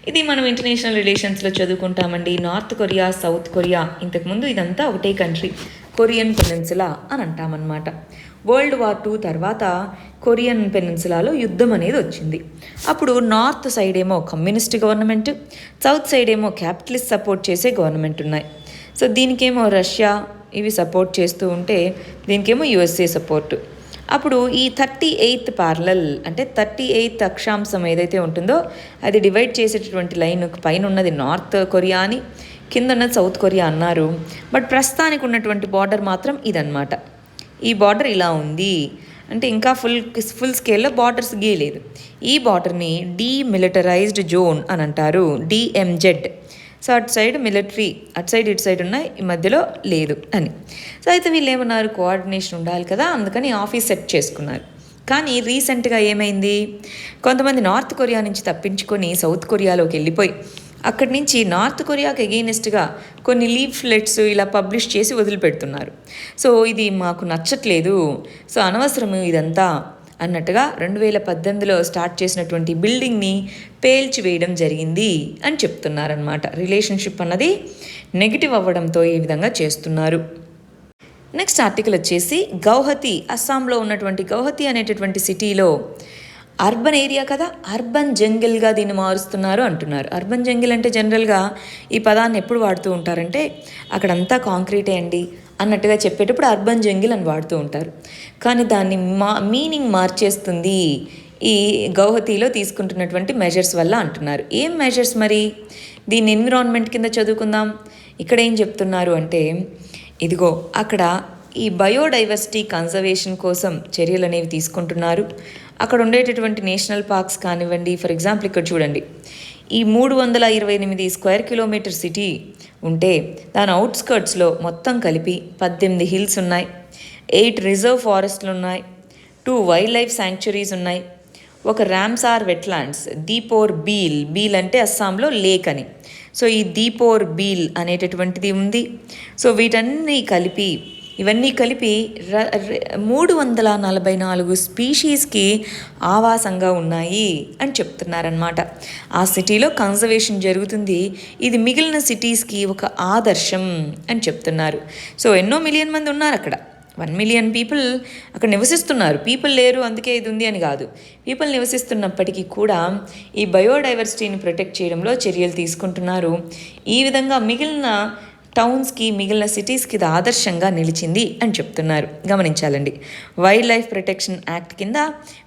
ఇది మనం ఇంటర్నేషనల్ రిలేషన్స్లో చదువుకుంటామండి. నార్త్ కొరియా సౌత్ కొరియా, ఇంతకుముందు ఇదంతా ఒకటే కంట్రీ, కొరియన్ పెనిన్సులా అని అంటామన్నమాట. వరల్డ్ వార్ II తర్వాత కొరియన్ పెనిన్సులాలో యుద్ధం అనేది వచ్చింది. అప్పుడు నార్త్ సైడ్ ఏమో కమ్యూనిస్ట్ గవర్నమెంట్, సౌత్ సైడ్ ఏమో క్యాపిటలిస్ట్ సపోర్ట్ చేసే గవర్నమెంట్ ఉన్నాయి. సో దీనికేమో రష్యా ఇవి సపోర్ట్ చేస్తూ ఉంటే, దీనికేమో USA సపోర్టు. అప్పుడు ఈ 38th ప్యారలల్ అంటే 38th అక్షాంశం ఏదైతే ఉంటుందో అది డివైడ్ చేసేటటువంటి లైన్ పైన ఉన్నది నార్త్ కొరియా అని, కింద ఉన్నది సౌత్ కొరియా అన్నారు. బట్ ప్రస్తుతానికి ఉన్నటువంటి బార్డర్ మాత్రం ఇదన్నమాట. ఈ బార్డర్ ఇలా ఉంది అంటే ఇంకా ఫుల్ స్కేల్లో బార్డర్స్ గీయలేదు. ఈ బార్డర్ని డీమిలిటరైజ్డ్ జోన్ అని అంటారు, DMZ. సో అటు సైడ్ మిలిటరీ, అటు సైడ్ ఇటు సైడ్ ఉన్నాయి, ఈ మధ్యలో లేదు అని. సో అయితే వీళ్ళు ఏమన్నారు, కోఆర్డినేషన్ ఉండాలి కదా, అందుకని ఆఫీస్ సెట్ చేసుకున్నారు. కానీ రీసెంట్గా ఏమైంది, కొంతమంది నార్త్ కొరియా నుంచి తప్పించుకొని సౌత్ కొరియాలోకి వెళ్ళిపోయి అక్కడి నుంచి నార్త్ కొరియాకి ఎగెయినెస్ట్గా కొన్ని లీఫ్లెట్స్ ఇలా పబ్లిష్ చేసి వదిలిపెడుతున్నారు. సో ఇది మాకు నచ్చట్లేదు, సో అనవసరము ఇదంతా అన్నట్టుగా 2018లో స్టార్ట్ చేసినటువంటి బిల్డింగ్ని పేల్చివేయడం జరిగింది అని చెప్తున్నారనమాట. రిలేషన్షిప్ అన్నది నెగిటివ్ అవ్వడంతో ఈ విధంగా చేస్తున్నారు. నెక్స్ట్ ఆర్టికల్ వచ్చేసి గౌహతి, అస్సాంలో ఉన్నటువంటి గౌహతి అనేటటువంటి సిటీలో అర్బన్ ఏరియా కదా, అర్బన్ జంగిల్గా దీన్ని మారుస్తున్నారు అంటున్నారు. అర్బన్ జంగిల్ అంటే జనరల్గా ఈ పదాన్ని ఎప్పుడు వాడుతూ ఉంటారంటే అక్కడంతా కాంక్రీటే అండి అన్నట్టుగా చెప్పేటప్పుడు అర్బన్ జంగిల్ అని వాడుతూ ఉంటారు. కానీ దాన్ని మీనింగ్ మార్చేస్తుంది ఈ గౌహతిలో తీసుకుంటున్నటువంటి మెజర్స్ వల్ల అంటున్నారు. ఏం మెజర్స్ మరి, దీన్ని ఎన్విరాన్మెంట్ కింద చదువుకుందాం. ఇక్కడ ఏం చెప్తున్నారు అంటే, ఇదిగో అక్కడ ఈ బయోడైవర్సిటీ కన్జర్వేషన్ కోసం చర్యలు అనేవి తీసుకుంటున్నారు. అక్కడ ఉండేటటువంటి నేషనల్ పార్క్స్ కానివ్వండి, ఫర్ ఎగ్జాంపుల్ ఇక్కడ చూడండి, ఈ 328 స్క్వేర్ కిలోమీటర్ సిటీ ఉంటే దాని అవుట్స్కర్ట్స్లో మొత్తం కలిపి 18 హిల్స్ ఉన్నాయి, 8 రిజర్వ్ ఫారెస్ట్లు ఉన్నాయి, 2 వైల్డ్ లైఫ్ శాంక్చురీస్ ఉన్నాయి, ఒక రామ్సార్ వెట్లాండ్స్, దీపోర్ బీల్ అంటే అస్సాంలో లేక్ అని, సో ఈ దీపోర్ బీల్ అనేటటువంటిది ఉంది. సో ఇవన్నీ కలిపి 344 స్పీషీస్కి ఆవాసంగా ఉన్నాయి అని చెప్తున్నారనమాట. ఆ సిటీలో కన్జర్వేషన్ జరుగుతుంది. ఇది మిగిలిన సిటీస్కి ఒక ఆదర్శం అని చెప్తున్నారు. సో ఎన్నో మిలియన్ మంది ఉన్నారు అక్కడ, 1 మిలియన్ పీపుల్ అక్కడ నివసిస్తున్నారు. పీపుల్ లేరు అందుకే ఇది ఉంది అని కాదు, పీపుల్ నివసిస్తున్నప్పటికీ కూడా ఈ బయోడైవర్సిటీని ప్రొటెక్ట్ చేయడంలో చర్యలు తీసుకుంటున్నారు. ఈ విధంగా మిగిలిన టౌన్స్కి, మిగిలిన సిటీస్కి ఇది ఆదర్శంగా నిలిచింది అని చెప్తున్నారు. గమనించాలండి, వైల్డ్ లైఫ్ ప్రొటెక్షన్ యాక్ట్ కింద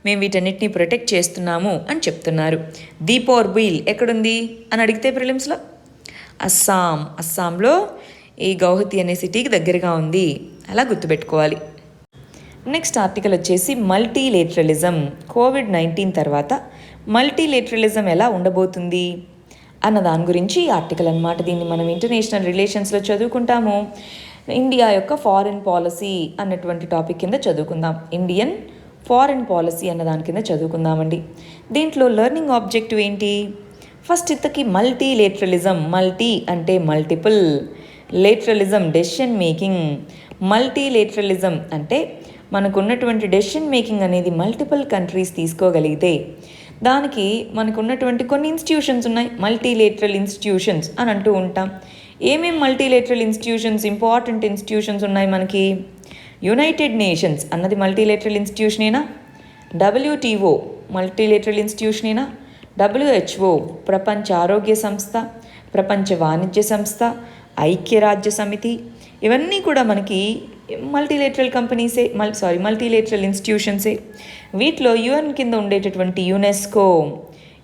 మేము వీటన్నిటిని ప్రొటెక్ట్ చేస్తున్నాము అని చెప్తున్నారు. దీపోర్ బీల్ ఎక్కడుంది అని అడిగితే ప్రిలిమ్స్లో అస్సాంలో ఈ గౌహతి అనే సిటీకి దగ్గరగా ఉంది, అలా గుర్తుపెట్టుకోవాలి. నెక్స్ట్ ఆర్టికల్ వచ్చేసి మల్టీలేటరలిజం, COVID-19 తర్వాత మల్టీలేటరలిజం ఎలా ఉండబోతుంది అన్న దాని గురించి ఈ ఆర్టికల్ అనమాట. దీన్ని మనం ఇంటర్నేషనల్ రిలేషన్స్లో చదువుకుంటాము. ఇండియా యొక్క ఫారిన్ పాలసీ అన్నటువంటి టాపిక్ కింద చదువుకుందాం. ఇండియన్ ఫారెన్ పాలసీ అన్న దాని కింద చదువుకుందామండి. దీంట్లో లెర్నింగ్ ఆబ్జెక్టివ్ ఏంటి? ఫస్ట్ ఇంతకీ మల్టీలేటరలిజం, మల్టీ అంటే మల్టిపుల్, లేటరలిజం డెసిషన్ మేకింగ్. మల్టీలేటరలిజం అంటే మనకున్నటువంటి డెసిషన్ మేకింగ్ అనేది మల్టిపుల్ కంట్రీస్ తీసుకోగలిగితే దానికి మనకున్నటువంటి కొన్ని ఇన్స్టిట్యూషన్స్ ఉన్నాయి, మల్టీలేటరల్ ఇన్స్టిట్యూషన్స్ అని అంటూ ఉంటాం. ఏమేం మల్టీలేటరల్ ఇన్స్టిట్యూషన్స్, ఇంపార్టెంట్ ఇన్స్టిట్యూషన్స్ ఉన్నాయి మనకి? యునైటెడ్ నేషన్స్ అన్నది మల్టీలేటరల్ ఇన్స్టిట్యూషనేనా? WTO మల్టీలేటరల్ ఇన్స్టిట్యూషనేనా? WHO ప్రపంచ ఆరోగ్య సంస్థ, ప్రపంచ వాణిజ్య సంస్థ, ఐక్యరాజ్య సమితి, ఇవన్నీ కూడా మనకి మల్టీలేటరల్ కంపెనీసే, మల్టీలేటరల్ ఇన్స్టిట్యూషన్సే. వీటిలో UN కింద ఉండేటటువంటి UNESCO,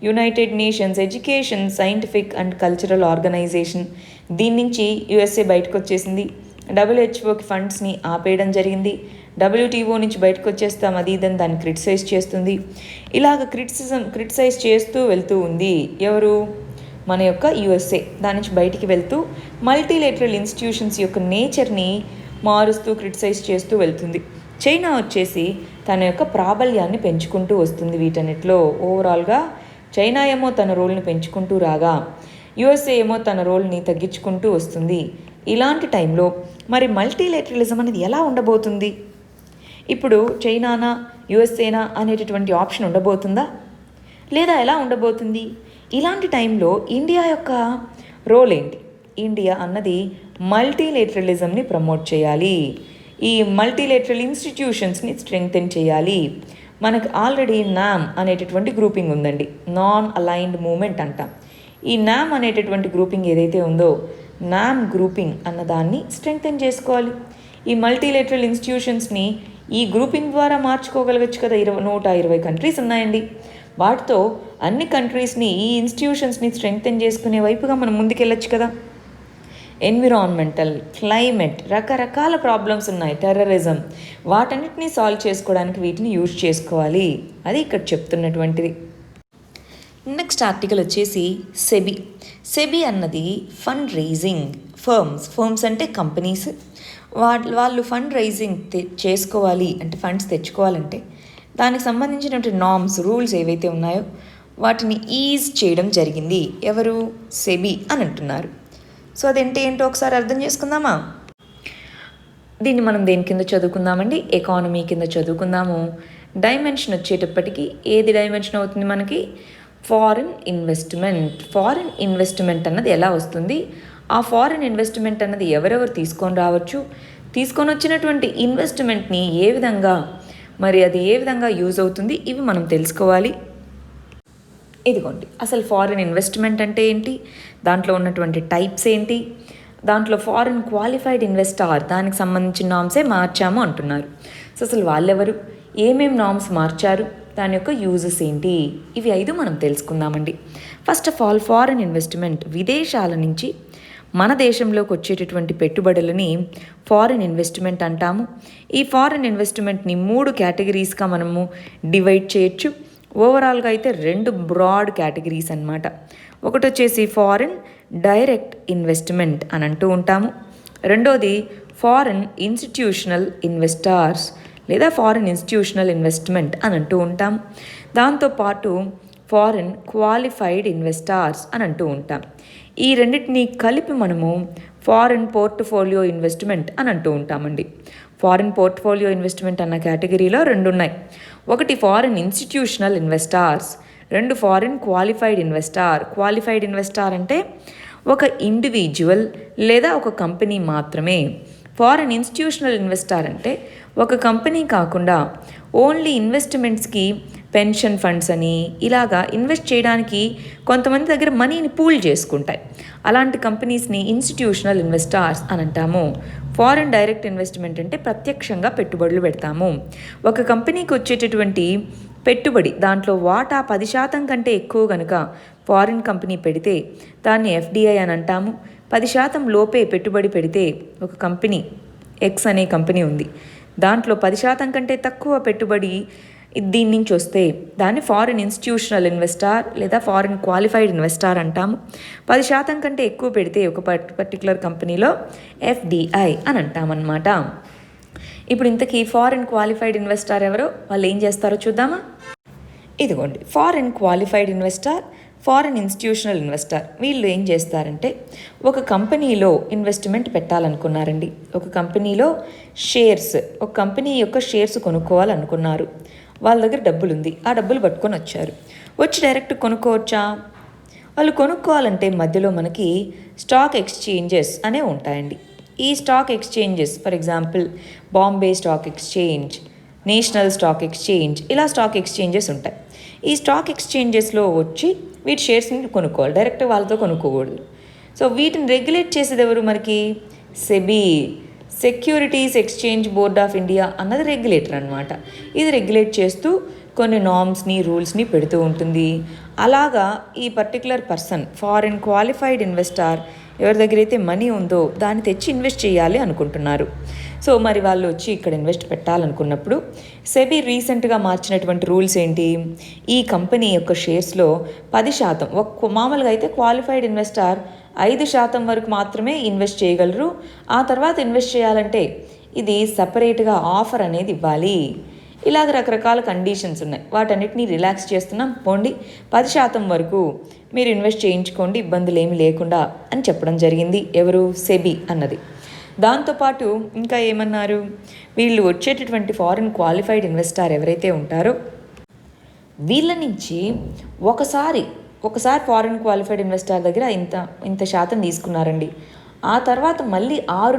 United Nations Education, Scientific and Cultural Organization, దీని నుంచి USA బయటకు వచ్చేసింది. WHOకి ఫండ్స్ని ఆపేయడం జరిగింది. WTO నుంచి బయటకు వచ్చేస్తాం, అది ఇదని దాన్ని క్రిటిసైజ్ చేస్తుంది. ఇలాగ క్రిటిసైజ్ చేస్తూ వెళ్తూ ఉంది ఎవరు? మన యొక్క USA. దాని నుంచి బయటికి వెళ్తూ మల్టీలేటరల్ ఇన్స్టిట్యూషన్స్ యొక్క నేచర్ని మారుస్తూ క్రిటిసైజ్ చేస్తూ వెళ్తుంది. చైనా వచ్చేసి తన యొక్క ప్రాబల్యాన్ని పెంచుకుంటూ వస్తుంది వీటన్నిటిలో. ఓవరాల్గా చైనా ఏమో తన రోల్ని పెంచుకుంటూ రాగా USA ఏమో తన రోల్ని తగ్గించుకుంటూ వస్తుంది. ఇలాంటి టైంలో మరి మల్టీలేటరలిజం అనేది ఎలా ఉండబోతుంది? ఇప్పుడు చైనానా USAనా అనేటటువంటి ఆప్షన్ ఉండబోతుందా, లేదా ఎలా ఉండబోతుంది? ఇలాంటి టైంలో ఇండియా యొక్క రోల్ ఏంటి? ఇండియా అన్నది మల్టీలేటరలిజంని ప్రమోట్ చేయాలి, ఈ మల్టీలేటరల్ ఇన్స్టిట్యూషన్స్ని స్ట్రెంగ్తెన్ చేయాలి. మనకు ఆల్రెడీ నామ్ అనేటటువంటి గ్రూపింగ్ ఉందండి, నాన్ అలైన్డ్ మూమెంట్ అంటాం. ఈ నామ్ అనేటటువంటి గ్రూపింగ్ ఏదైతే ఉందో, నామ్ గ్రూపింగ్ అన్నదాన్ని స్ట్రెంగ్తెన్ చేసుకోవాలి. ఈ మల్టీలేటరల్ ఇన్స్టిట్యూషన్స్ని ఈ గ్రూపింగ్ ద్వారా మార్చుకోగలగచ్చు కదా. 120 కంట్రీస్ ఉన్నాయండి. వాటితో అన్ని కంట్రీస్ని, ఈ ఇన్స్టిట్యూషన్స్ని స్ట్రెంగ్తెన్ చేసుకునే వైపుగా మనం ముందుకెళ్ళచ్చు కదా. ఎన్విరాన్మెంటల్, క్లైమేట్, రకరకాల ప్రాబ్లమ్స్ ఉన్నాయి, టెర్రరిజం, వాటన్నిటిని సాల్వ్ చేసుకోవడానికి వీటిని యూజ్ చేసుకోవాలి. అది ఇక్కడ చెప్తున్నటువంటిది. నెక్స్ట్ ఆర్టికల్ వచ్చేసి సెబీ. సెబీ అన్నది ఫండ్ రైజింగ్ ఫర్మ్స్ అంటే కంపెనీస్. వాళ్ళు ఫండ్ రైజింగ్ చేసుకోవాలి అంటే, ఫండ్స్ తెచ్చుకోవాలంటే దానికి సంబంధించినటువంటి నామ్స్, రూల్స్ ఏవైతే ఉన్నాయో వాటిని ఈజ్ చేయడం జరిగింది. ఎవరు? సెబీ అని అంటున్నారు. సో అదేంటి ఏంటో ఒకసారి అర్థం చేసుకుందామా? దీన్ని మనం దేని కింద చదువుకుందామండి? ఎకానమీ కింద చదువుకుందాము. డైమెన్షన్ వచ్చేటప్పటికి ఏది డైమెన్షన్ అవుతుంది మనకి? Foreign investment. ఫారిన్ ఇన్వెస్ట్మెంట్ అన్నది ఎలా వస్తుంది? ఆ ఫారిన్ ఇన్వెస్ట్మెంట్ అన్నది ఎవరెవరు తీసుకొని రావచ్చు? తీసుకొని వచ్చినటువంటి ఇన్వెస్ట్మెంట్ని ఏ విధంగా అది ఏ విధంగా యూజ్ అవుతుంది? ఇవి మనం తెలుసుకోవాలి. ఇదిగోండి, అసలు ఫారిన్ ఇన్వెస్ట్మెంట్ అంటే ఏంటి, దాంట్లో ఉన్నటువంటి టైప్స్ ఏంటి, దాంట్లో ఫారిన్ క్వాలిఫైడ్ ఇన్వెస్టార్ దానికి సంబంధించిన నామ్సే మార్చాము అంటున్నారు. సో అసలు వాళ్ళెవరు, ఏమేం నామ్స్ మార్చారు, దాని యొక్క యూజెస్ ఏంటి, ఇవి 5 మనం తెలుసుకుందామండి. First of all, foreign investment విదేశాల నుంచి మన దేశంలోకి వచ్చేటటువంటి పెట్టుబడులని ఫారిన్ ఇన్వెస్ట్మెంట్ అంటాము. ఈ ఫారిన్ ఇన్వెస్ట్మెంట్ని 3 కేటగిరీస్గా మనము డివైడ్ చేయొచ్చు. ఓవరాల్గా అయితే 2 బ్రాడ్ కేటగిరీస్ అన్నమాట. ఒకటి వచ్చేసి ఫారిన్ డైరెక్ట్ ఇన్వెస్ట్మెంట్ అని అంటూ ఉంటాము. రెండోది ఫారిన్ ఇన్స్టిట్యూషనల్ ఇన్వెస్టార్స్ లేదా ఫారిన్ ఇన్స్టిట్యూషనల్ ఇన్వెస్ట్మెంట్ అని అంటూ ఉంటాం. దాంతోపాటు ఫారిన్ క్వాలిఫైడ్ ఇన్వెస్టార్స్ అని అంటూ ఉంటాం. ఈ రెండింటినీ కలిపి మనము ఫారిన్ పోర్ట్ఫోలియో ఇన్వెస్ట్మెంట్ అని అంటూ ఉంటామండి. ఫారిన్ పోర్ట్ఫోలియో ఇన్వెస్ట్మెంట్ అన్న కేటగిరీలో 2 ఉన్నాయి. ఒకటి foreign institutional investors, 2 foreign qualified investor. Qualified investor అంటే ఒక ఇండివిజువల్ లేదా ఒక కంపెనీ మాత్రమే. ఫారిన్ ఇన్స్టిట్యూషనల్ ఇన్వెస్టార్ అంటే ఒక కంపెనీ కాకుండా ఓన్లీ ఇన్వెస్ట్మెంట్స్కి పెన్షన్ ఫండ్స్ అని ఇలాగా ఇన్వెస్ట్ చేయడానికి కొంతమంది దగ్గర మనీని పూల్ చేసుకుంటాయి. అలాంటి కంపెనీస్ని ఇన్స్టిట్యూషనల్ ఇన్వెస్టార్స్ అని అంటాము. ఫారిన్ డైరెక్ట్ ఇన్వెస్ట్మెంట్ అంటే ప్రత్యక్షంగా పెట్టుబడులు పెడతాము. ఒక కంపెనీకి వచ్చేటటువంటి పెట్టుబడి దాంట్లో వాటా 10% కంటే ఎక్కువ కనుక ఫారిన్ కంపెనీ పెడితే దాన్ని FDI అని అంటాము. 10% లోపే పెట్టుబడి పెడితే ఒక కంపెనీ X అనే కంపెనీ ఉంది, దాంట్లో 10% కంటే తక్కువ పెట్టుబడి దీని నుంచి వస్తే దాన్ని ఫారిన్ ఇన్స్టిట్యూషనల్ ఇన్వెస్టార్ లేదా ఫారిన్ క్వాలిఫైడ్ ఇన్వెస్టార్ అంటాము. 10% కంటే ఎక్కువ పెడితే ఒక పర్టికులర్ కంపెనీలో FDI అని అంటామన్నమాట. ఇప్పుడు ఇంతకీ ఫారెన్ క్వాలిఫైడ్ ఇన్వెస్టర్ ఎవరో, వాళ్ళు ఏం చేస్తారో చూద్దామా. ఇదిగోండి, foreign qualified investor, foreign institutional investor. వీళ్ళు ఏం చేస్తారంటే ఒక కంపెనీలో ఇన్వెస్ట్మెంట్ పెట్టాలనుకున్నారండి. ఒక కంపెనీలో షేర్స్, ఒక కంపెనీ యొక్క షేర్స్ కొనుక్కోవాలనుకున్నారు. వాళ్ళ దగ్గర డబ్బులు ఉంది, ఆ డబ్బులు పట్టుకొని వచ్చి డైరెక్ట్ కొనుక్కోవచ్చా? వాళ్ళు కొనుక్కోవాలంటే మధ్యలో మనకి స్టాక్ ఎక్స్చేంజెస్ అనేవి ఉంటాయండి. ఈ stock exchanges, for example Bombay stock exchange, national stock exchange, ఇలా స్టాక్ ఎక్స్చేంజెస్ ఉంటాయి. ఈ స్టాక్ ఎక్స్చేంజెస్లో వచ్చి వీటి షేర్స్ని కొనుక్కోవాలి, డైరెక్ట్ వాళ్ళతో కొనుక్కోకూడదు. సో వీటిని రెగ్యులేట్ చేసేది ఎవరు మనకి? SEBI, securities exchange board of India అన్నది రెగ్యులేటర్ అనమాట. ఇది రెగ్యులేట్ చేస్తూ కొన్ని నామ్స్ని, రూల్స్ని పెడుతూ ఉంటుంది. అలాగా ఈ particular person, foreign qualified investor, ఎవరి దగ్గర అయితే మనీ ఉందో దాన్ని తెచ్చి ఇన్వెస్ట్ చేయాలి అనుకుంటున్నారు. సో మరి వాళ్ళు వచ్చి ఇక్కడ ఇన్వెస్ట్ పెట్టాలనుకున్నప్పుడు సెబీ రీసెంట్గా మార్చినటువంటి రూల్స్ ఏంటి? ఈ కంపెనీ యొక్క షేర్స్లో 10%, మామూలుగా అయితే క్వాలిఫైడ్ ఇన్వెస్టర్ 5% వరకు మాత్రమే ఇన్వెస్ట్ చేయగలరు. ఆ తర్వాత ఇన్వెస్ట్ చేయాలంటే ఇది సపరేట్గా ఆఫర్ అనేది ఇవ్వాలి. ఇలాగ రకరకాల కండిషన్స్ ఉన్నాయి. వాటన్నిటిని రిలాక్స్ చేస్తున్నాం, పోండి 10% వరకు మీరు ఇన్వెస్ట్ చేయించుకోండి, ఇబ్బందులు ఏమి లేకుండా అని చెప్పడం జరిగింది. ఎవరు? సెబీ అన్నది. దాంతోపాటు ఇంకా ఏమన్నారు? వీళ్ళు వచ్చేటటువంటి ఫారిన్ క్వాలిఫైడ్ ఇన్వెస్టర్ ఎవరైతే ఉంటారో వీళ్ళ నుంచి ఒకసారి ఫారిన్ క్వాలిఫైడ్ ఇన్వెస్టర్ దగ్గర ఇంత శాతం తీసుకున్నారండి. ఆ తర్వాత మళ్ళీ 6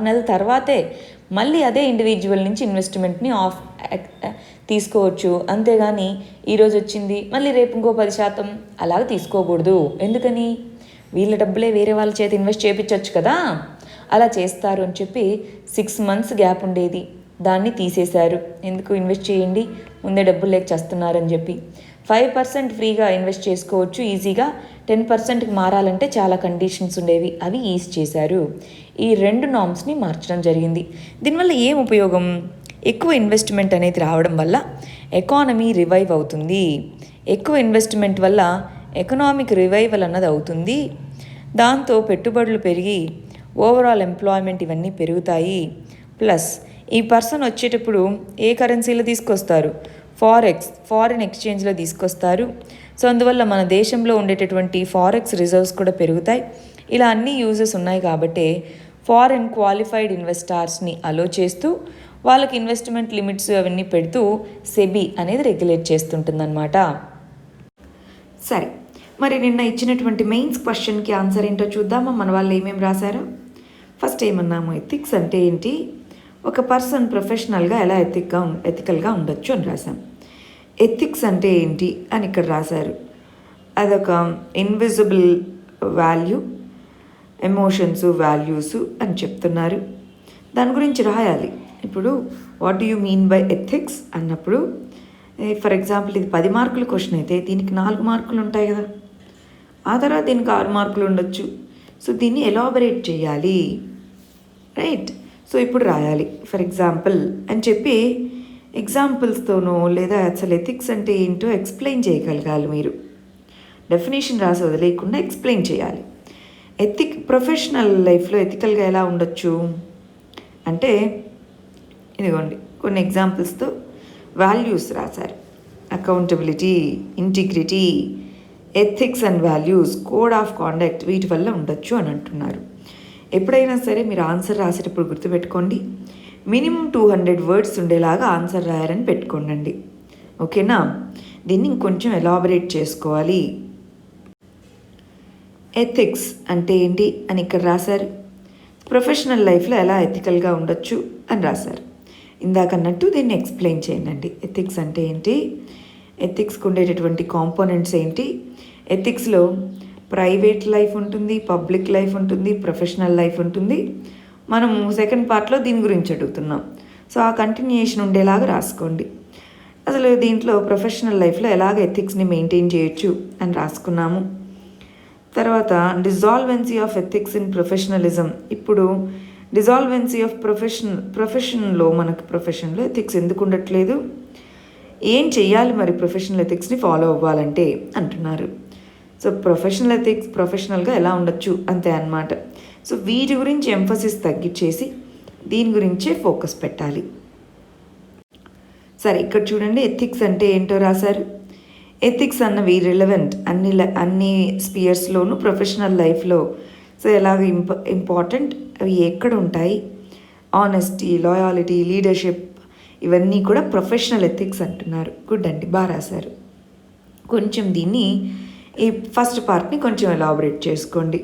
నెలల తర్వాతే మళ్ళీ అదే ఇండివిజువల్ నుంచి ఇన్వెస్ట్మెంట్ని తీసుకోవచ్చు. అంతేగాని ఈరోజు వచ్చింది మళ్ళీ రేపు ఇంకో 10% అలాగ తీసుకోకూడదు. ఎందుకని? వీళ్ళ డబ్బులే వేరే వాళ్ళ చేత ఇన్వెస్ట్ చేయించవచ్చు కదా, అలా చేస్తారు అని చెప్పి 6 months గ్యాప్ ఉండేది, దాన్ని తీసేశారు. ఎందుకు? ఇన్వెస్ట్ చేయండి, ముందే డబ్బులు లేక చేస్తున్నారని చెప్పి. 5% ఫ్రీగా ఇన్వెస్ట్ చేసుకోవచ్చు ఈజీగా, 10%కి మారాలంటే చాలా కండిషన్స్ ఉండేవి, అవి ఈజ్ చేశారు. ఈ 2 నామ్స్ని మార్చడం జరిగింది. దీనివల్ల ఏం ఉపయోగం? ఎక్కువ ఇన్వెస్ట్మెంట్ అనేది రావడం వల్ల ఎకానమీ రివైవ్ అవుతుంది. ఎక్కువ ఇన్వెస్ట్మెంట్ వల్ల ఎకనామిక్ రివైవల్ అన్నది అవుతుంది. దాంతో పెట్టుబడులు పెరిగి ఓవరాల్ ఎంప్లాయ్మెంట్ ఇవన్నీ పెరుగుతాయి. ప్లస్ ఈ పర్సన్ వచ్చేటప్పుడు ఏ కరెన్సీలో తీసుకొస్తారు? ఫారిన్ ఎక్స్చేంజ్లో తీసుకొస్తారు. సో అందువల్ల మన దేశంలో ఉండేటటువంటి ఫారెక్స్ రిజర్వ్స్ కూడా పెరుగుతాయి. ఇలా అన్ని యూజెస్ ఉన్నాయి కాబట్టి ఫారిన్ క్వాలిఫైడ్ ఇన్వెస్టర్స్ని అలో చేస్తూ వాళ్ళకి ఇన్వెస్ట్మెంట్ లిమిట్స్ అవన్నీ పెడుతూ సెబీ అనేది రెగ్యులేట్ చేస్తుంటుందన్నమాట. సరే, మరి నిన్న ఇచ్చినటువంటి మెయిన్స్ క్వశ్చన్కి ఆన్సర్ ఏంటో చూద్దామా? మన వాళ్ళు ఏమేమి రాశారో. ఫస్ట్ ఏమన్నాము? ఎథిక్స్ అంటే ఏంటి? ఒక పర్సన్ ప్రొఫెషనల్గా ఎలా ఎథికల్గా ఉండొచ్చు అని రాశాం. ఎథిక్స్ అంటే ఏంటి అని ఇక్కడ రాశారు. అదొక ఇన్విజిబుల్ వాల్యూ, ఎమోషన్స్, వాల్యూస్ అని చెప్తున్నారు. దాని గురించి రాయాలి. ఇప్పుడు what do you mean by ethics అన్నప్పుడు, ఫర్ ఎగ్జాంపుల్ ఇది 10 మార్కుల క్వశ్చన్ అయితే దీనికి 4 మార్కులు ఉంటాయి కదా, ఆ తర్వాత దీనికి 6 మార్కులు ఉండొచ్చు. సో దీన్ని ఎలాబరేట్ చేయాలి, రైట్? సో ఇప్పుడు రాయాలి. ఫర్ ఎగ్జాంపుల్ అని చెప్పి ఎగ్జాంపుల్స్తోనో లేదా అసలు ఎథిక్స్ అంటే ఏంటో ఎక్స్ప్లెయిన్ చేయగలగాలి. మీరు డెఫినేషన్ రాసి వదిలేయకుండా ఎక్స్ప్లెయిన్ చేయాలి. ప్రొఫెషనల్ లైఫ్లో ఎథికల్గా ఎలా ఉండొచ్చు అంటే, ఇదిగోండి కొన్ని ఎగ్జాంపుల్స్తో వాల్యూస్ రాశారు. Accountability, integrity, ethics and values, code of conduct, వీటి వల్ల ఉండొచ్చు అని అంటున్నారు. ఎప్పుడైనా సరే మీరు ఆన్సర్ రాసేటప్పుడు గుర్తుపెట్టుకోండి, మినిమం 200 words ఉండేలాగా ఆన్సర్ రాయాలని పెట్టుకోండి. ఓకేనా? దీన్ని ఇంకొంచెం ఎలాబరేట్ చేసుకోవాలి. ఎథిక్స్ అంటే ఏంటి అని ఇక్కడ రాశారు. ప్రొఫెషనల్ లైఫ్లో ఎలా ఎథికల్గా ఉండొచ్చు అని రాశారు. ఇందాకన్నట్టు దీన్ని ఎక్స్ప్లెయిన్ చేయండి. ఎథిక్స్ అంటే ఏంటి, ఎథిక్స్కి ఉండేటటువంటి కాంపోనెంట్స్ ఏంటి, ఎథిక్స్లో ప్రైవేట్ లైఫ్ ఉంటుంది, పబ్లిక్ లైఫ్ ఉంటుంది, ప్రొఫెషనల్ లైఫ్ ఉంటుంది. మనం సెకండ్ పార్ట్లో దీని గురించి అడుగుతున్నాం. సో ఆ కంటిన్యూయేషన్ ఉండేలాగా రాసుకోండి. అసలు దీంట్లో ప్రొఫెషనల్ లైఫ్లో ఎలాగ ఎథిక్స్ని మెయింటైన్ చేయొచ్చు అని రాసుకున్నాము. తర్వాత డిజాల్వెన్సీ ఆఫ్ ఎథిక్స్ ఇన్ ప్రొఫెషనలిజం. ఇప్పుడు డిజాల్వెన్సీ ఆఫ్ ప్రొఫెషన్లో మనకు ప్రొఫెషన్లో ఎథిక్స్ ఎందుకు ఉండట్లేదు, ఏం చెయ్యాలి మరి ప్రొఫెషనల్ ఎథిక్స్ని ఫాలో అవ్వాలంటే అంటున్నారు. సో ప్రొఫెషనల్ ఎథిక్స్ ప్రొఫెషనల్గా ఎలా ఉండొచ్చు అంతే అన్నమాట. సో వీటి గురించి ఎంఫసిస్ తగ్గించేసి దీని గురించే ఫోకస్ పెట్టాలి. సరే, ఇక్కడ చూడండి ఎథిక్స్ అంటే ఏంటో రాశారు. ఎథిక్స్ అన్నవి రిలవెంట్ అన్ని స్పియర్స్లోనూ ప్రొఫెషనల్ లైఫ్లో. సో ఎలాగ ఇంపార్టెంట్, అవి ఎక్కడ ఉంటాయి? ఆనెస్టీ, లాయాలిటీ, లీడర్షిప్, ఇవన్నీ కూడా ప్రొఫెషనల్ ఎథిక్స్ అంటున్నారు. గుడ్ అండి, బాగా రాశారు. కొంచెం దీన్ని ఈ ఫస్ట్ పార్ట్ని కొంచెం ఎలాబరేట్ చేసుకోండి.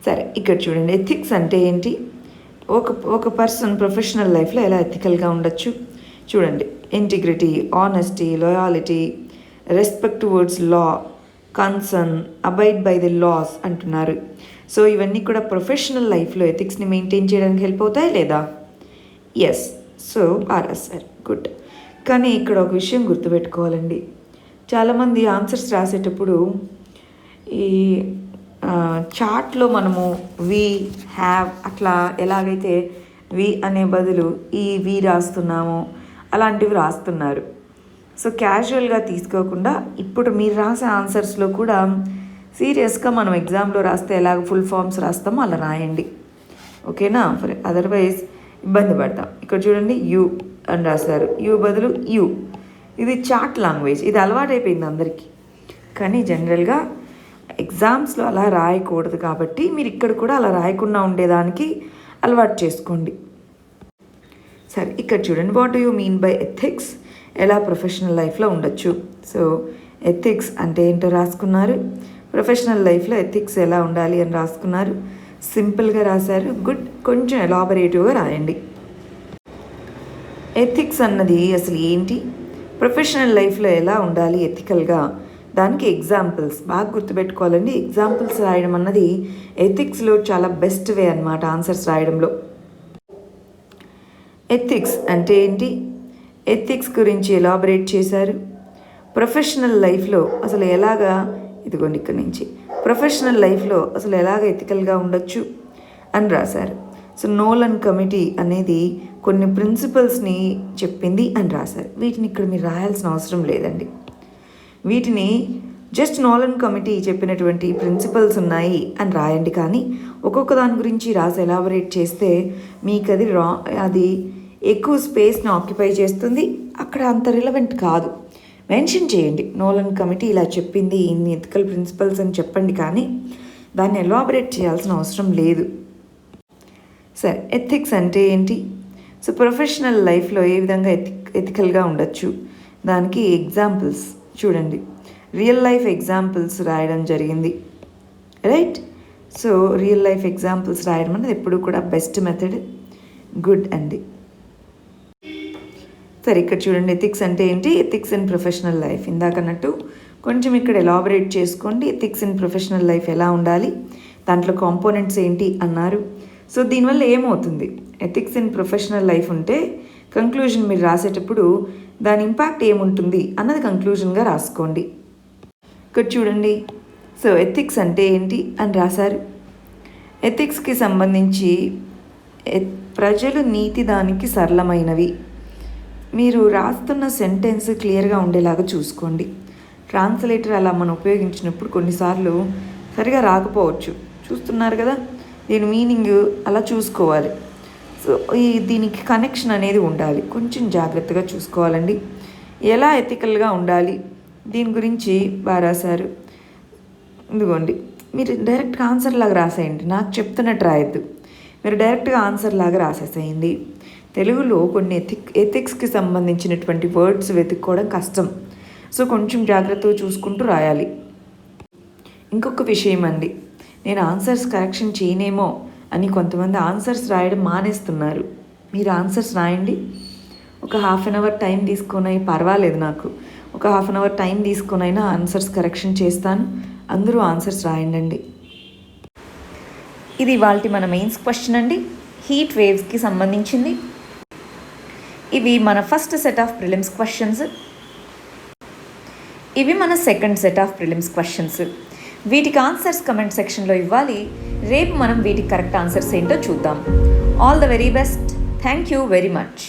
సరే, ఇక్కడ చూడండి ఎథిక్స్ అంటే ఏంటి? ఒక పర్సన్ ప్రొఫెషనల్ లైఫ్లో ఎలా ఎథికల్గా ఉండొచ్చు చూడండి. Integrity, honesty, loyalty, respect towards law, concern, abide by the laws అంటున్నారు. సో ఇవన్నీ కూడా ప్రొఫెషనల్ లైఫ్లో ఎథిక్స్ని మెయింటైన్ చేయడానికి హెల్ప్ అవుతాయి లేదా? ఎస్. So sir good. కానీ ఇక్కడ ఒక విషయం గుర్తుపెట్టుకోవాలండి. చాలామంది ఆన్సర్స్ రాసేటప్పుడు ఈ చార్ట్లో మనము వి, హ్యావ్ అట్లా ఎలాగైతే వి అనే బదులు ఈ వి రాస్తున్నామో అలాంటివి రాస్తున్నారు. సో క్యాజువల్గా తీసుకోకుండా ఇప్పుడు మీరు రాసే ఆన్సర్స్లో కూడా సీరియస్గా మనం ఎగ్జామ్లో రాస్తే ఎలాగ ఫుల్ ఫామ్స్ రాస్తామో అలా రాయండి, ఓకేనా? అదర్వైజ్ ఇబ్బంది పడతాం. ఇక్కడ చూడండి యూ అని రాశారు, యూ బదులు యూ. ఇది చాట్ లాంగ్వేజ్, ఇది అలవాటైపోయింది అందరికీ. కానీ జనరల్గా ఎగ్జామ్స్లో అలా రాయకూడదు కాబట్టి మీరు ఇక్కడ కూడా అలా రాయకుండా ఉండేదానికి అలవాటు చేసుకోండి. సరే, ఇక్కడ చూడండి what do you mean by ethics, ఎలా ప్రొఫెషనల్ లైఫ్లో ఉండొచ్చు. సో ఎథిక్స్ అంటే ఏంటో రాసుకున్నారు, ప్రొఫెషనల్ లైఫ్లో ఎథిక్స్ ఎలా ఉండాలి అని రాసుకున్నారు. సింపుల్గా రాశారు, గుడ్. కొంచెం ఎలాబరేటివ్గా రాయండి. ఎథిక్స్ అన్నది అసలు ఏంటి, ప్రొఫెషనల్ లైఫ్లో ఎలా ఉండాలి ఎథికల్గా, దానికి ఎగ్జాంపుల్స్ బాగా గుర్తుపెట్టుకోవాలండి. ఎగ్జాంపుల్స్ రాయడం అన్నది ఎథిక్స్లో చాలా బెస్ట్ వే అన్నమాట ఆన్సర్స్ రాయడంలో. ఎథిక్స్ అంటే ఏంటి, ఎథిక్స్ గురించి ఎలాబరేట్ చేశారు. ప్రొఫెషనల్ లైఫ్లో అసలు ఎలాగా, ఇదిగోండి ఇక్కడ నుంచి, ప్రొఫెషనల్ లైఫ్లో అసలు ఎలాగ ఎథికల్గా ఉండొచ్చు అని రాశారు. సో నోలన్ కమిటీ అనేది కొన్ని ప్రిన్సిపల్స్ని చెప్పింది అని రాశారు. వీటిని ఇక్కడ మీరు రాయాల్సిన అవసరం లేదండి. వీటిని జస్ట్ నోలన్ కమిటీ చెప్పినటువంటి ప్రిన్సిపల్స్ ఉన్నాయి అని రాయండి. కానీ ఒక్కొక్క దాని గురించి రాసి ఎలాబరేట్ చేస్తే మీకు అది ఎక్కువ స్పేస్ని ఆక్యుపై చేస్తుంది, అక్కడ అంత రిలవెంట్ కాదు. మెన్షన్ చేయండి, నోలన్ కమిటీ ఇలా చెప్పింది, ఇన్ని ఎథికల్ ప్రిన్సిపల్స్ అని చెప్పండి, కానీ దాన్ని ఎలాబరేట్ చేయాల్సిన అవసరం లేదు. సరే, ఎథిక్స్ అంటే ఏంటి? సో ప్రొఫెషనల్ లైఫ్లో ఏ విధంగా ఎథికల్గా ఉండొచ్చు, దానికి ఎగ్జాంపుల్స్ చూడండి, రియల్ లైఫ్ ఎగ్జాంపుల్స్ రాయడం జరిగింది, right? So real life examples రాయడం అనేది ఎప్పుడు కూడా బెస్ట్ మెథడ్. గుడ్ అండి. సరే, ఇక్కడ చూడండి ఎథిక్స్ అంటే ఏంటి, ఎథిక్స్ ఇన్ ప్రొఫెషనల్ లైఫ్. ఇందాకన్నట్టు కొంచెం ఇక్కడ ఎలాబరేట్ చేసుకోండి. ఎథిక్స్ ఇన్ ప్రొఫెషనల్ లైఫ్ ఎలా ఉండాలి, దాంట్లో కాంపోనెంట్స్ ఏంటి అన్నారు. సో దీనివల్ల ఏమవుతుంది, ఎథిక్స్ ఇన్ ప్రొఫెషనల్ లైఫ్ ఉంటే కంక్లూజన్ మీరు రాసేటప్పుడు దాని ఇంపాక్ట్ ఏముంటుంది అన్నది కంక్లూజన్గా రాసుకోండి. ఇక్కడ చూడండి, సో ఎథిక్స్ అంటే ఏంటి అని రాశారు. ఎథిక్స్కి సంబంధించి ప్రజలు నీతి దానికి సరళమైనవి. మీరు రాస్తున్న సెంటెన్స్ క్లియర్గా ఉండేలాగా చూసుకోండి. ట్రాన్స్లేటర్ అలా మనం ఉపయోగించినప్పుడు కొన్నిసార్లు సరిగా రాకపోవచ్చు, చూస్తున్నారు కదా, దీని మీనింగ్ అలా చూసుకోవాలి. సో దీనికి కనెక్షన్ అనేది ఉండాలి, కొంచెం జాగ్రత్తగా చూసుకోవాలండి. ఎలా ఎథికల్గా ఉండాలి దీని గురించి బాగా రాశారు. ఇదిగోండి, మీరు డైరెక్ట్గా ఆన్సర్ లాగా రాసేయండి, నాకు చెప్తున్నట్టు రాయొద్దు, మీరు డైరెక్ట్గా ఆన్సర్ లాగా రాసేసేయండి. తెలుగులో కొన్ని ఎథిక్స్కి సంబంధించినటువంటి వర్డ్స్ వెతుక్కోవడం కష్టం, సో కొంచెం జాగ్రత్తగా చూసుకుంటూ రాయాలి. ఇంకొక విషయం అండి, నేను ఆన్సర్స్ కరెక్షన్ చేయనేమో అని కొంతమంది ఆన్సర్స్ రాయడం మానేస్తున్నారు. మీరు ఆన్సర్స్ రాయండి, ఒక 1/2 అవర్ టైం తీసుకొని, పర్వాలేదు, నాకు ఒక 1/2 అవర్ టైం తీసుకొనైనా ఆన్సర్స్ కరెక్షన్ చేస్తాను, అందరూ ఆన్సర్స్ రాయండి. ఇది ఇవాల్టి మన మెయిన్స్ క్వశ్చన్ అండి, హీట్ వేవ్స్కి సంబంధించింది. ఇవి మన first set of prelims questions, ఇవి మన second set of prelims questions. వీటికి ఆన్సర్స్ కమెంట్ సెక్షన్లో ఇవ్వాలి. రేపు మనం వీటికి కరెక్ట్ ఆన్సర్స్ ఏంటో చూద్దాం. All the very best. Thank you very much.